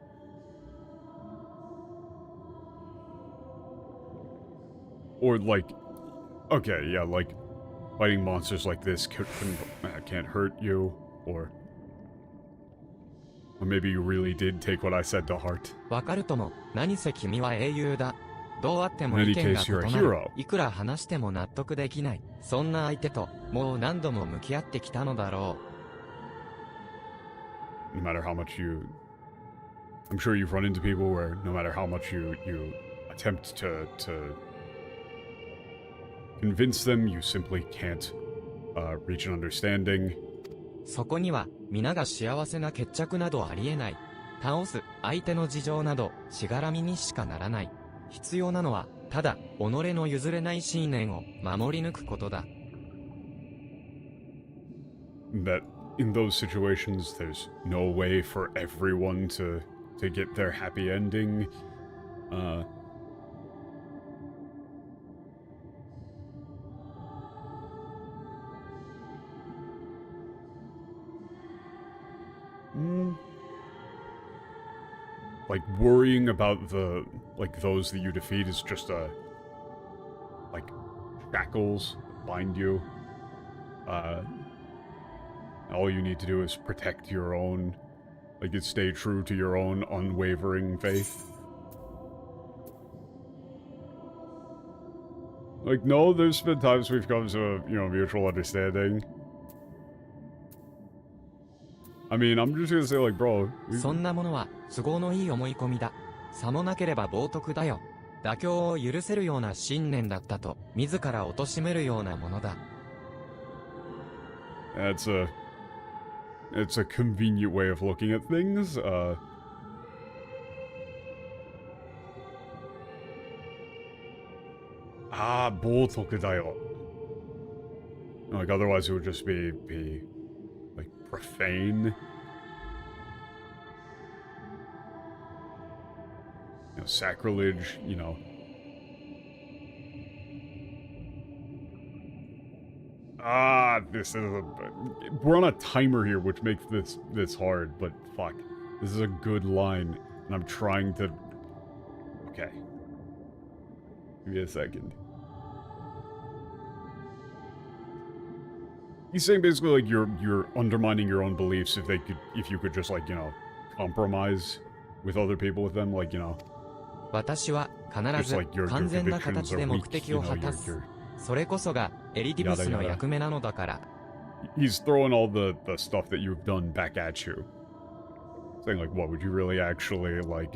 Or like, okay, yeah, like fighting monsters like this can't hurt you, or maybe you really did take what I said to heart. わかるとも、何せ君は英雄だ。どうあっても In 意 any 見が case, you're a 異なる hero.。いくら話しても納得できない。そんな相手と、もう何度も向き合ってきたのだろ No matter how much I'm sure you've run into people where no matter how much you attempt to convince them, you simply can't reach an understanding. う。そこには、皆が幸せな決着などありえない。倒す、相手の事情など、しがらみにしかならない。必要なのは、ただ、己の譲れない信念を守り抜くことだ。That in those situations, there's no way for everyone to get their happy ending. Like, worrying about those that you defeat is just like, shackles bind you. All you need to do is protect your own, like, stay true to your own unwavering faith. Like, no, there's been times we've come to a, mutual understanding. I mean, I'm just gonna say, like, bro. そんなものは都合のいい思い込みだ。さもなければ冒涜だよ。妥協を許せるような信念だったと自ら貶めるようなものだ。It's a convenient way of looking at things. Botoku da yo. Like, otherwise it would just be like, profane. Sacrilege, this is we're on a timer here, which makes this hard, but fuck. This is a good line, and I'm trying to... Okay. Give me a second. He's saying basically, like, you're undermining your own beliefs if you could just, like, compromise with other people with them, like, 私は必ず完全な形で目的を果たす。それこそがエリディブスの役目なのだから。He's throwing all the stuff that you've done back at you. Saying, like, what, would you really actually, like,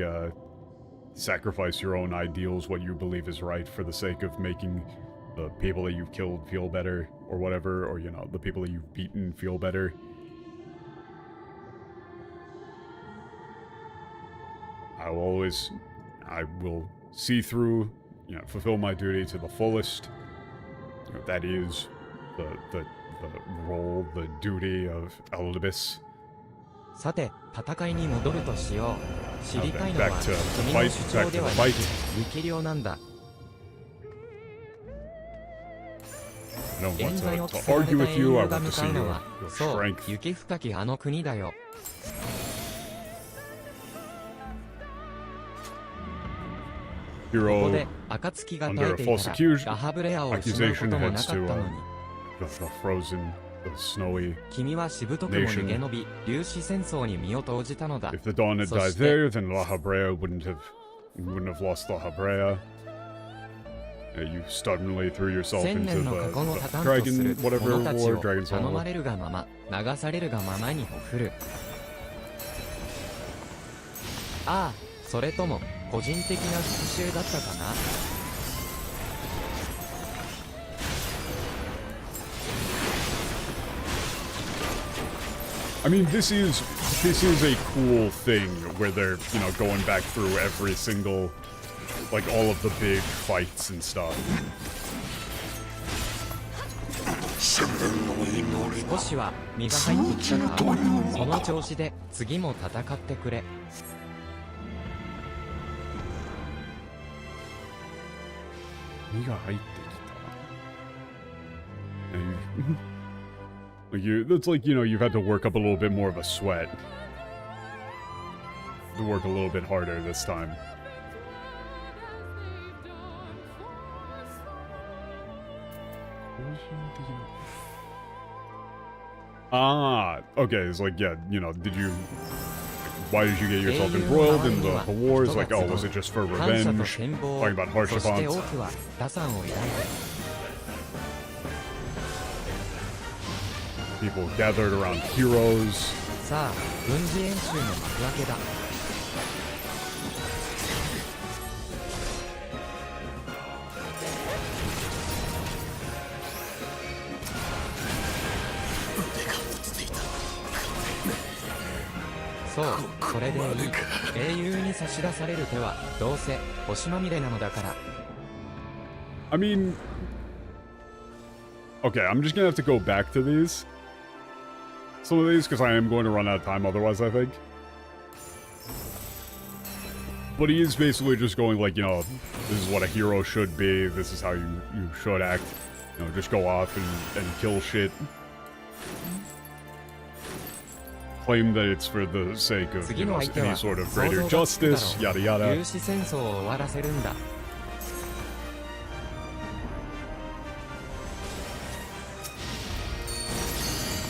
sacrifice your own ideals, what you believe is right, for the sake of making the people that you've killed feel better, or whatever, or, the people that you've beaten feel better? I will see through, fulfill my duty to the fullest. That is the role, the duty of Elidibus. さて、戦いに戻るとしよう。知りたいのは君の主張ではなく、力量なんだ。現在を着せられた英雄が向かうのは、そう、雪深きあの国だよ。ここで暁が絶えていたらラハブレアを失うこともなかったのに。君はしぶとくも逃げ延び、粒子戦争に身を投じたのだ。そして、千年の過去のタタンとする者たちを頼まれるがまま、流されるがままにほふる。ああ、それとも個人的な復讐だったかな。I mean, this is a cool thing where they're, going back through every single, like, all of the big fights and stuff. 少しは身が入ってきたか。その調子で次も戦ってくれ。身が入ってきた。That's like, you've had to work up a little bit more of a sweat. To work a little bit harder this time. Okay, it's like, yeah, why did you get yourself embroiled in the wars? Like, oh, was it just for revenge? Talking about Harshapans. People gathered around heroes. So, これでいい。英雄に差し出される手はどうせ星まみれなのだから。I mean, okay, I'm just gonna have to go back to these. some of these, because I am going to run out of time otherwise, I think. But he is basically just going like, you know, this is what a hero should be, this is how you should act. You know, just go off and kill shit. Claim that it's for the sake of, you know, any sort of greater justice, yada yada. 有志戦争を終わらせるんだ。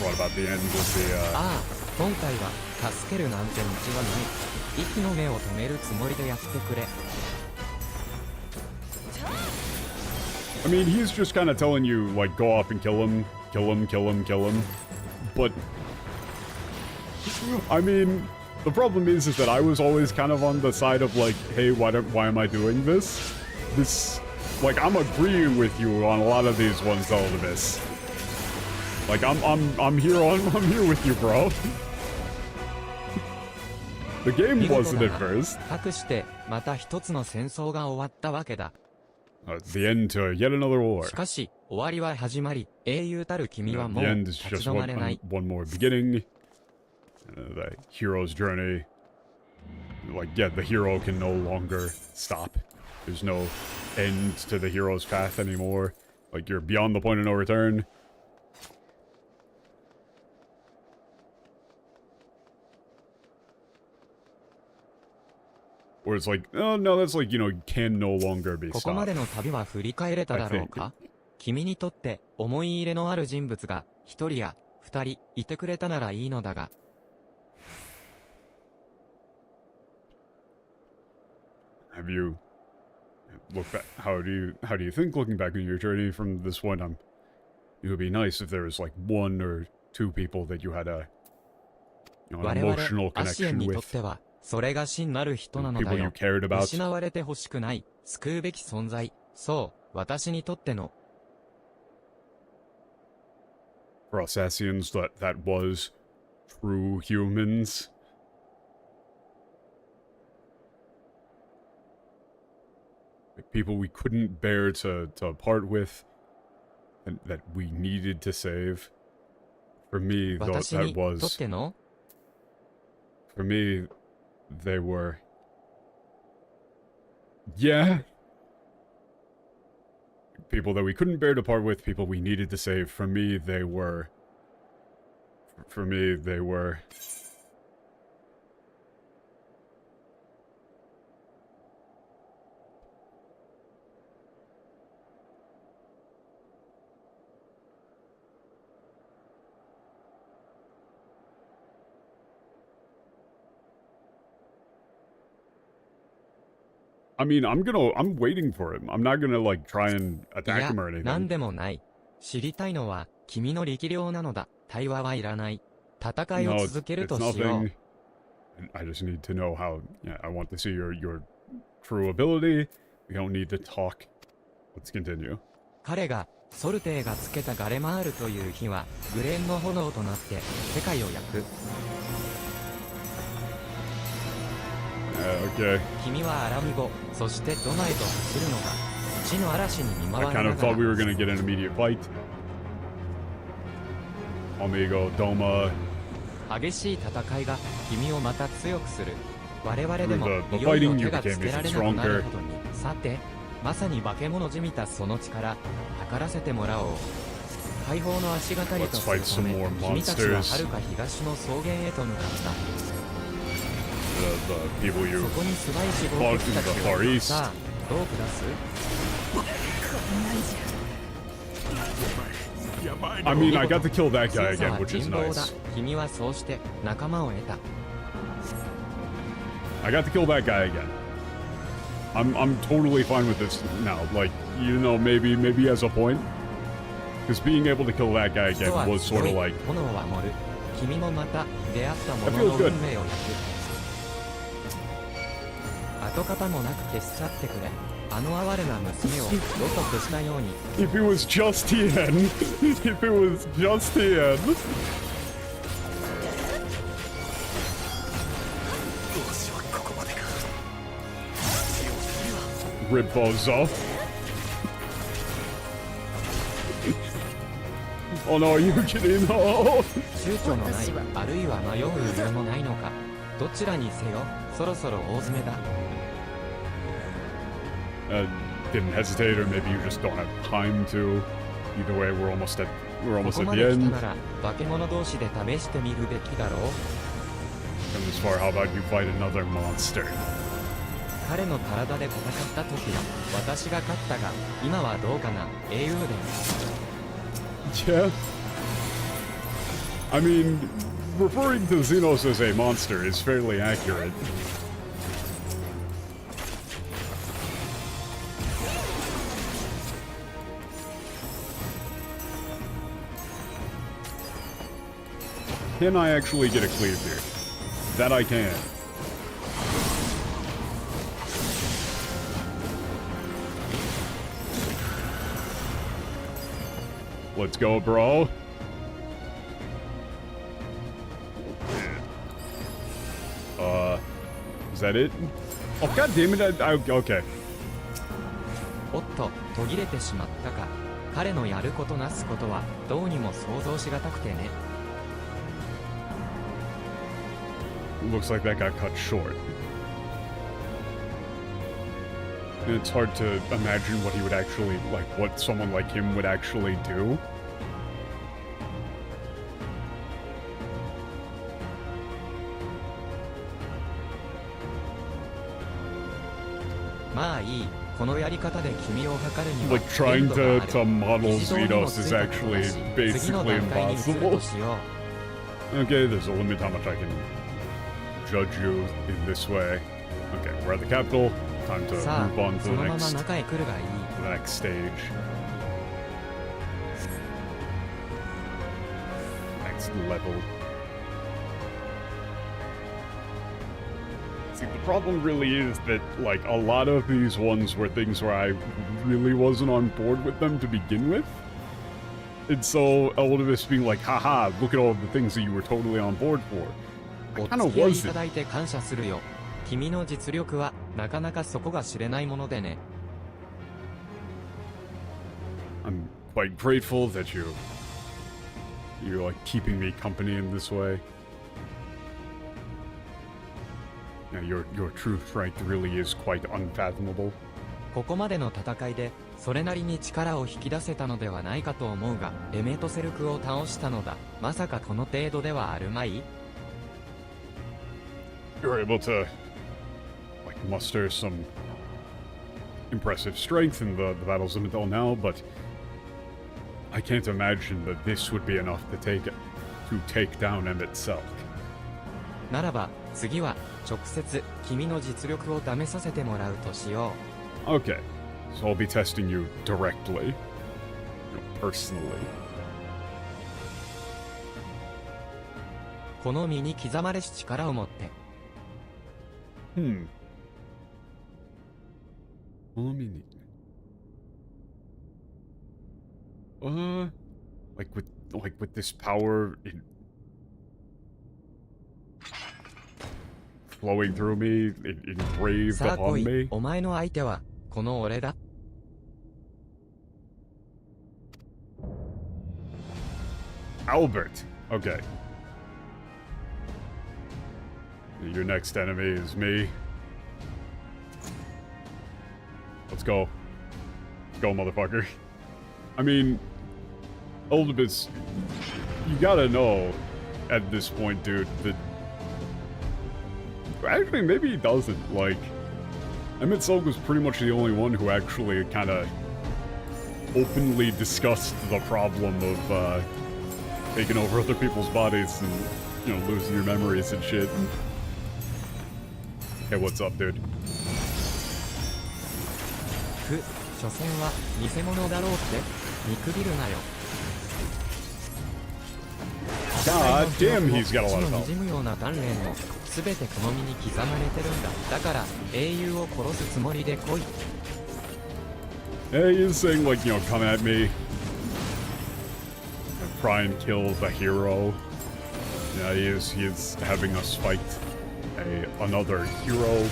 Brought about the end of the, ああ、今回は助けるなんて道はない。息の目を止めるつもりでやってくれ。 I mean, he's just kind of telling you, like, go off and kill him, kill him, kill him, kill him. But, I mean, the problem is that I was always kind of on the side of, like, hey, why am I doing this? Like, I'm agreeing with you on a lot of these ones, Elidibus. Like, I'm here with you, bro. The game wasn't at first. かくしてまた一つの戦争が終わったわけだ。 It's the end to yet another war. しかし終わりは始まり、英雄たる君はも The う end is 立 just ち止まれない。 one more beginning. The hero's journey. Like, yeah, the hero can no longer stop. There's no end to the hero's path anymore. Like, you're beyond the point of no return. Or it's like, oh no, that's like, you know, can no longer be ここま stopped. での旅は振り返れただろうか。君にとって思い入れのある人物が一人や二人いてくれたならいいのだが。 Have you look back? How do you think, looking back on your journey from this point? It would be nice if there was like one or two people that you had a, you know, 我 an 々 emotional アシエン connection にとっ with. てはそれが真なる人なのだ People you よ。 cared about. 失われてほしくない、救うべき存在。そう、私にとっての。 For us Asians, that was true humans. Like, people we couldn't bear to part with, and that we needed to save. For me, though, 私に that とっ was... ての For me, they were... Yeah. People that we couldn't bear to part with, people we needed to save. For me, they were... For me, they were... I mean, I'm waiting for him. I'm not gonna, like, try and い attack や、 him or なん anything. でもない。知りたいのは君の力量なのだ。対話はいらない。戦い No, を it's 続けるとし nothing. よう。 I just need to know how... Yeah, I want to see your true ability. We don't need to talk. Let's continue. 彼がソルテーがつけたガレマールという火はグレンの炎となって世界を焼く。 Okay. 君はアラミゴ、そしてドナへと走るのだ。地の嵐に見 I 舞わ kind れ of な thought が we ら were gonna get an immediate fight. Amigo, Doma. 激しい戦いが君をまた強くする。我々でも The いよいよ fighting 手 you が became つけら even れなくなる stronger. ほどに。さて、まさに化け物じみたその力、測らせてもらおう。解放の足がかりとするため、 Let's fight some more 君たちは monsters. 遥か東の草原へと向かった。 The people you そこに素早い死亡 fought 敵 in た the ち Far を East. さあ、どう下す I mean, I got to kill that guy 強さ again, は which is 人望だ nice. 君はそうして仲間を得た I got to kill that guy again. I'm totally fine with this now. Like, you know, maybe he has a point. Because being able to kill that guy 人 again は was 強 sort い of like, 炎は盛る君もまた出会った者 I の feel 運 good. 命を焼く跡形もなく消し去ってくれあの哀れな娘をロトくしたように if it was just Tien, if it was just Tien. Rip bozo. Oh no, you kidding? No! 躊躇のないあるいは迷う余裕もないのか。どちらにせよそろそろ大詰めだ。Didn't hesitate, or maybe you just don't have time to. Either way, we're almost こ at こま the で来 end. たなら化け物同士で試してみるべきだろう。 And this far, how about you fight another monster? 彼の体で戦った時は私が勝ったが今はどうかな。英雄伝。 Yeah. I mean, referring to Xenos as a monster is fairly accurate. Can I actually get a cleave here? That I can. Let's go, bro. Is that it? Oh, god damn it, okay. おっと途切れてしまったか。彼のやることなすことはどうにも想像しがたくてね。 Looks like that got cut short. And it's hard to imagine what he would actually, like, what someone like him would actually do. まあいい。このやり方で君を測るには Like, trying 限度がある。 to model 一度にも Xenos つ is いたことだ actually し次の basically 段階にする impossible. としよう。 Okay, there's a limit how much I can judge you in this way. Okay, we're at the capital. Time to さ move あ on そ to の the まま next, 中へ来るがいい。 the next stage. Next level. See, the problem really is that, like, a lot of these ones were things where I really wasn't on board with them to begin with. And so, Elidibus being like, haha, look at all the things that you were totally on board for. お I kind 付 of き合いい was た it. だいて感謝するよ。君の実力はなかなか底が知れないものでね。 I'm quite grateful that you're like keeping me company in this way. Yeah, your true strength really is quite unfathomable. ここまでの戦いでそれなりに力を引き出せたのではないかと思うが、エメトセルクを倒したのだ。まさかこの程度ではあるまい。 You're able to like muster some impressive strength in the battles until now, but I can't imagine that this would be enough to take down M itself. ならば次は直接君の実力を試させてもらうとしよう。 Okay, so I'll be testing you directly, personally. この身に刻まれし力を持って。 Well, let me like with this power flowing through me, engraved さあ来 upon い me. お前の相手はこの俺だ。 Albert. Okay. Your next enemy is me. Let's go. Let's go, motherfucker. I mean, Elidibus, you gotta know at this point, dude, that... Actually, maybe he doesn't. Like, Emmett Silk was pretty much the only one who actually kind of openly discussed the problem of taking over other people's bodies and, you know, losing your memories and shit. Hey, what's up, dude? く、所詮は偽物だろうって見くびるなよ。 God damn, he's got a lot of に health. じむような鍛錬も全てこの身に刻まれてるんだ。だから英雄を殺すつもりで来い。 Yeah, he's saying, like, you know, come at me. Try and kill the hero. Yeah, he is having us fight another hero.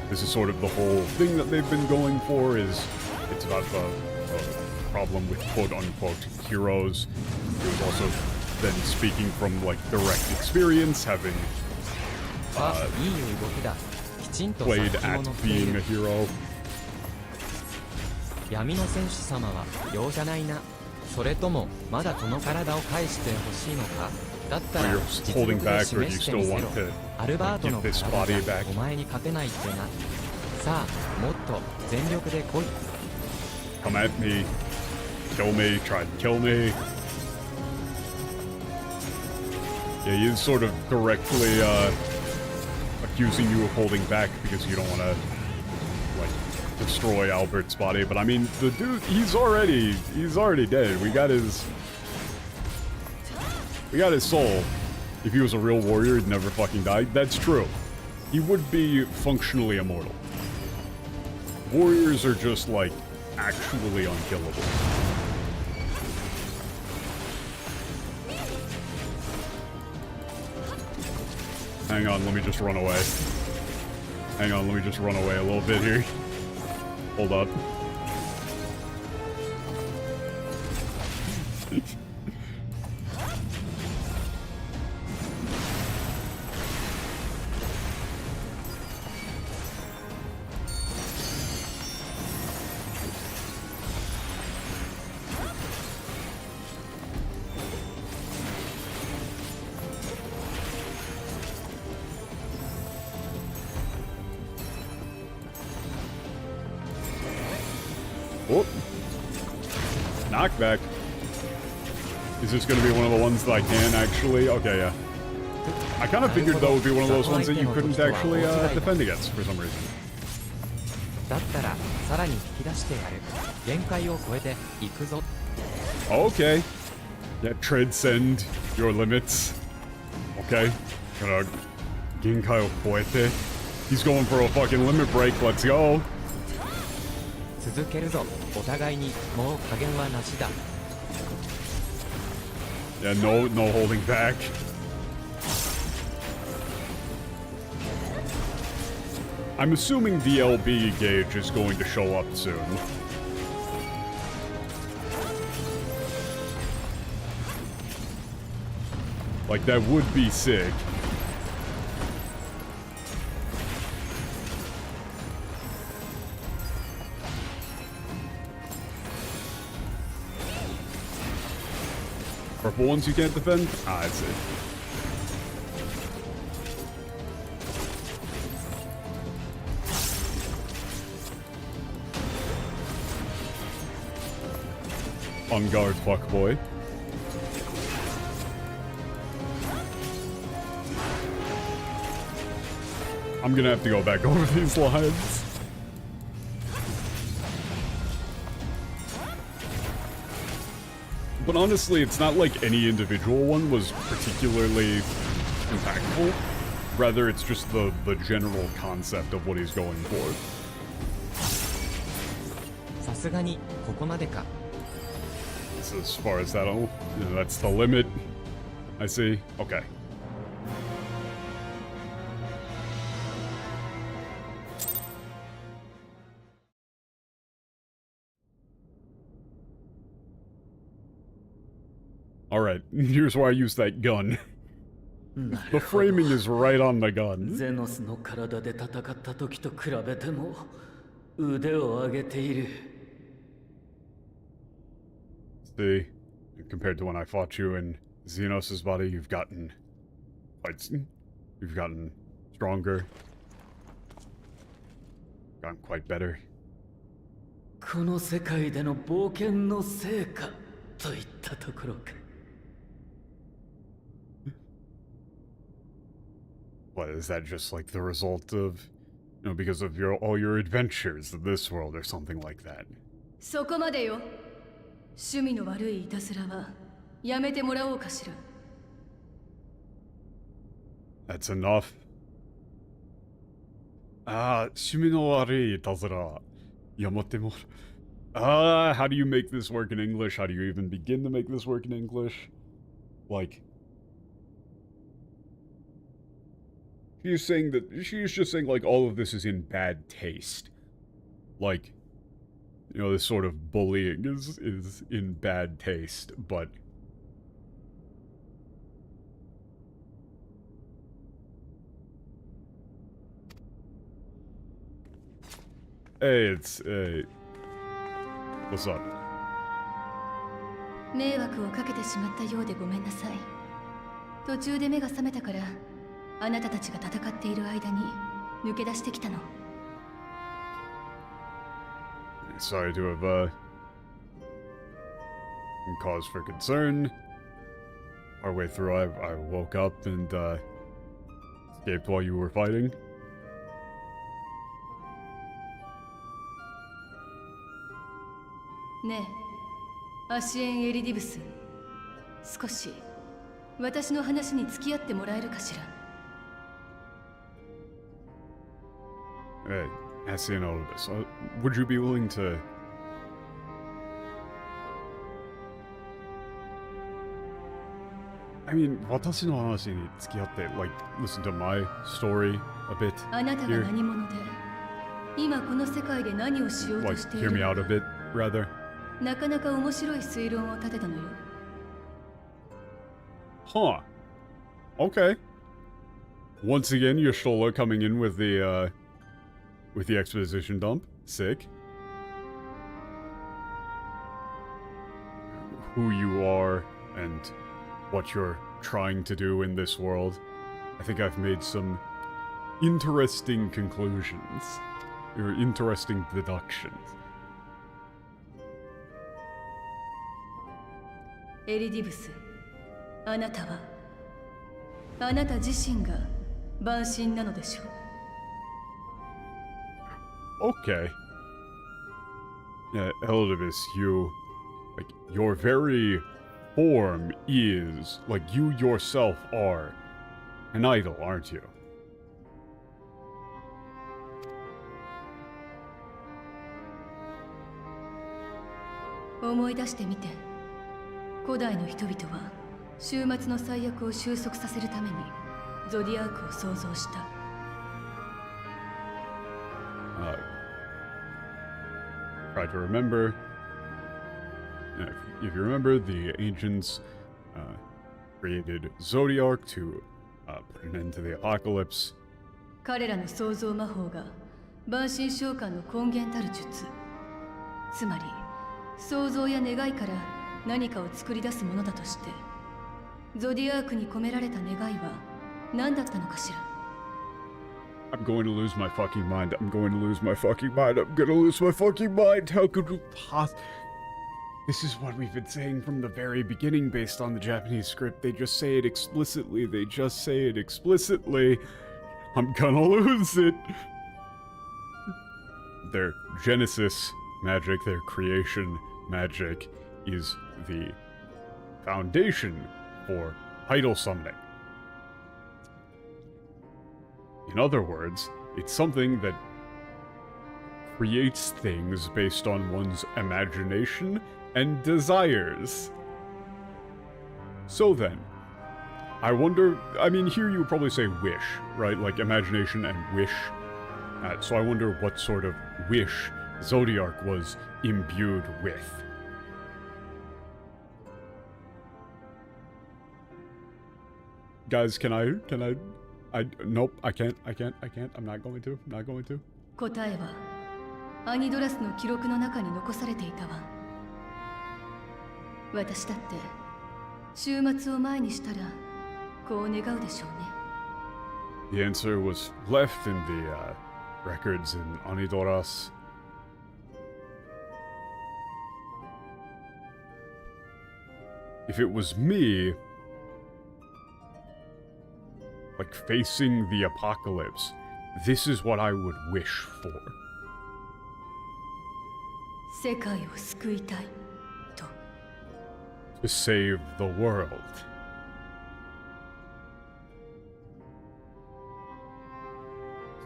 This is sort of the whole thing that they've been going for, is it's about the problem with quote-unquote heroes. He was also then speaking from, like, direct experience, having いい動きだ。きちんと played 殺気も at 乗ってい being る a。hero. 闇の戦士様は容赦ないな。それともまだこの体を返してほしいのか。だったら Or you're 実 holding 力を back, or 示 you して still みせ want ろ。 to アルバート give の this 体 body じゃ back? お前に勝てないってな。さあもっと全力で来い。 Come at me, kill me, try to kill me. Yeah, he is sort of directly accusing you of holding back because you don't want to, like, destroy Albert's body. But I mean, the dude, he's already dead. We got his soul. If he was a real warrior, he'd never fucking die. That's true. He would be functionally immortal. Warriors are just, like, actually unkillable. Hang on, let me just run away. Hang on, let me just run away a little bit here. Hold up. Whoop. Knockback. Is this going to be one of the ones that I can actually... Okay, yeah. I kind of figured that would be one of those ones that you couldn't actually defend against for some reason. だったらさらに引き出してやる。限界を超えていくぞ。 Okay. Yeah, transcend your limits. Okay. Gonna... Genkai o koete. He's going for a fucking limit break. Let's go. 続けるぞ。お互いにもう加減はなしだ。 Yeah, no holding back. I'm assuming the LB gauge is going to show up soon. Like, that would be sick. Purple ones you can't defend? Ah, I see. On guard, fuckboy. I'm gonna have to go back over these lines. But honestly, it's not like any individual one was particularly impactful. Rather, it's just the general concept of what he's going for. さすがにここまでか。 So as far as that, oh, yeah, that's the limit. I see. Okay. Alright, here's where I use that gun. The framing is right on the gun. ゼノスの体で戦った時と比べても腕を上げている。 See, compared to when I fought you in Xenos' body, you've gotten stronger. Gotten quite better. この世界での冒険の成果といったところか。 What, is that just like the result of, you know, because of all your adventures in this world or something like that? そこまでよ。趣味の悪いいたずらはやめてもらおうかしら。 That's enough. Ah, shumi no warui itazura. Yamate mo. Ah, how do you make this work in English? How do you even begin to make this work in English? Like, she's just saying like all of this is in bad taste. Like, You know, this sort of bullying is in bad taste, but... Hey, it's, what's up? 迷惑をかけてしまったようでごめんなさい。途中で目が覚めたから、あなたたちが戦っている間に抜け出してきたの。Sorry to have, cause for concern. Our way through, I woke up and, escaped while you were fighting. ねえ、アシエン・エリディブス。少し私の話に付き合ってもらえるかしら。Hey, Asien Elidibus, would you be willing to... I mean, 私の話に付き合って, like, listen to my story a bit あなたが here. 何者で、今この世界で何をしようと Like, してい hear me る out の a bit, rather. なかなか面白い推論を立てたのよ。Huh. Okay. Once again, you're Shola coming in with the exposition dump. Sick. Who you are and what you're trying to do in this world. I think I've made some interesting conclusions. Or interesting deductions. エリディブス、あなたはあなた自身が万神なのでしょう。 Okay. Yeah, Elidibus, like, your very form is, like, you yourself are an idol, aren't you? 思い出してみて。古代の人々は終末の最悪を収束させるためにゾディアークを創造した。Try to remember. If you remember, the ancients created Zodiark to put an end to the apocalypse. 彼らの創造魔法が万神召喚の根源たる術。つまり創造や願いから何かを作り出すものだとして、ゾディアークに込められた願いは何だったのかしら。 I'm going to lose my fucking mind. I'm going to lose my fucking mind. I'm gonna lose my fucking mind. How could we This is what we've been saying from the very beginning based on the Japanese script. They just say it explicitly. They just say it explicitly. I'm gonna lose it. Their Genesis magic, their creation magic, is the foundation for idol summoning. In other words, it's something that creates things based on one's imagination and desires. So then, I wonder, I mean, here you would probably say wish, right? Like imagination and wish. So I wonder what sort of wish Zodiark was imbued with. Guys, nope, I can't, I'm not going to. 答えはアニドラスの記録の中に残されていたわ。私だって終末を前にしたらこう願うでしょうね。 The answer was left in the records in Anidoras. If it was me, like facing the apocalypse, this is what I would wish for. 世界を救いたいと。 To save the world.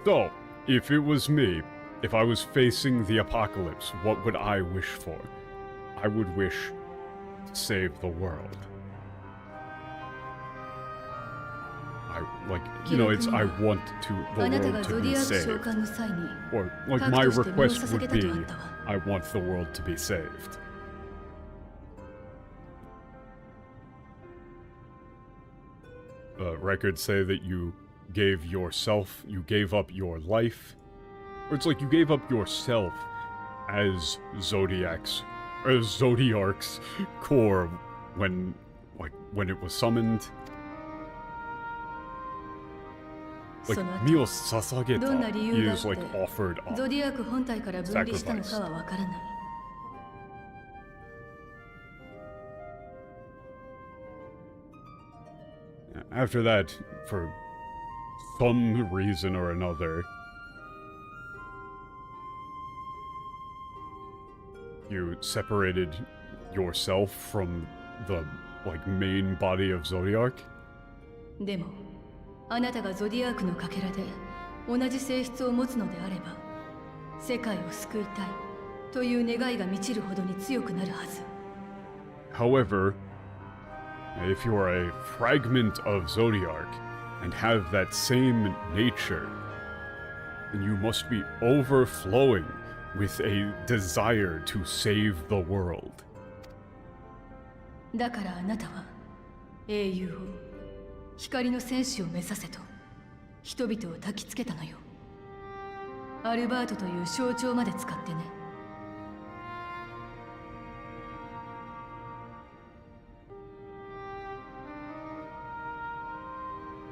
So, if it was me, if I was facing the apocalypse, what would I wish for? I would wish to save the world. I want the world to be saved. Or, like, my request would be, I want the world to be saved. Records say that you gave up your life, or it's like you gave up yourself as Zodiark's core when it was summoned. Like, 身を捧げた どんな理由があっ is て like offered ゾ up. ディアーク本体から分離したのかはわからない。 After that, for some reason or another, you separated yourself from the, like, main body of Zodiark? でもあなたがゾディアークのかけらで同じ性質を持つのであれば世界を救いたいという願いが満ちるほどに強くなるはず。 However, if you are a fragment of Zodiark and have that same nature, then you must be overflowing with a desire to save the world. だからあなたは英雄を光の戦士を目指せと人々を焚きつけたのよ。アルバートという象徴まで使ってね。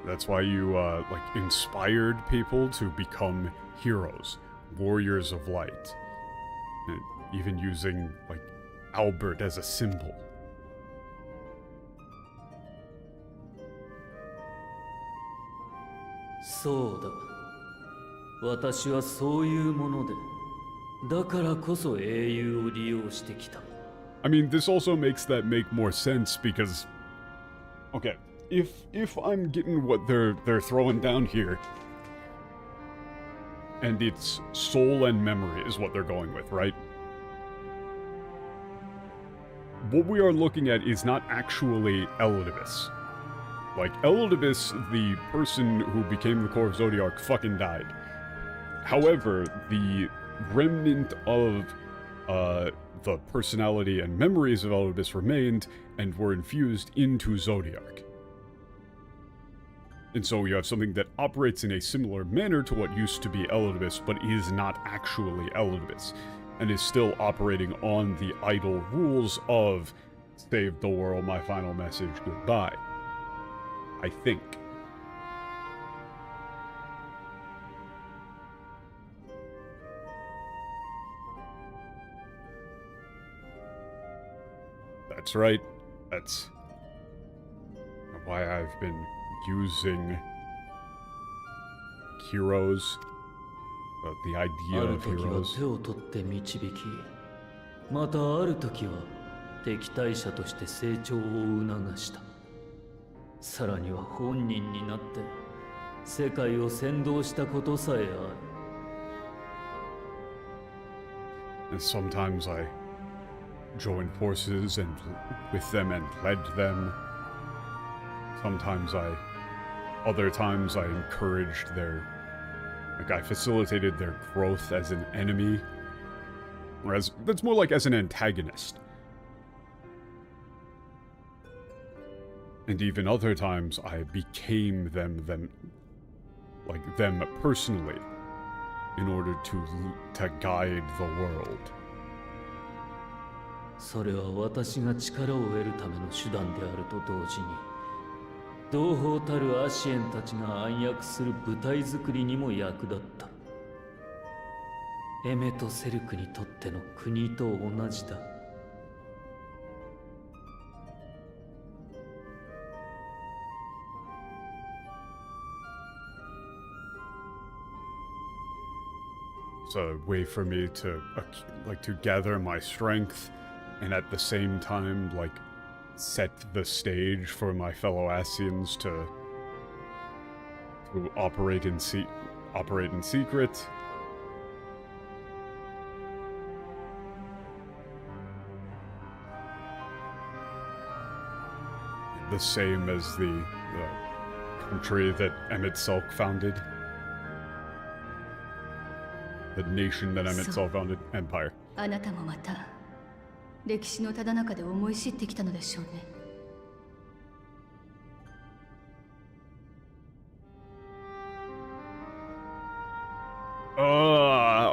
That's why you, like, inspired people to become heroes, warriors of light. And even using, like, Albert as a symbol. そうだ。私はそういうもので、だからこそ英雄を利用してきた。 I mean, this also makes that make more sense because, okay, if I'm getting what they're throwing down here, and it's soul and memory is what they're going with, right? What we are looking at is not actually Elidibus. Like, Elidibus, the person who became the core of Zodiark, fucking died. However, the remnant of the personality and memories of Elidibus remained and were infused into Zodiark. And so you have something that operates in a similar manner to what used to be Elidibus, but is not actually Elidibus, and is still operating on the idle rules of save the world, my final message, goodbye. I think. That's right. That's why I've been using heroes, the あ idea る of 時は heroes. 手を取って導き、またある時は敵対者として成長を促した。さらには本人になって世界を先導したことさえある。 And sometimes I joined forces and with them and led them. Other times I encouraged I facilitated their growth as an enemy. Whereas, that's more like as an antagonist. And even other times I became them personally, in order to guide the world. それは私が力を得るための手段であると同時に、同胞たるアシエンたちが暗躍する舞台作りにも役立った。エメとセルクにとっての国と同じだ。It's a way for me to gather my strength, and at the same time set the stage for my fellow Asians to operate in secret. The same as the country that Emmett Selk founded. The nation that Emmett Selk founded, Empire. あなたもまた歴史のただ中で思い知ってきたのでしょうね。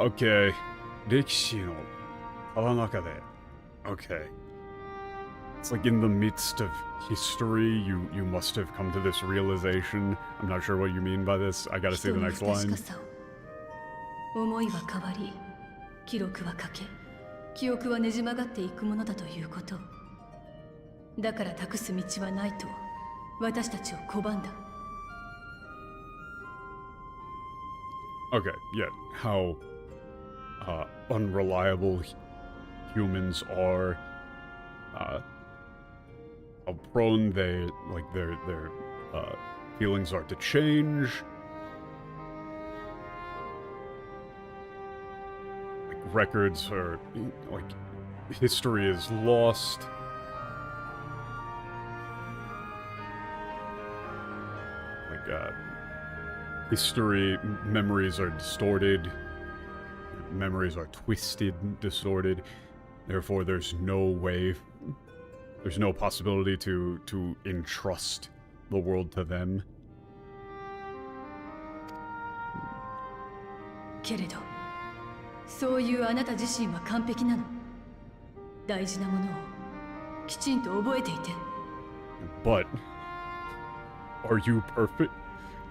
Okay. 歴史のただ中で Okay. It's like in the midst of history, you must have come to this realization. I'm not sure what you mean by this. I gotta see the next 人の不 line. 確かさを思いは変わり、記録は欠け、記憶はねじ曲がっていくものだということ。だから託す道はないと私たちを拒んだ。Okay, yeah. How unreliable humans are. How prone their feelings are to change. Like records are like history is lost. Like history memories are distorted. Memories are twisted, distorted. Therefore, there's no way. There's no possibility to entrust the world to them. けれど、そういうあなた自身は完璧なの。大事なものをきちんと覚えていて。But are you perfect?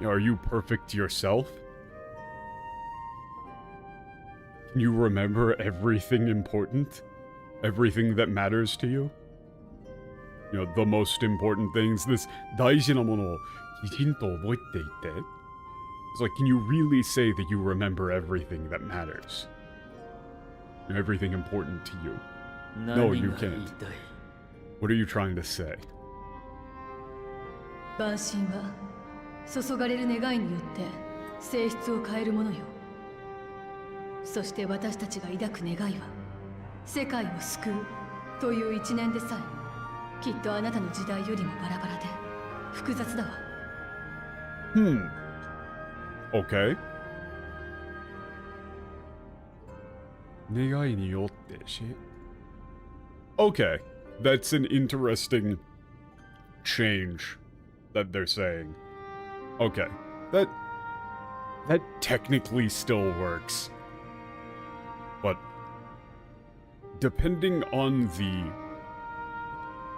Are you perfect yourself? Can you remember everything important? Everything that matters to you? You know, the most important things, this 大事なものをきちんと覚えていて It's like, can you really say that you remember everything that matters? Everything important to you? No, you can't. What are you trying to say? 万神は注がれる願いによって性質を変えるものよ。そして私たちが抱く願いは世界を救うという一念でさえきっとあなたの時代よりもバラバラで複雑だわ。Okay. 願いによってし Okay. That's an interesting change that they're saying. Okay. That technically still works. But depending on the...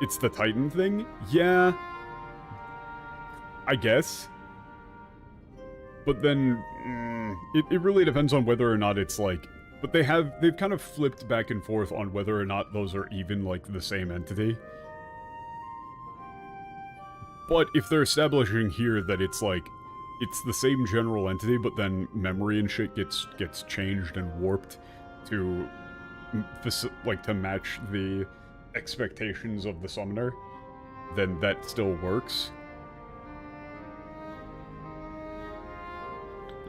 It's the Titan thing? Yeah. I guess. But then, it really depends on whether or not it's like... But they've kind of flipped back and forth on whether or not those are even, like, the same entity. But if they're establishing here that it's, like, it's the same general entity, but then memory and shit gets changed and warped to, like, to match the expectations of the summoner, then that still works.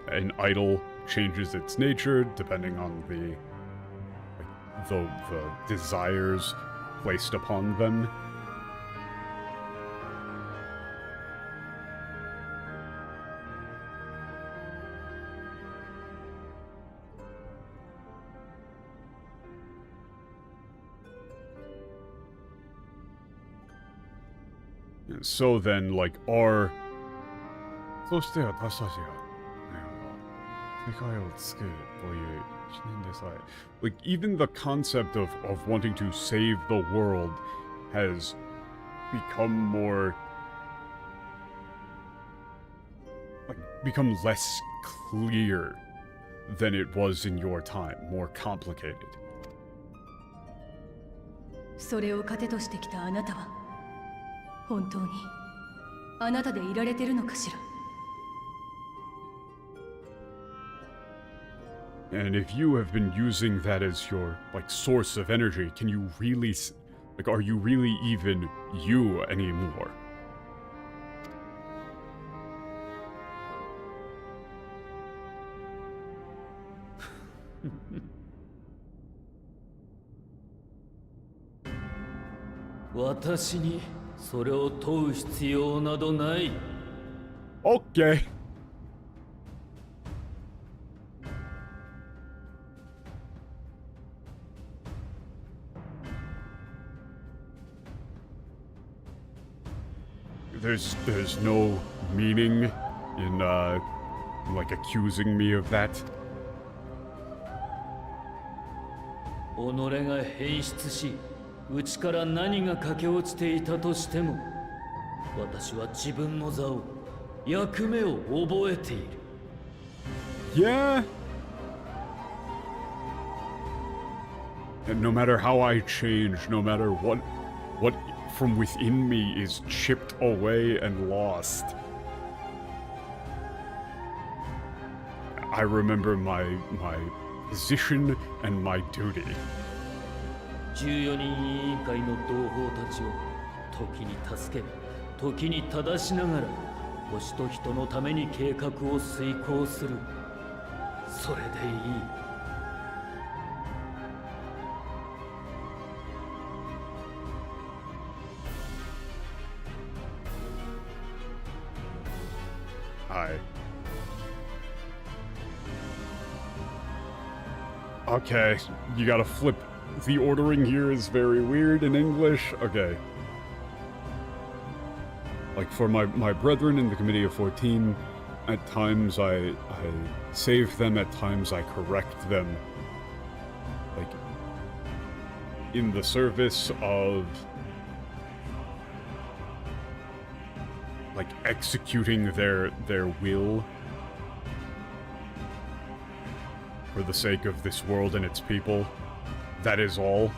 An idol changes its nature depending on the desires placed upon them. So then, like, our... そして私たちが Like, even the concept of wanting to save the world has become more... like, become less clear than it was in your time, more complicated. それを糧としてきたあなたは本当にあなたでいられてるのかしら。And if you have been using that as your, like, source of energy, can you really, like, are you really even you anymore? Okay. there's no meaning in, like, accusing me of that. 己が変質し、内から何が駆け落ちていたとしても、私は自分の座を、役目を覚えている。Yeah. And no matter how I change, no matter what from within me is chipped away and lost, I remember my position and my duty. 14人委員会の同胞たちを時に助け、時に正しながら星と人のために計画を遂行する。それでいい。Hi. Okay, you gotta flip. The ordering here is very weird in English. Okay. Like, for my brethren in the Committee of 14, at times I save them, at times I correct them. Like, in the service of, like, executing their will for the sake of this world and its people. That is all.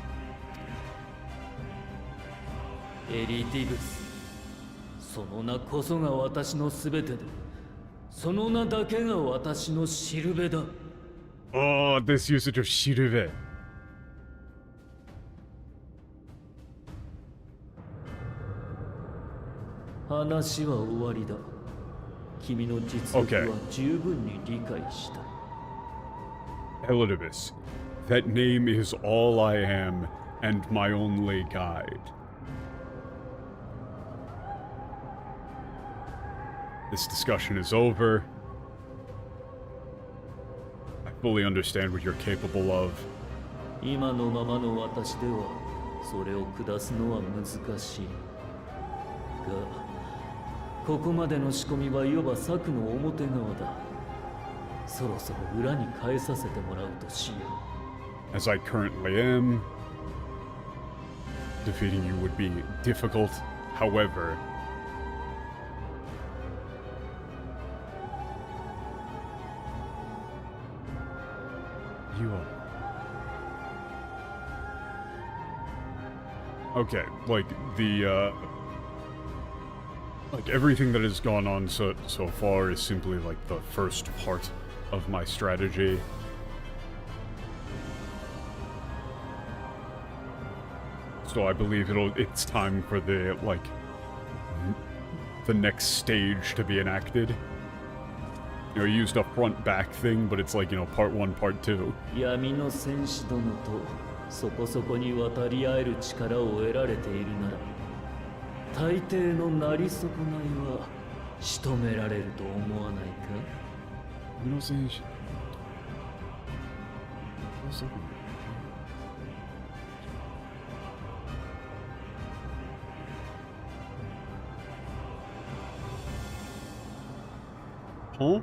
エリディブス、その名こそが私のすべてで、その名だけが私のしるべだ。Oh, this usage of shirube. 話は終わりだ。君の実力は十分に理解した。Elidibus, that name is all I am and my only guide. This discussion is over. I fully understand what you're capable of. 今のままの私ではそれを下すのは難しい。が、ここまでの仕込みはいわば策の表側だ。そろそろ裏に返させてもらうとしよう。As I currently am, defeating you would be difficult. However, you are... Okay, like, like, everything that has gone on so far is simply, like, the first part of my strategy. So I believe it's time for the, like, the next stage to be enacted. You know, you used a front-back thing, but it's like, you know, part 1, part 2. 闇の戦士どもとそこそこに渡り合える力を得られているなら、大抵のなり損ないは仕留められると思わないか？闇の戦士。Huh?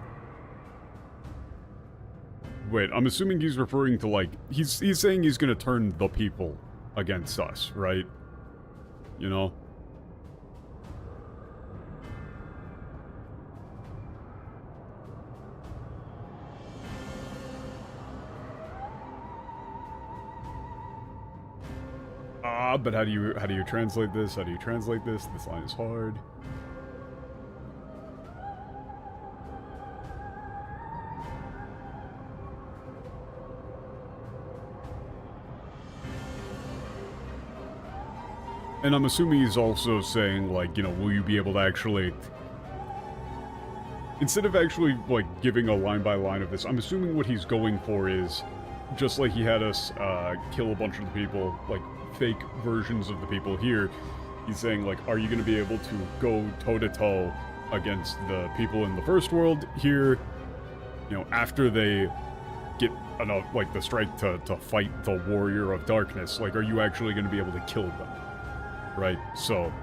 Wait, I'm assuming he's referring to, like, he's saying he's gonna turn the people against us, right? You know? But how do you translate this? How do you translate this? This line is hard. And I'm assuming he's also saying, like, you know, will you be able to actually... Instead of actually, like, giving a line-by-line of this, I'm assuming what he's going for is, just like he had us kill a bunch of the people, like, fake versions of the people here, he's saying, like, are you going to be able to go toe-to-toe against the people in the first world here, you know, after they get enough, like, the strength to fight the Warrior of Darkness? Like, are you actually going to be able to kill them? Right, so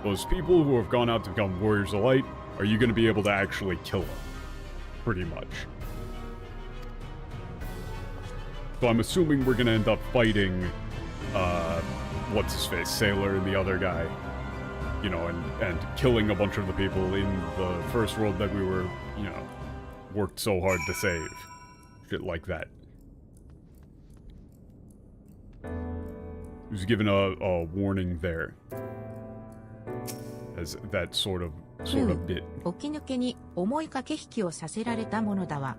those people who have gone out to become Warriors of Light, are you going to be able to actually kill them? Pretty much. So I'm assuming we're going to end up fighting, what's-his-face, Sailor and the other guy. You know, and killing a bunch of the people in the first world that we were, you know, worked so hard to save. Shit like that. He was given a warning there. As that sort of bit. 起き抜けに重い駆け引きをさせられたものだわ。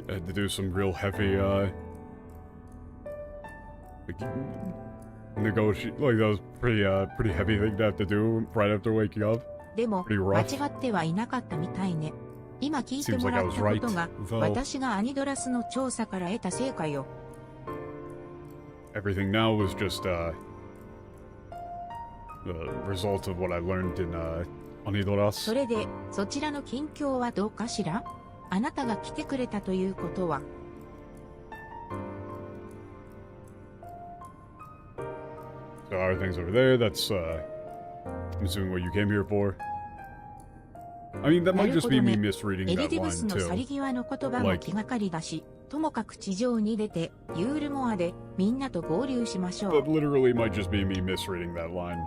I had to do some real heavy, negotiate. Like, that was pretty heavy thing to have to do right after waking up. でも、間違ってはいなかったみたいね。今聞いてもらったことが、私がアニドラスの調査から得た成果よ。Everything now was just, the result of what I learned in, Anidoras. それで、そちらの近況はどうかしら？あなたが来てくれたということは。So how are things over there? That's, I'm assuming what you came here for. I mean, that might just be me misreading エリ that ディブス line の去り too. 際の言葉も気がかりだし、ともかく地上に出て、ユールモアでみんなと合流しましょ That う。 literally might just be me misreading that line.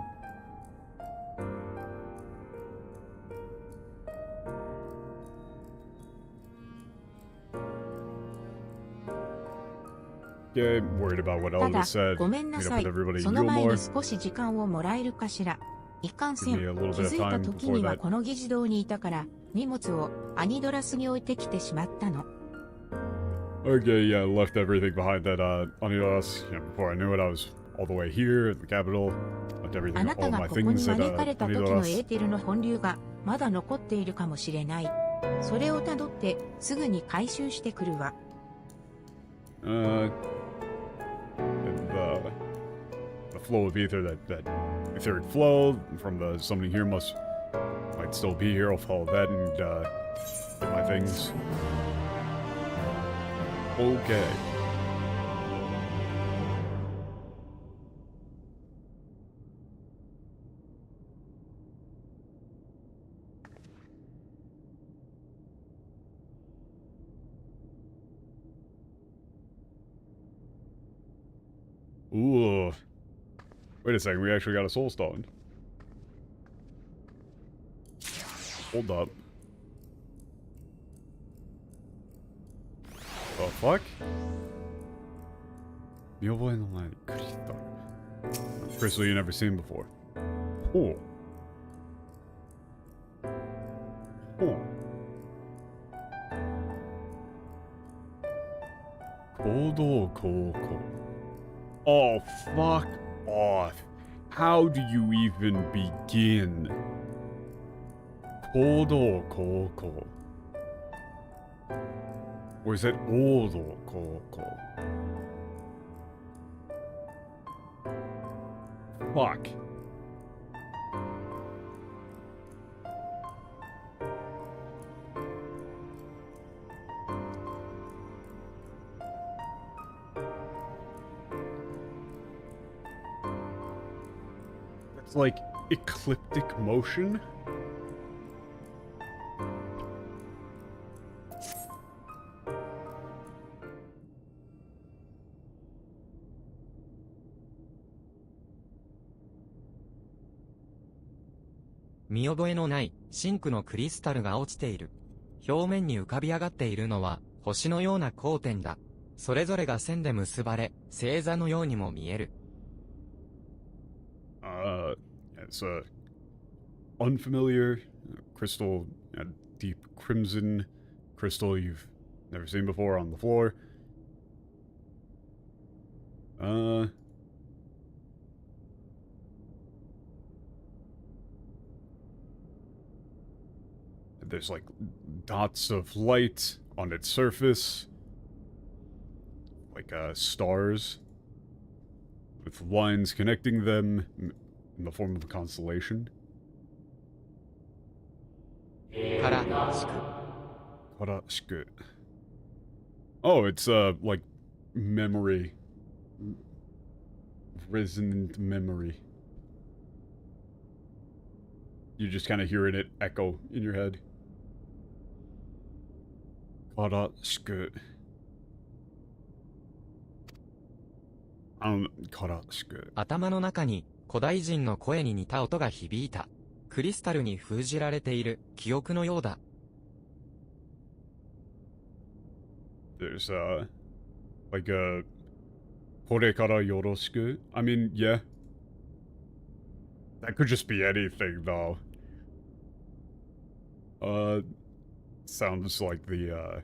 Yeah, I'm worried about what ただ Elvis said. ごめんな Meet さ up い with everybody。in その前 Gilmore. に少し時間をもらえるかしら。いかんせん。気 Give me a little bit of づいた time 時に before は that. この議事堂にいたから、荷物をアニドラスに置いてきてしまったの。Okay, yeah, I left everything behind that, Anidas. You know, before I knew it, I was all the way here at the capital. Left あ everything, なた all が my ここに things at, 招かれた時のエ Anidas. ーテルの本流がまだ残っているかもしれない。それをたどってすぐに回収してくるわ。And, the flow of ether, that etheric flow from the summoning here might still be here. I'll follow that and, get my things. Okay. Ooh. Wait a second, we actually got a soul stone. Hold up. The fuck? Mule in the light. Crystal you never seen before. Oh. Oh. Kodo Koko. Oh, fuck off. How do you even begin? Kodo Koko. Or is that Odo Koko? Fuck. It's like ecliptic motion.「見覚えのない真紅のクリスタルが落ちている。表面に浮かび上がっているのは星のような光点だ。それぞれが線で結ばれ、星座のようにも見える。It's a unfamiliar crystal, a deep crimson crystal you've never seen before on the floor. There's like dots of light on its surface, like stars, with lines connecting them in the form of a constellation. からしく。 Karashku. Oh, it's like memory. Resonant memory. You just kind of hearing it echo in your head. Karashku. Karashku. 頭の中に古代人の声に似た音が響いた。クリスタルに封じられている記憶のようだ。There's like a これからよろしく. I mean, yeah. That could just be anything, though. Sounds like the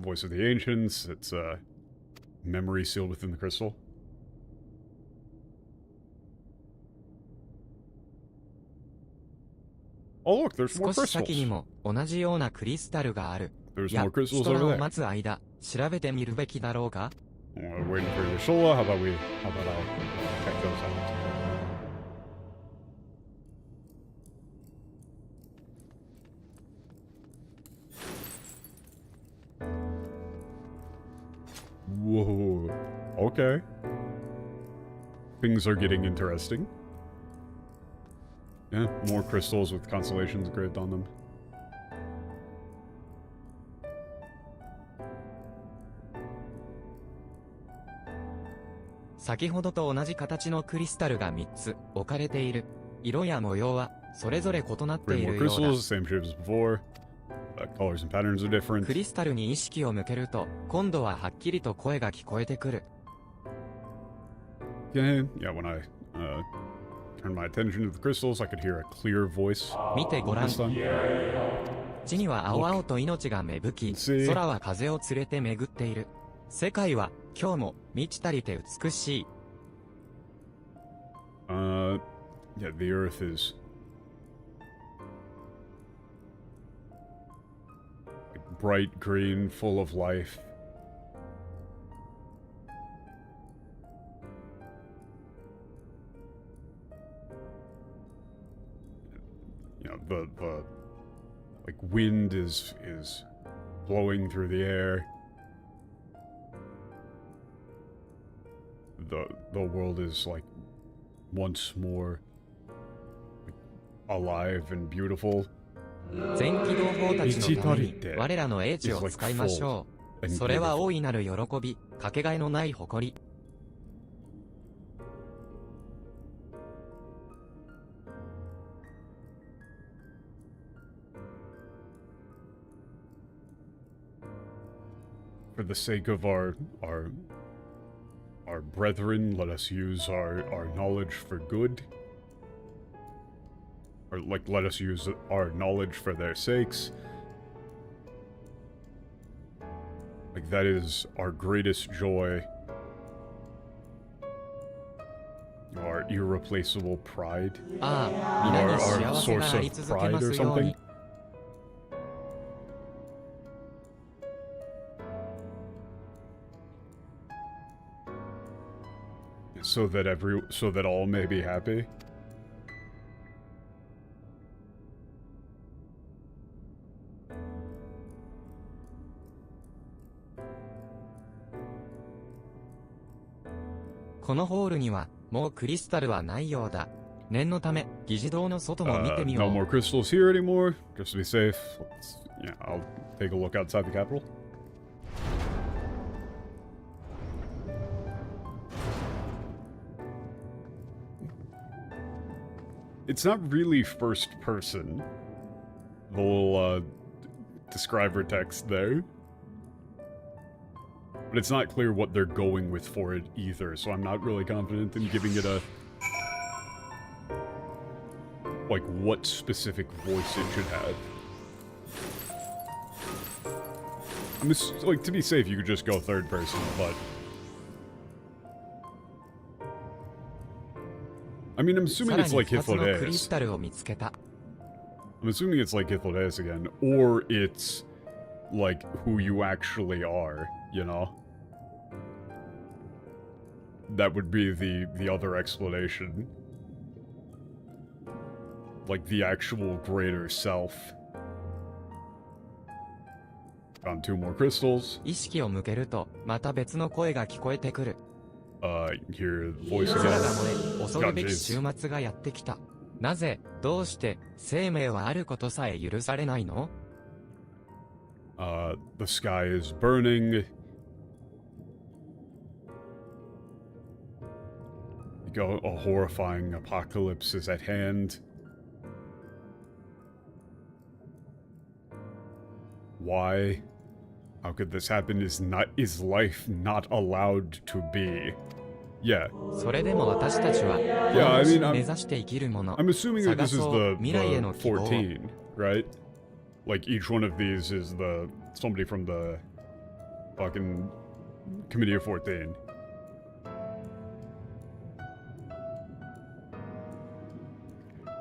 voice of the ancients. It's memory sealed within the crystal. Oh, look, there's more 少し先に crystals. も同じようなクリスタルがある。 There's いや、 more crystals ヒトラ over を there. 待つ間、調べてみるべきだろうか。 Waiting for your Shola. How about I check those out? Whoa. Okay. Things are getting interesting. Yeah, more crystals with constellations engraved on them. 先ほどと同じ形のクリスタルが3つ置かれている。色や模様はそれぞれ異なって Three い more るようだ。 crystals, same shape as before. Colors and patterns are different. クリスタルに意識を向けると、今度ははっきりと声が聞こえてくる。 Yeah, when I turned my attention to the crystals, I could hear a clear voice. 見てごらん。 This time. 地には青々と命が芽吹き、空は風を連れて巡っている。世界は今日も満ち足りて美しい。 Yeah, the earth is like bright green, full of life. You know, the like wind is blowing through the air. The world is like once more alive and beautiful. 全機動砲たちのために我らの英知を使いましょう。それは大いなる喜び、かけがえのない誇り。 For the sake of our brethren, let us use our knowledge for good. Or, like, let us use our knowledge for their sakes. Like, that is our greatest joy. Our irreplaceable pride. ああ、皆に Our 幸せが source あり of 続け pride ま or すよう something. に。 So that all may be happy.「このホールにはもうクリスタルはないようだ。念のため議事堂の外も見てみよ No う。 more crystals here anymore. Just to be safe. I'll take a look outside the capital. It's not really first person. The little describer text there. But it's not clear what they're going with for it either, so I'm not really confident in giving it a... like, what specific voice it should have. I'm just, like, to be safe, you could just go third person, but... I mean, I'm assuming さら it's に like 2つのクリ Hythlodaeus. スタルを見つけた。 I'm assuming it's like Hythlodaeus again, or it's like who you actually are, you know? That would be the other explanation. Like the actual greater self Found 2 more crystals. 意識を向けると、また別の声が聞こえてくる。Hear the voice 空が again. 漏れ、恐るべき週末がやってきた。なぜ、どうして、生命はあることさえ許されないの？ The sky is burning. A horrifying apocalypse is at hand. Why? How could this happen? Is life not allowed to be? Yeah. それでも私たちは、 Yeah, I mean, 目指して生きるもの。 I'm assuming that this is 探そう the 未来への希望を。 14, right? Like each one of these is somebody from the fucking Committee of 14.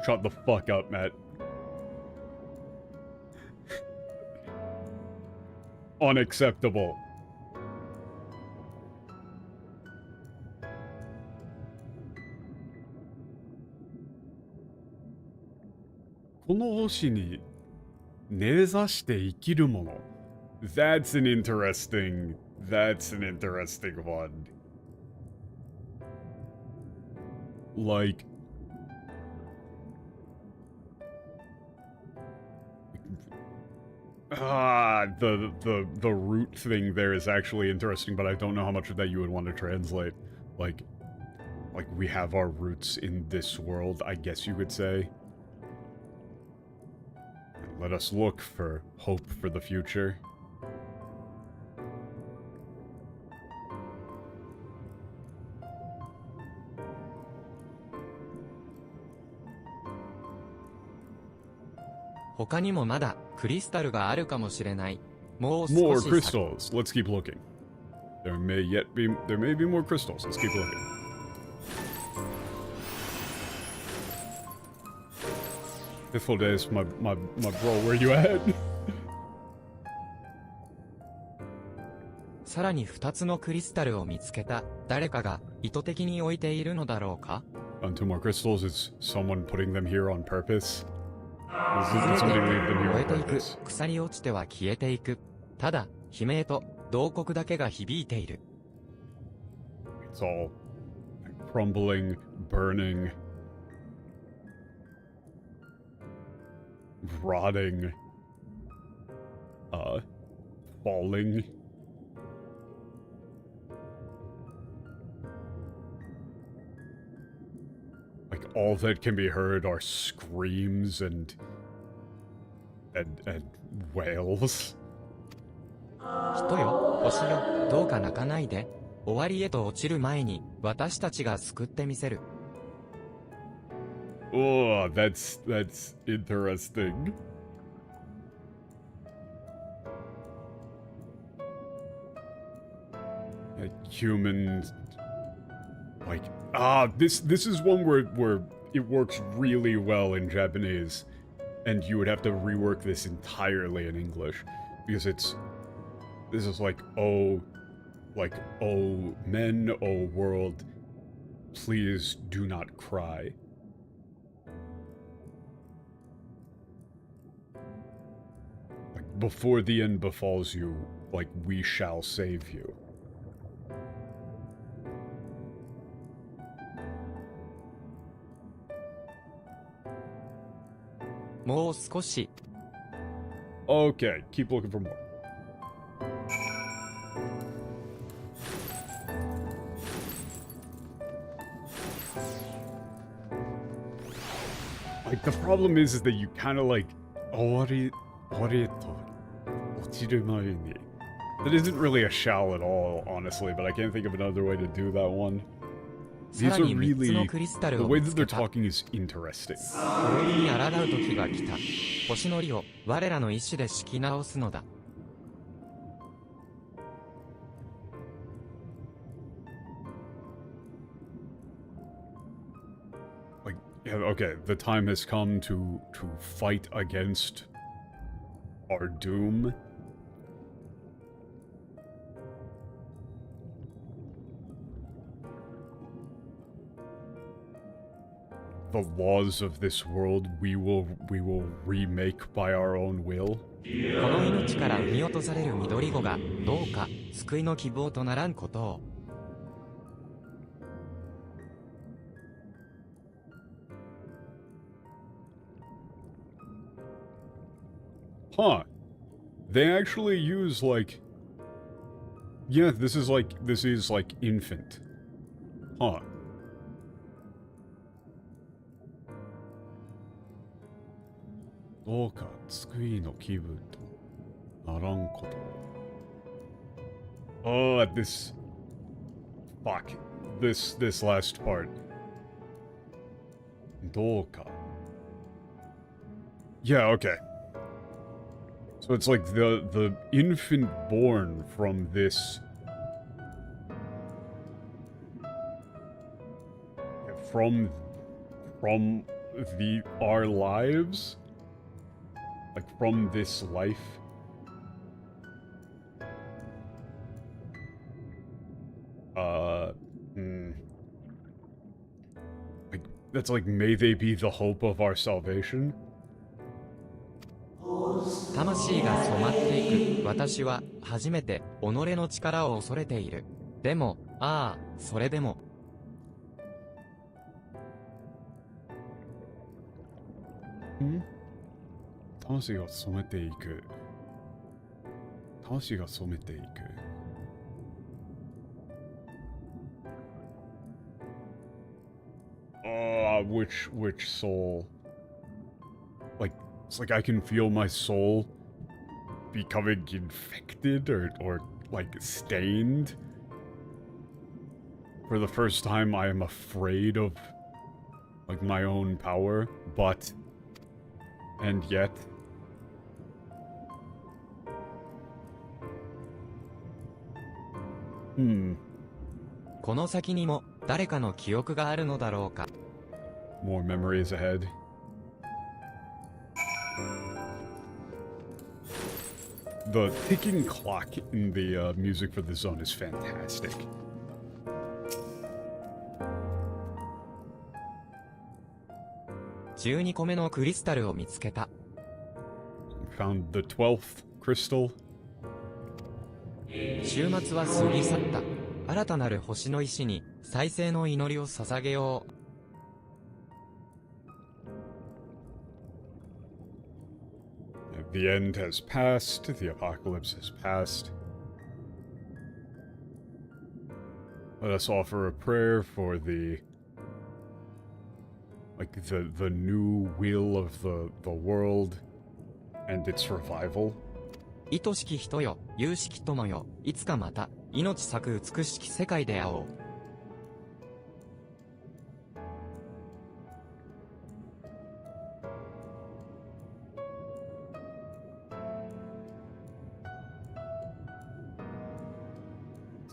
Shut the fuck up, Matt. Unacceptable. That's an interesting one. Like, the root thing there is actually interesting, but I don't know how much of that you would want to translate. Like we have our roots in this world, I guess you could say. Let us look for hope for the future. More crystals. Let's keep looking. There may be more crystals. Let's keep looking. Faithful days, my bro, where you at? さらに2つのクリスタルを見つけた。誰かが意図的に置いているのだろうか？ Found 2 more crystals. Is someone putting them here on purpose? Did somebody leave them here 燃え on ていく。 purpose? 腐り落ちては消えていく。ただ、悲鳴と慟哭だけが響いている。It's all crumbling, burning, rotting, falling. Like all that can be heard are screams and wails. 人よ、星よ、どうか泣かないで。終わりへと落ちる前に、私たちが救ってみせる。Oh, that's interesting. Humans, like, this is one where it works really well in Japanese, and you would have to rework this entirely in English, because this is like, oh men, oh world, please do not cry. Like, before the end befalls you, like, we shall save you. Okay, keep looking for more. Like, the problem is that you kind of like, that isn't really a shall at all, honestly, but I can't think of another way to do that one. These are really, the way that they're talking is interesting. 滅びに抗う時が来た。星の利を我らの意志で敷き直すのだ。Like, yeah, okay, the time has come to fight against our doom. the laws of this world we will remake by our own will. この命から産み落とされる緑子がどうか救いの希望とならんことを。Huh. They actually use like... Yeah, this is like infant. Huh. Oh this... Fuck. This last part. Doka. Yeah, okay. So it's like the infant born from this... From our lives? Like, from this life? Like, that's like, may they be the hope of our salvation? 魂が染まっていく。私は初めて己の力を恐れている。でも、ああ、それでも。魂が染めていく。魂が染めていく。Which soul? Like, it's like I can feel my soul becoming infected or like stained. For the first time, I am afraid of like my own power, but and yet Hmm. この先にも誰かの記憶があるのだろうか。More memories ahead. The ticking clock in the music for the zone is fantastic. 12個目のクリスタルを見つけた。Found the 12th crystal. 週末は過ぎ去った。新たなる星の石に再生の祈りを捧げよう。The end has passed, the apocalypse has passed. Let us offer a prayer for the new will of the world and its revival. 愛しき人よ、有識友よ、いつかまた命咲く美しき世界で会おう。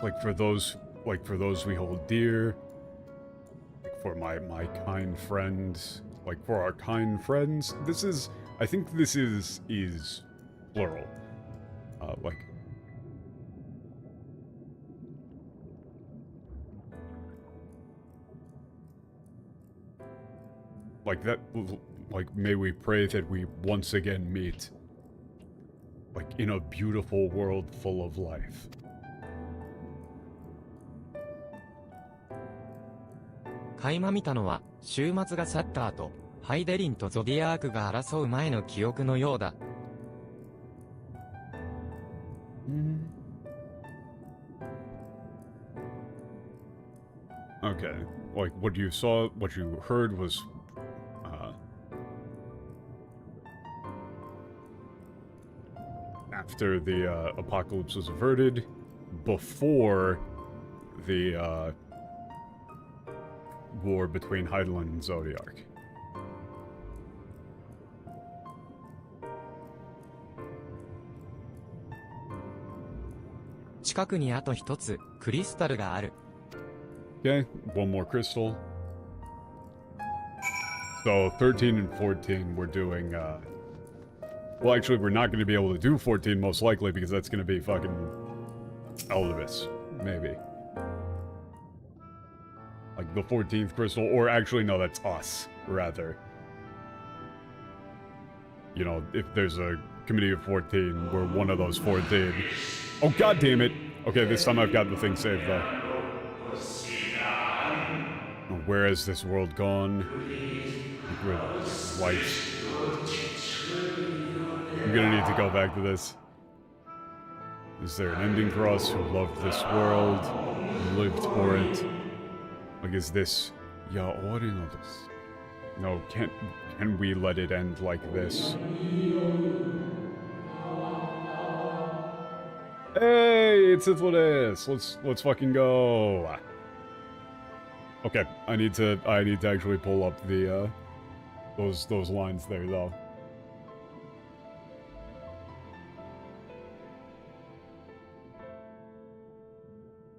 Like for those we hold dear, like for my kind friends, like for our kind friends. I think this is plural. Like that, like may we pray that we once again meet, like in a beautiful world full of life. 垣間見たのは週末が去った後、ハイデリンとゾディアークが争う前の記憶のようだ。Okay, like what you saw, what you heard was, after the apocalypse was averted, before the war between Heidelin and Zodiac. 近くにあと一つクリスタルがある。Okay, one more crystal. So 13 and 14 we're doing, well actually we're not going to be able to do 14 most likely because that's going to be fucking Elidibus, maybe. Like the 14th crystal, or actually no, that's us. rather. You know, if there's a committee of 14, we're one of those 14. Oh, god damn it! Okay, this time I've got the thing saved, though. Oh, where has this world gone? Light. I'm gonna need to go back to this. Is there an ending for us who loved this world, and lived for it? Like, is this... Yeah, no, can we let it end like this? Hey, it's this. Let's fucking go. Okay, I need to actually pull up the those lines there though.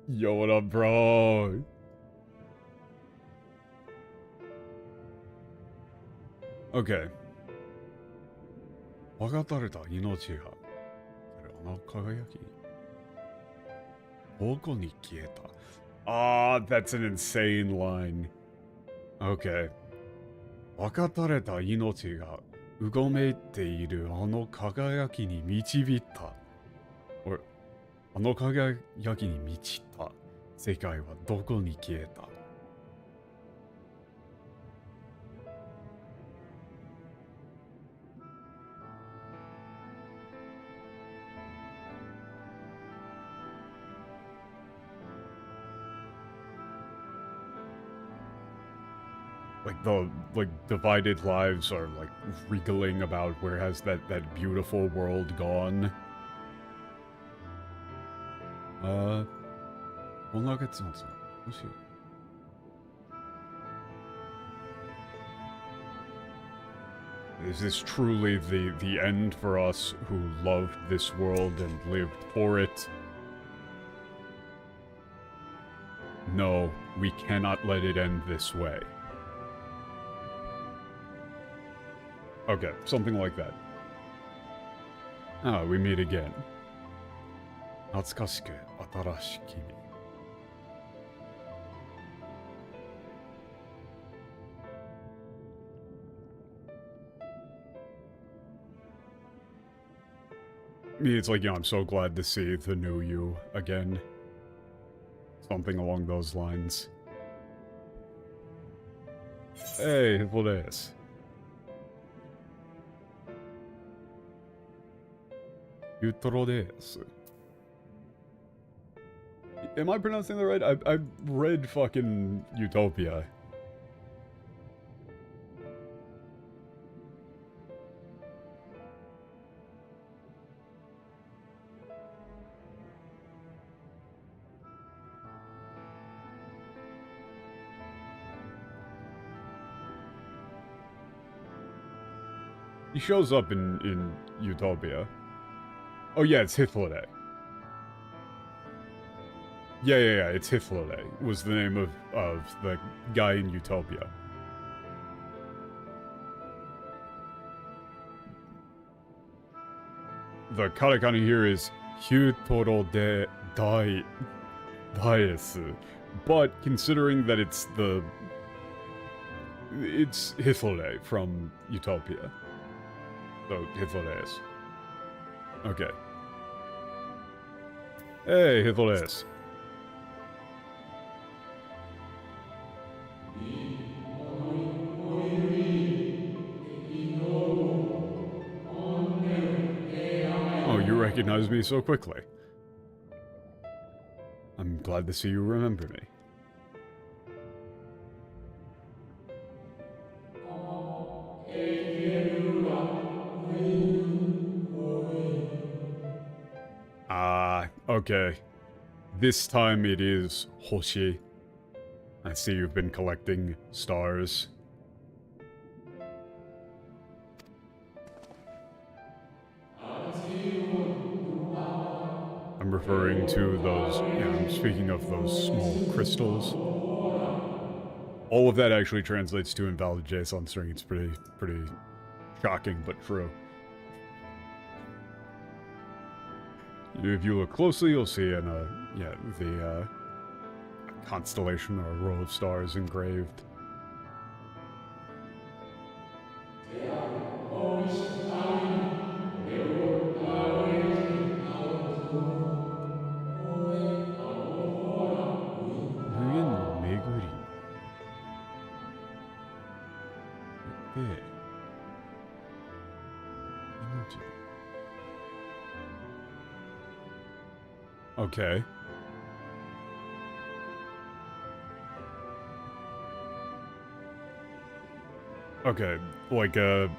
Yo, what up, bro? Okay. 分かたれた命が、あの輝き、どこに消えた? Ah, that's an insane line. Okay. 分かたれた命が、うごめいているあの輝きに導いた。Or, あの輝きに満ちた世界はどこに消えた? Like divided lives are like wriggling about where has that beautiful world gone. こんな月末どうしよう. Is this truly the end for us who loved this world and lived for it? No, we cannot let it end this way. Okay, something like that. Ah, we meet again. 懐かしく新しき君. It's like, I'm so glad to see the new you again. Something along those lines. Hey, what is? Utro desu. Am I pronouncing that right? I read fucking Utopia. He shows up in Utopia. Oh yeah, it's Hithlode. Yeah, it's Hithlode, was the name of the guy in Utopia. The katakana here is Hyutoro de Daesu, but considering that it's Hithlode from Utopia. So, Hithlode is. Okay. Hey, Hithlode is. Oh, you recognize me so quickly. I'm glad to see you remember me. Okay. This time it is Hoshi. I see you've been collecting stars. I'm referring to those, I'm speaking of those small crystals. All of that actually translates to invalid JSON string. It's pretty shocking, but true. If you look closely, you'll see the constellation or a row of stars engraved. Okay. Okay, like, their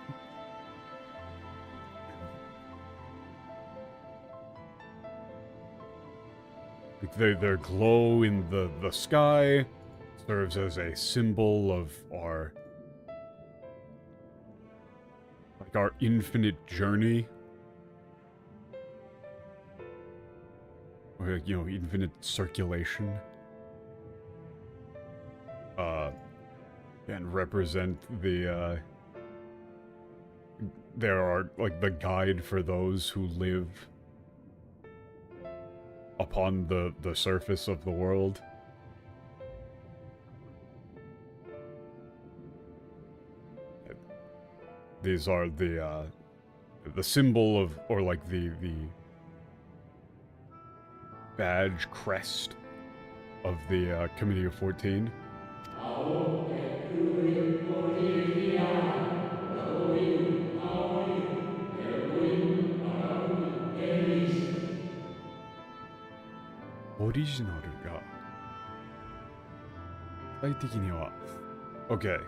glow in the sky serves as a symbol of our, like, our infinite journey. Or, you know, infinite circulation. And represent the, there are, like, the guide for those who live upon the surface of the world. These are the symbol of, or like the badge crest of the Committee of 14. Original が具体的には Okay.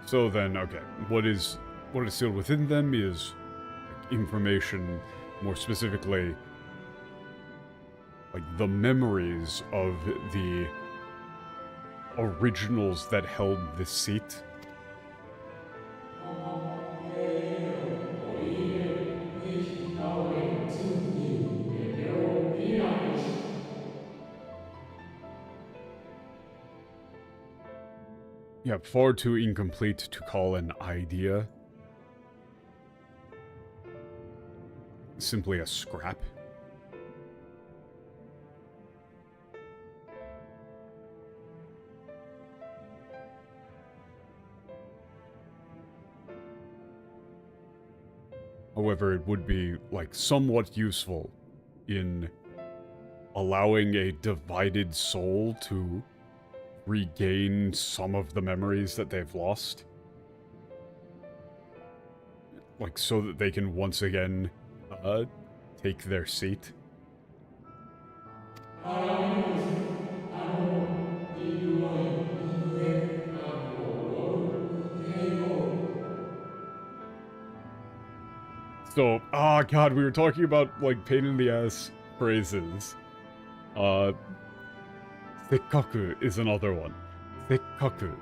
So then, okay, what is sealed within them is information, more specifically, like the memories of the originals that held the seat. Yeah, far too incomplete to call an idea. Simply a scrap. However, it would be, like, somewhat useful in allowing a divided soul to regain some of the memories that they've lost. Like, so that they can once again, take their seat. So, god, we were talking about, like, pain in the ass phrases. Sekkaku is another one. Sekkaku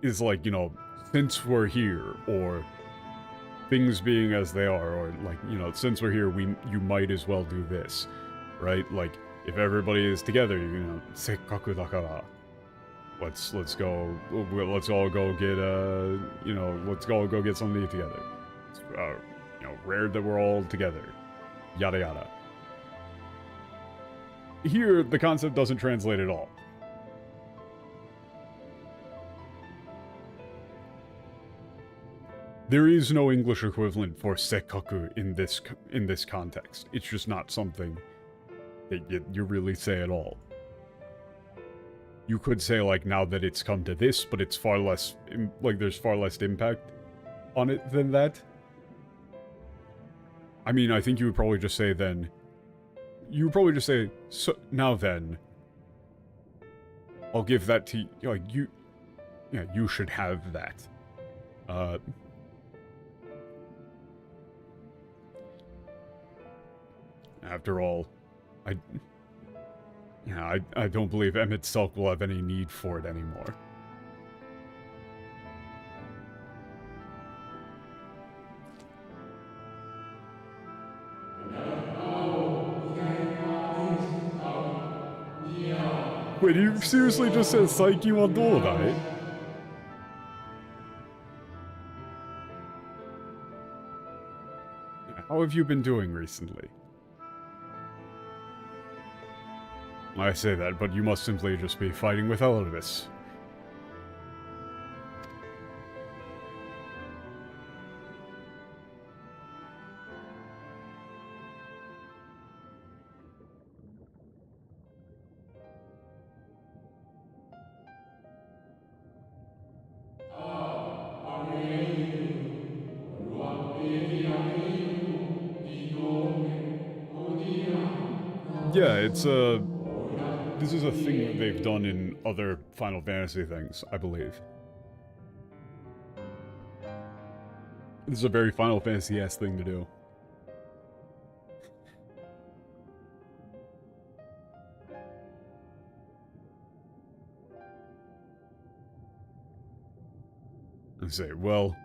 is like, you know, since we're here, or things being as they are, or like, you know, since we're here, you might as well do this, right? Like, if everybody is together, you know, sekkaku dakara. Let's all go get, you know, let's all go get something to eat together. It's, you know, rare that we're all together. Yada yada. Here, the concept doesn't translate at all. There is no English equivalent for sekkaku in this context. It's just not something that you really say at all. You could say, like, now that it's come to this, but it's far less, like, there's far less impact on it than that. I mean, I think you would probably just say then, you would probably just say, so, now then, I'll give that to you, like, you, yeah, you should have that. After all, I don't believe Emmett Selk will have any need for it anymore. Wait, you seriously just said Saiki wa doudai? How have you been doing recently? I say that, but you must simply just be fighting with Elidibus. Yeah, it's this is a thing that they've done in other Final Fantasy things, I believe. This is a very Final Fantasy-esque thing to do. Let's see, well...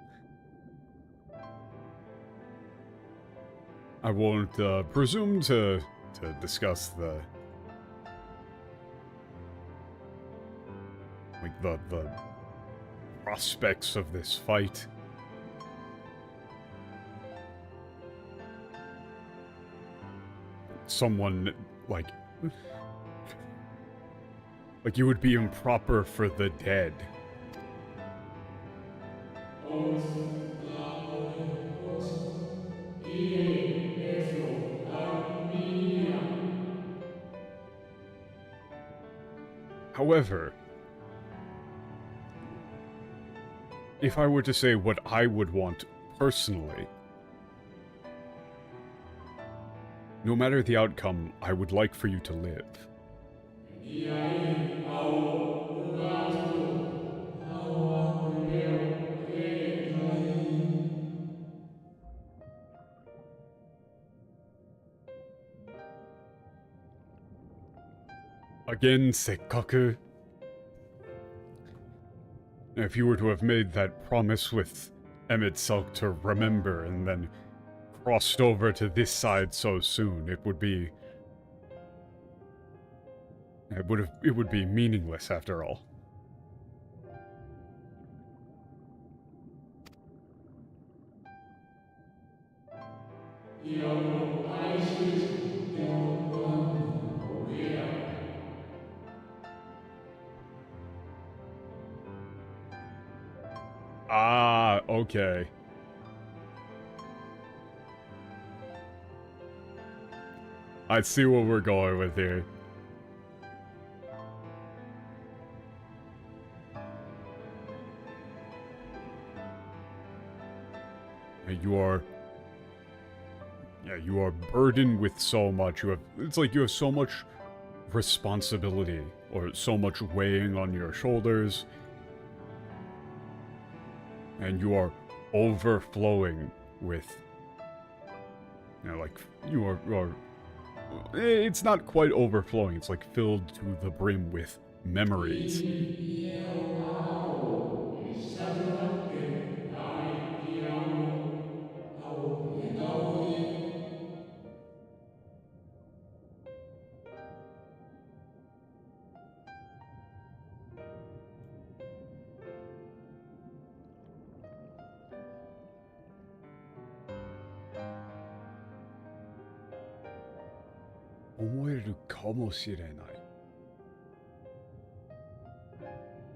I won't presume to discuss the... like, the prospects of this fight. Someone, like... like, you would be improper for the dead. However, if I were to say what I would want personally, no matter the outcome, I would like for you to live. Again, sekkaku. If you were to have made that promise with Emet-Selk to remember and then crossed over to this side so soon, it would be... it would be meaningless after all. Ah, okay. I see what we're going with here. You are... yeah, you are burdened with so much. You have... it's like you have so much responsibility, or so much weighing on your shoulders. And you are overflowing with... you know, like, you are... it's not quite overflowing, it's like filled to the brim with memories.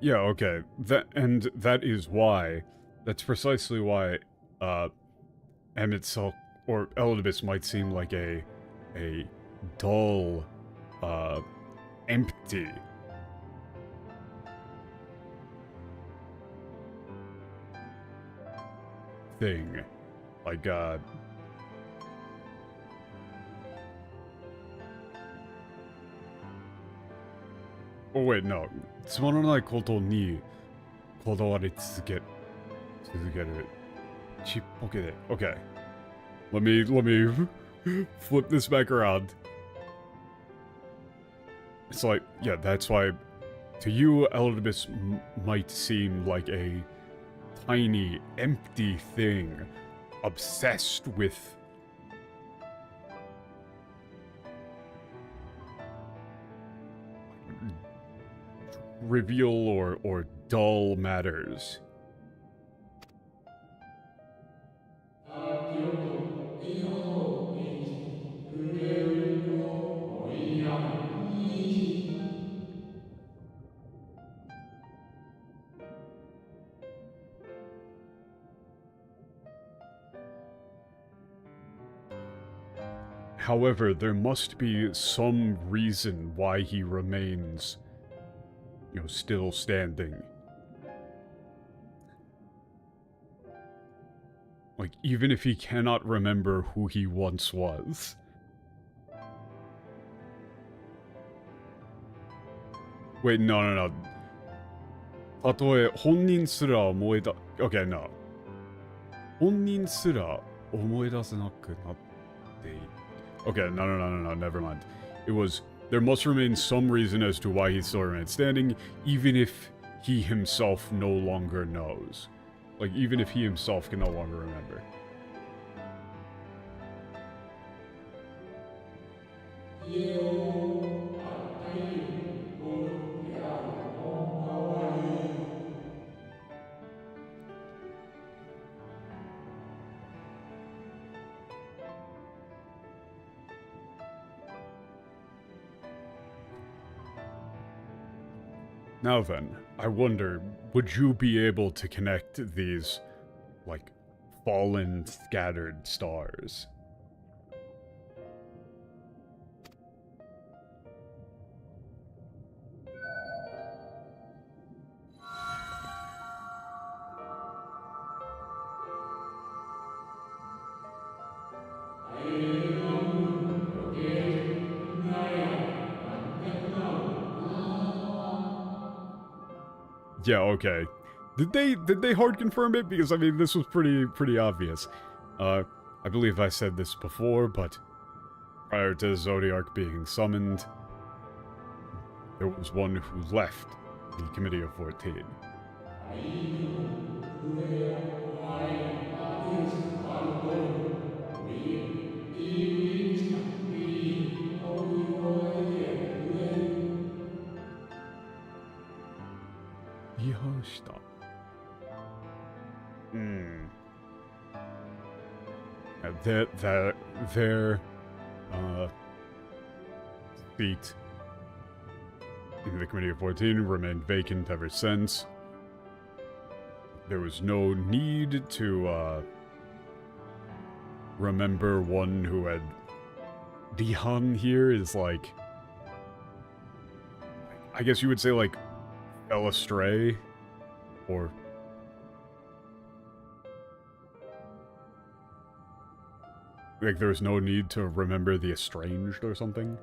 Yeah, okay. That is why. That's precisely why Emet-Selk or Elidibus might seem like a dull, empty thing. Like, oh wait, no. つまらないことにこだわり続ける。ちっぽけで。Okay. Let me flip this back around. It's like, yeah, that's why to you, Elidibus might seem like a tiny, empty thing obsessed with trivial or dull matters. However, there must be some reason why he remains, you know, still standing. Like, even if he cannot remember who he once was. Wait, no. たとえ本人すら思い出... Okay, no. 本人すら思い出せなくなってい... Okay, no, never mind. It was... There must remain some reason as to why he still remains standing, even if he himself no longer knows. Like, even if he himself can no longer remember. Now then, I wonder, would you be able to connect these, like, fallen, scattered stars? Yeah, okay. Did they hard confirm it? Because I mean, this was pretty obvious. I believe I said this before, but prior to Zodiac being summoned, there was one who left the Committee of 14. Their seat in the Committee of 14 remained vacant ever since. There was no need to remember one who had... Dihan here is like... I guess you would say like fell astray, or... Like, there was no need to remember the estranged or something?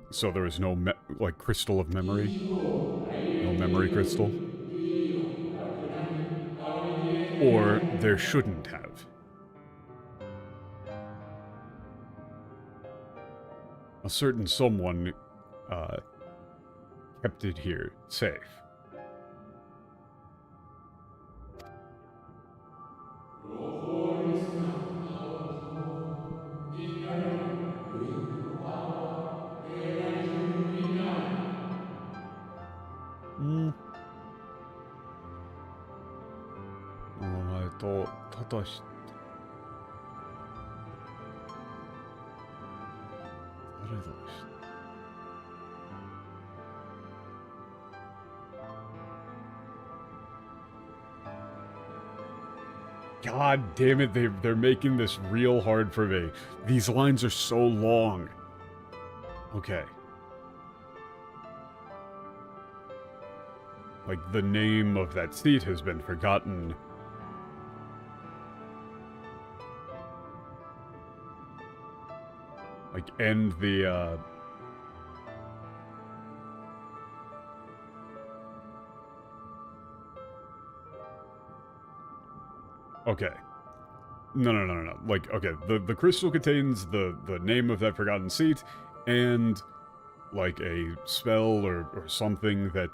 So there was no, like, crystal of memory? No memory crystal? Or there shouldn't have. A certain someone, kept it here, safe. God damn it, they're making this real hard for me. These lines are so long. Okay. Like, the name of that seat has been forgotten. Like, and the, Okay. No. Like, okay, the crystal contains the name of that forgotten seat, and, like, a spell or something that,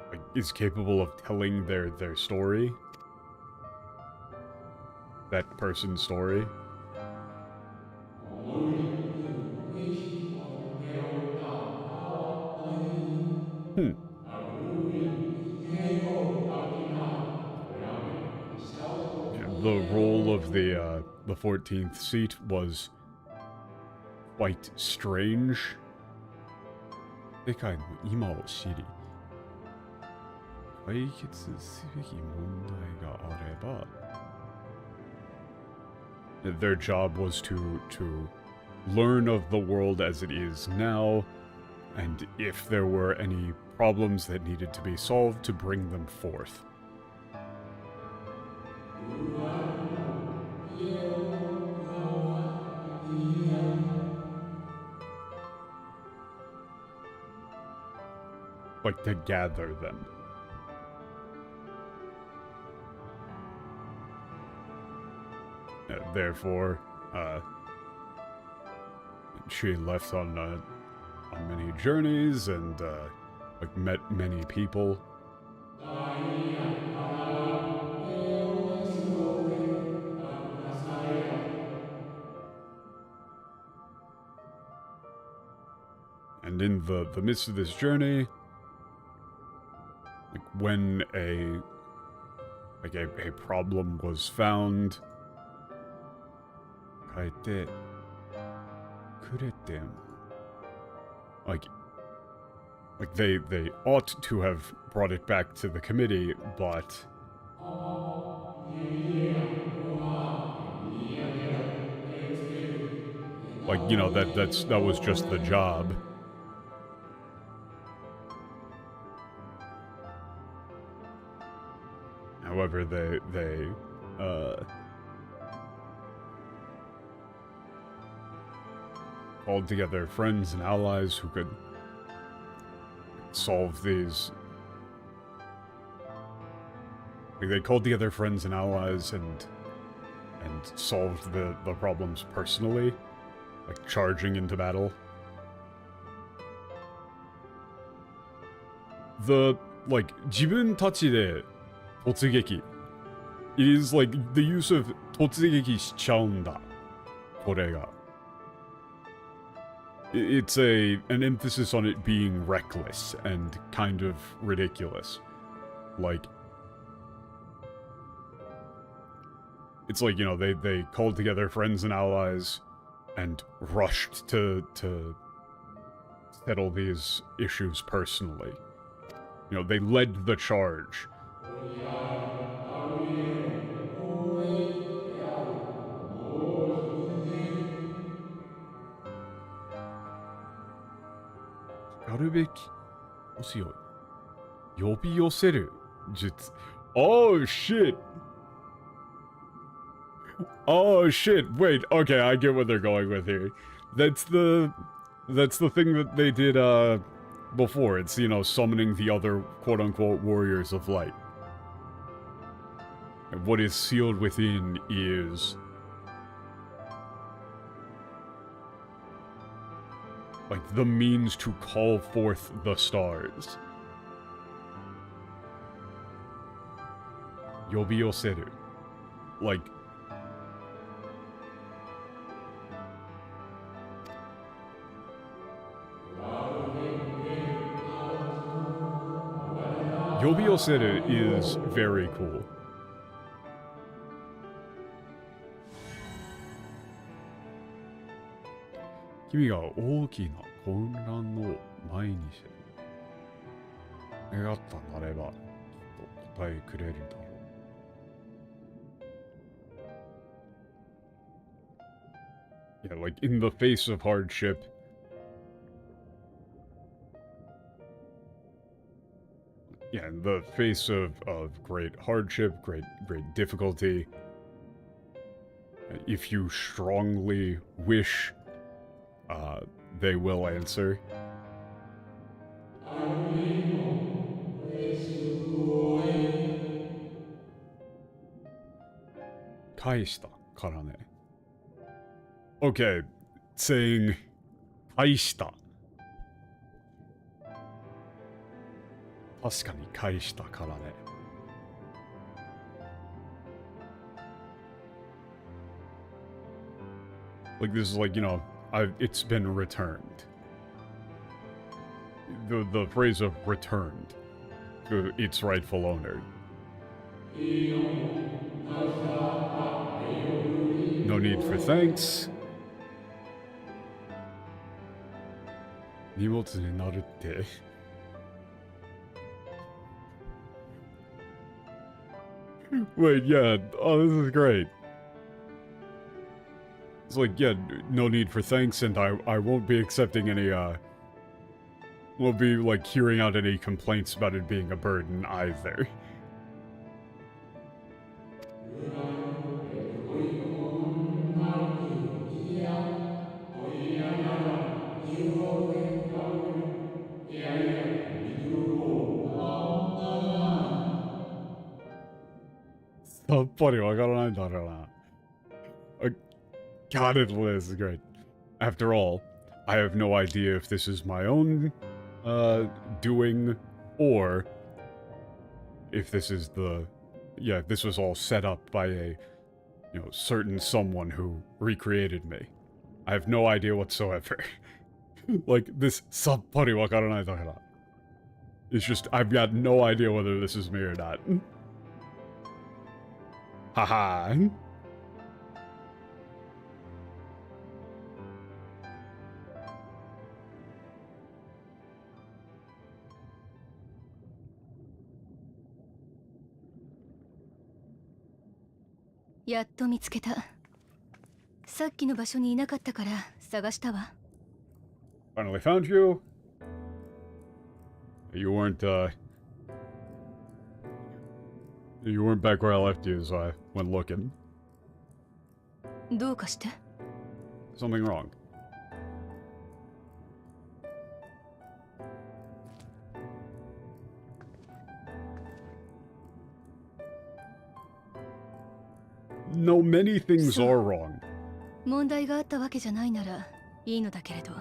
like, is capable of telling their story. That person's story. The role of the 14th seat was quite strange. 世界の今を知り、解決すべき問題があれば、their job was to learn of the world as it is now, and if there were any problems that needed to be solved, to bring them forth. like, to gather them. Therefore, she left on many journeys and, like, met many people. And in the midst of this journey, like, when a problem was found, like they ought to have brought it back to the committee, but like, you know, that was just the job. However, they called together friends and allies who could solve these. Like, they called together friends and allies and solved the problems personally, like charging into battle. Like, 自分たちで突撃. It is like the use of 突撃しちゃうんだ。これが。It's an emphasis on it being reckless and kind of ridiculous. Like, it's like, you know, they called together friends and allies and rushed to settle these issues personally. You know, they led the charge. Oh shit! Oh shit! Wait, okay, I get what they're going with here. That's the thing that they did before. It's, you know, summoning the other quote-unquote warriors of light. And what is sealed within is like the means to call forth the stars. Yobioseru. Like, Yobioseru is very cool. Kimi ga ookina konran no mae ni negatta nareba kotae kureru darou. Yeah, like, in the face of hardship, yeah, in the face of great hardship, great difficulty, if you strongly wish, they will answer. Kaishita kara ne. Okay, saying kaishita. 確かに返したからね。Like, this is like, you know, it's been returned. The phrase of returned to its rightful owner. No need for thanks. 荷物になるって。Wait, yeah, oh, this is great. It's like, yeah, no need for thanks, and I won't be accepting any, won't be, like, hearing out any complaints about it being a burden either. buddy, I got an idea. God, this is great. After all, I have no idea if this is my own doing, or if this is this was all set up by a, certain someone who recreated me. I have no idea whatsoever. Like, this sappari wakaranai dakara. It's just, I've got no idea whether this is me or not. Haha.やっと見つけた。さっきの場所にいなかったから探したわ。Finally found you. You weren't back where I left you, so I went looking. どうかして？ Something wrong. No, many things are wrong. 問題があったわけじゃないならいいのだけれど。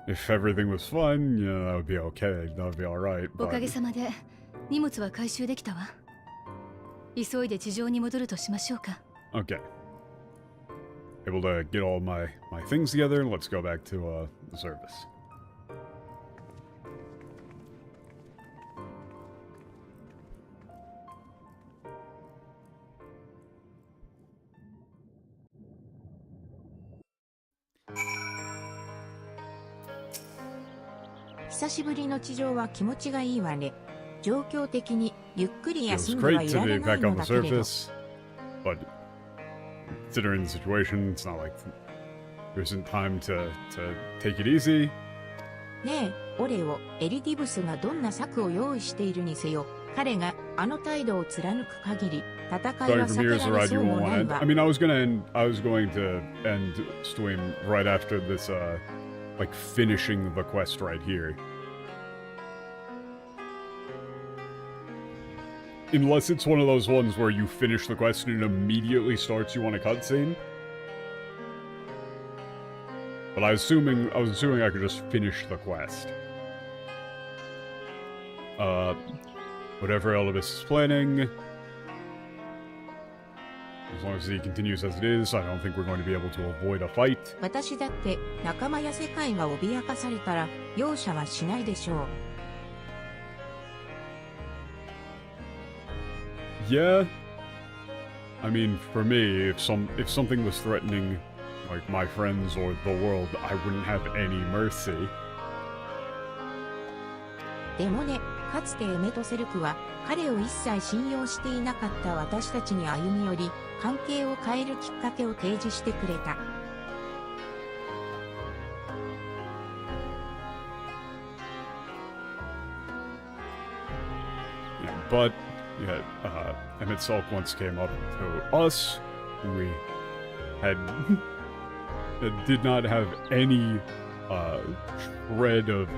If everything was fine, that would be okay. That would be alright. おかげさまで荷物は回収できたわ。急いで地上に戻るとしましょうか。Okay. Able to get all my things together. Let's go back to the service. 久しぶりの地上は気持ちがいいわね。状況的にゆっくり It 休 was んでは great い to ら be れない back の on the だけれど。 surface, but considering the situation, it's not like there isn't time to take it easy. ねえ、オレオ、エリディブスがどんな策を用意しているにせよ、彼があの態度を貫く限り、戦い Starting は from 避 here け is ら the れ ride そ you うも won't な want い to end. わ I。mean, I was going to end stream right after this, like finishing the quest right here. Unless it's one of those ones where you finish the quest and it immediately starts you on a cutscene. But I was assuming I could just finish the quest. Whatever Elidibus is planning. As long as he continues as it is, I don't think we're going to be able to avoid a fight. 私だって仲間や世界が脅かされたら容赦はしないでしょう。Yeah. I mean, for me, if something was threatening, like, my friends or the world, I wouldn't have any mercy. でもね、かつてエメとセルクは彼を一切信用していなかった私たちに歩み寄り、関係を変えるきっかけを提示してくれた。Yeah, but Emmett Salk once came up to us. We had did not have any shred of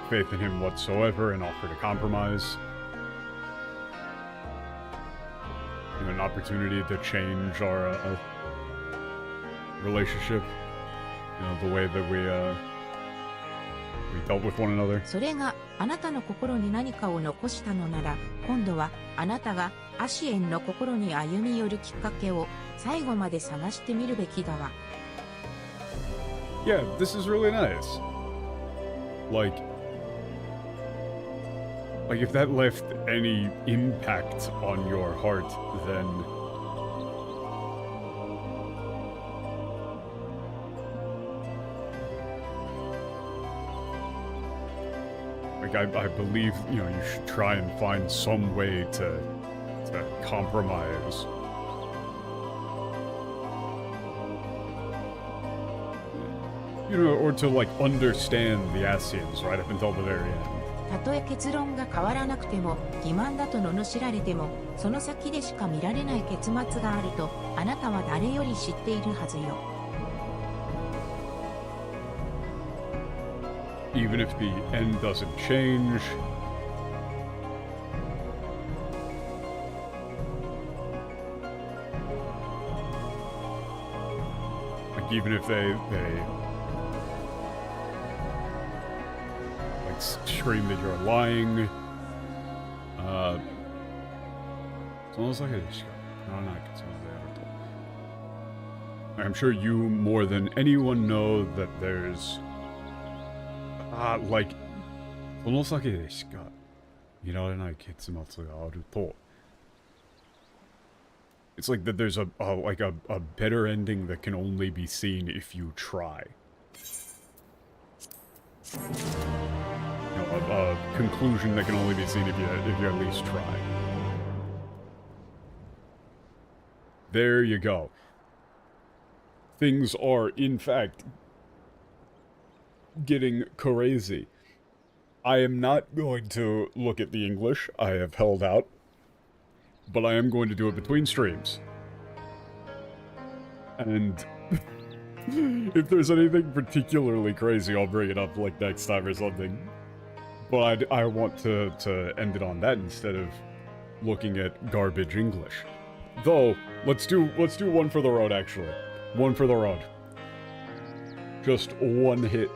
faith in him whatsoever, and offered a compromise. An opportunity to change our relationship. The way that we dealt with one another. それがあなたの心に何かを残したのなら、今度はあなたがアシエンの心に歩み寄るきっかけを最後まで探してみるべきだわ。Yeah, this is really nice. Like if that left any impact on your heart, then I believe, you should try and find some way to compromise. Or to, like, understand the Asians right up until the very end. たとえ結論が変わらなくても、欺瞞だと罵られても、その先でしか見られない結末があると、あなたは誰より知っているはずよ。Even if the end doesn't change, even if they like scream that you're lying. I'm sure you more than anyone know that there's like その先でしか見られない結末があると It's like that there's a better ending that can only be seen if you try. You know, a conclusion that can only be seen if you at least try. There you go. Things are, in fact, getting crazy. I am not going to look at the English. I have held out. But I am going to do it between streams. And if there's anything particularly crazy, I'll bring it up like next time or something. But I want to end it on that instead of looking at garbage English. Though, let's do one for the road actually. One for the road. Just one hit.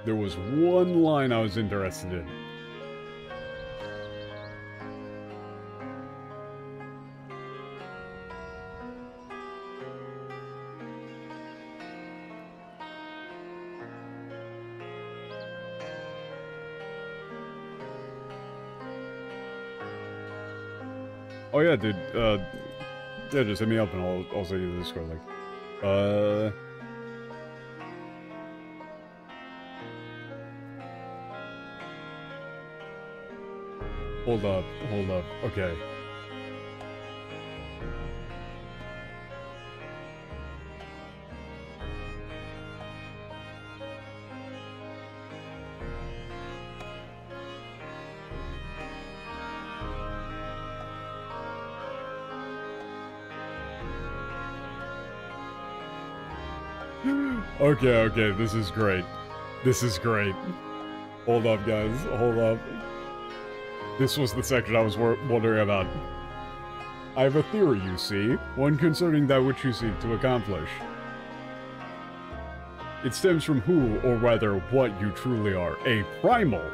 There was one line I was interested in. Oh yeah, dude, yeah, just hit me up and I'll send you the Discord link. Hold up, okay. Okay, this is great. This is great. Hold up, guys, hold up. This was the section I was wondering about. I have a theory, you see, one concerning that which you seek to accomplish. It stems from who, or rather what you truly are, a primal.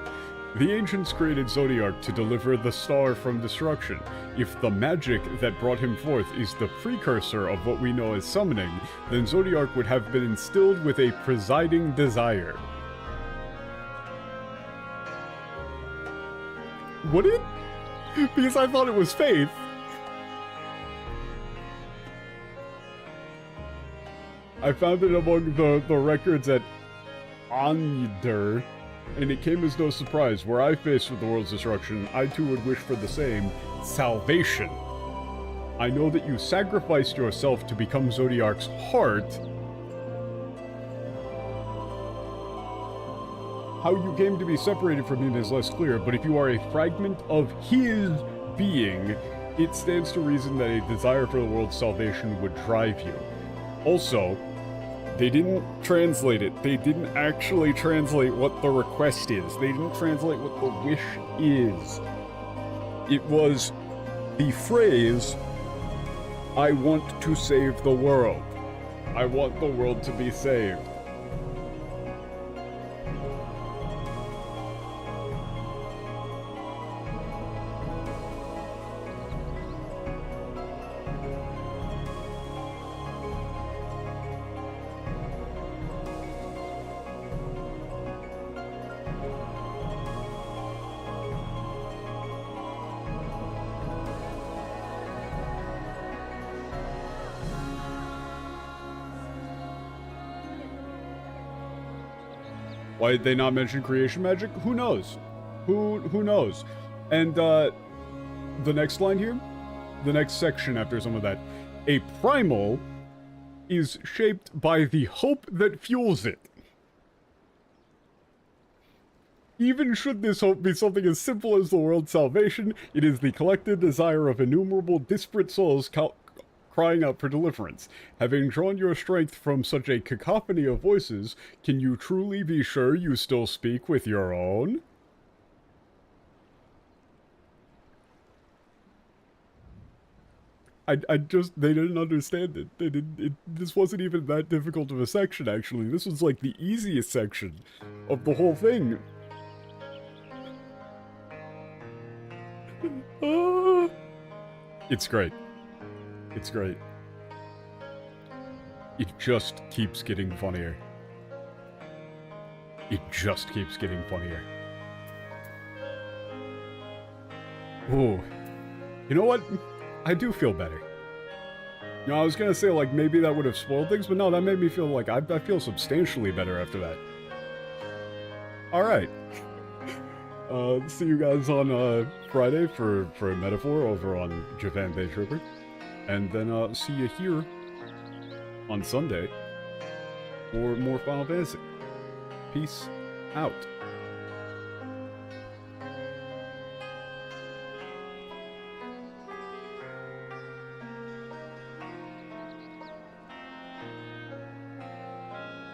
The ancients created Zodiac to deliver the star from destruction. If the magic that brought him forth is the precursor of what we know as summoning, then Zodiac would have been instilled with a presiding desire. Would it? Because I thought it was faith. I found it among the records at Anjder, and it came as no surprise. Were I faced with the world's destruction, I too would wish for the same, salvation. I know that you sacrificed yourself to become Zodiac's heart. How you came to be separated from him is less clear, but if you are a fragment of his being, it stands to reason that a desire for the world's salvation would drive you. Also, they didn't translate it. They didn't actually translate what the request is. They didn't translate what the wish is. It was the phrase, I want to save the world. I want the world to be saved. Why did they not mention creation magic? Who knows? Who knows? And the next line here, the next section after some of that, a primal is shaped by the hope that fuels it. Even should this hope be something as simple as the world's salvation, it is the collective desire of innumerable disparate souls crying out for deliverance. Having drawn your strength from such a cacophony of voices, can you truly be sure you still speak with your own? I just, they didn't understand it. They didn't, this wasn't even that difficult of a section, actually. This was like the easiest section of the whole thing. It's great. It's great. It just keeps getting funnier. It just keeps getting funnier. Ooh. You know what? I do feel better. You know, I was gonna say, like, maybe that would have spoiled things, but no, that made me feel like I feel substantially better after that. Alright. See you guys on Friday for a metaphor over on Japan Bay Trooper. And then see you here on Sunday for more Final Fantasy. Peace out.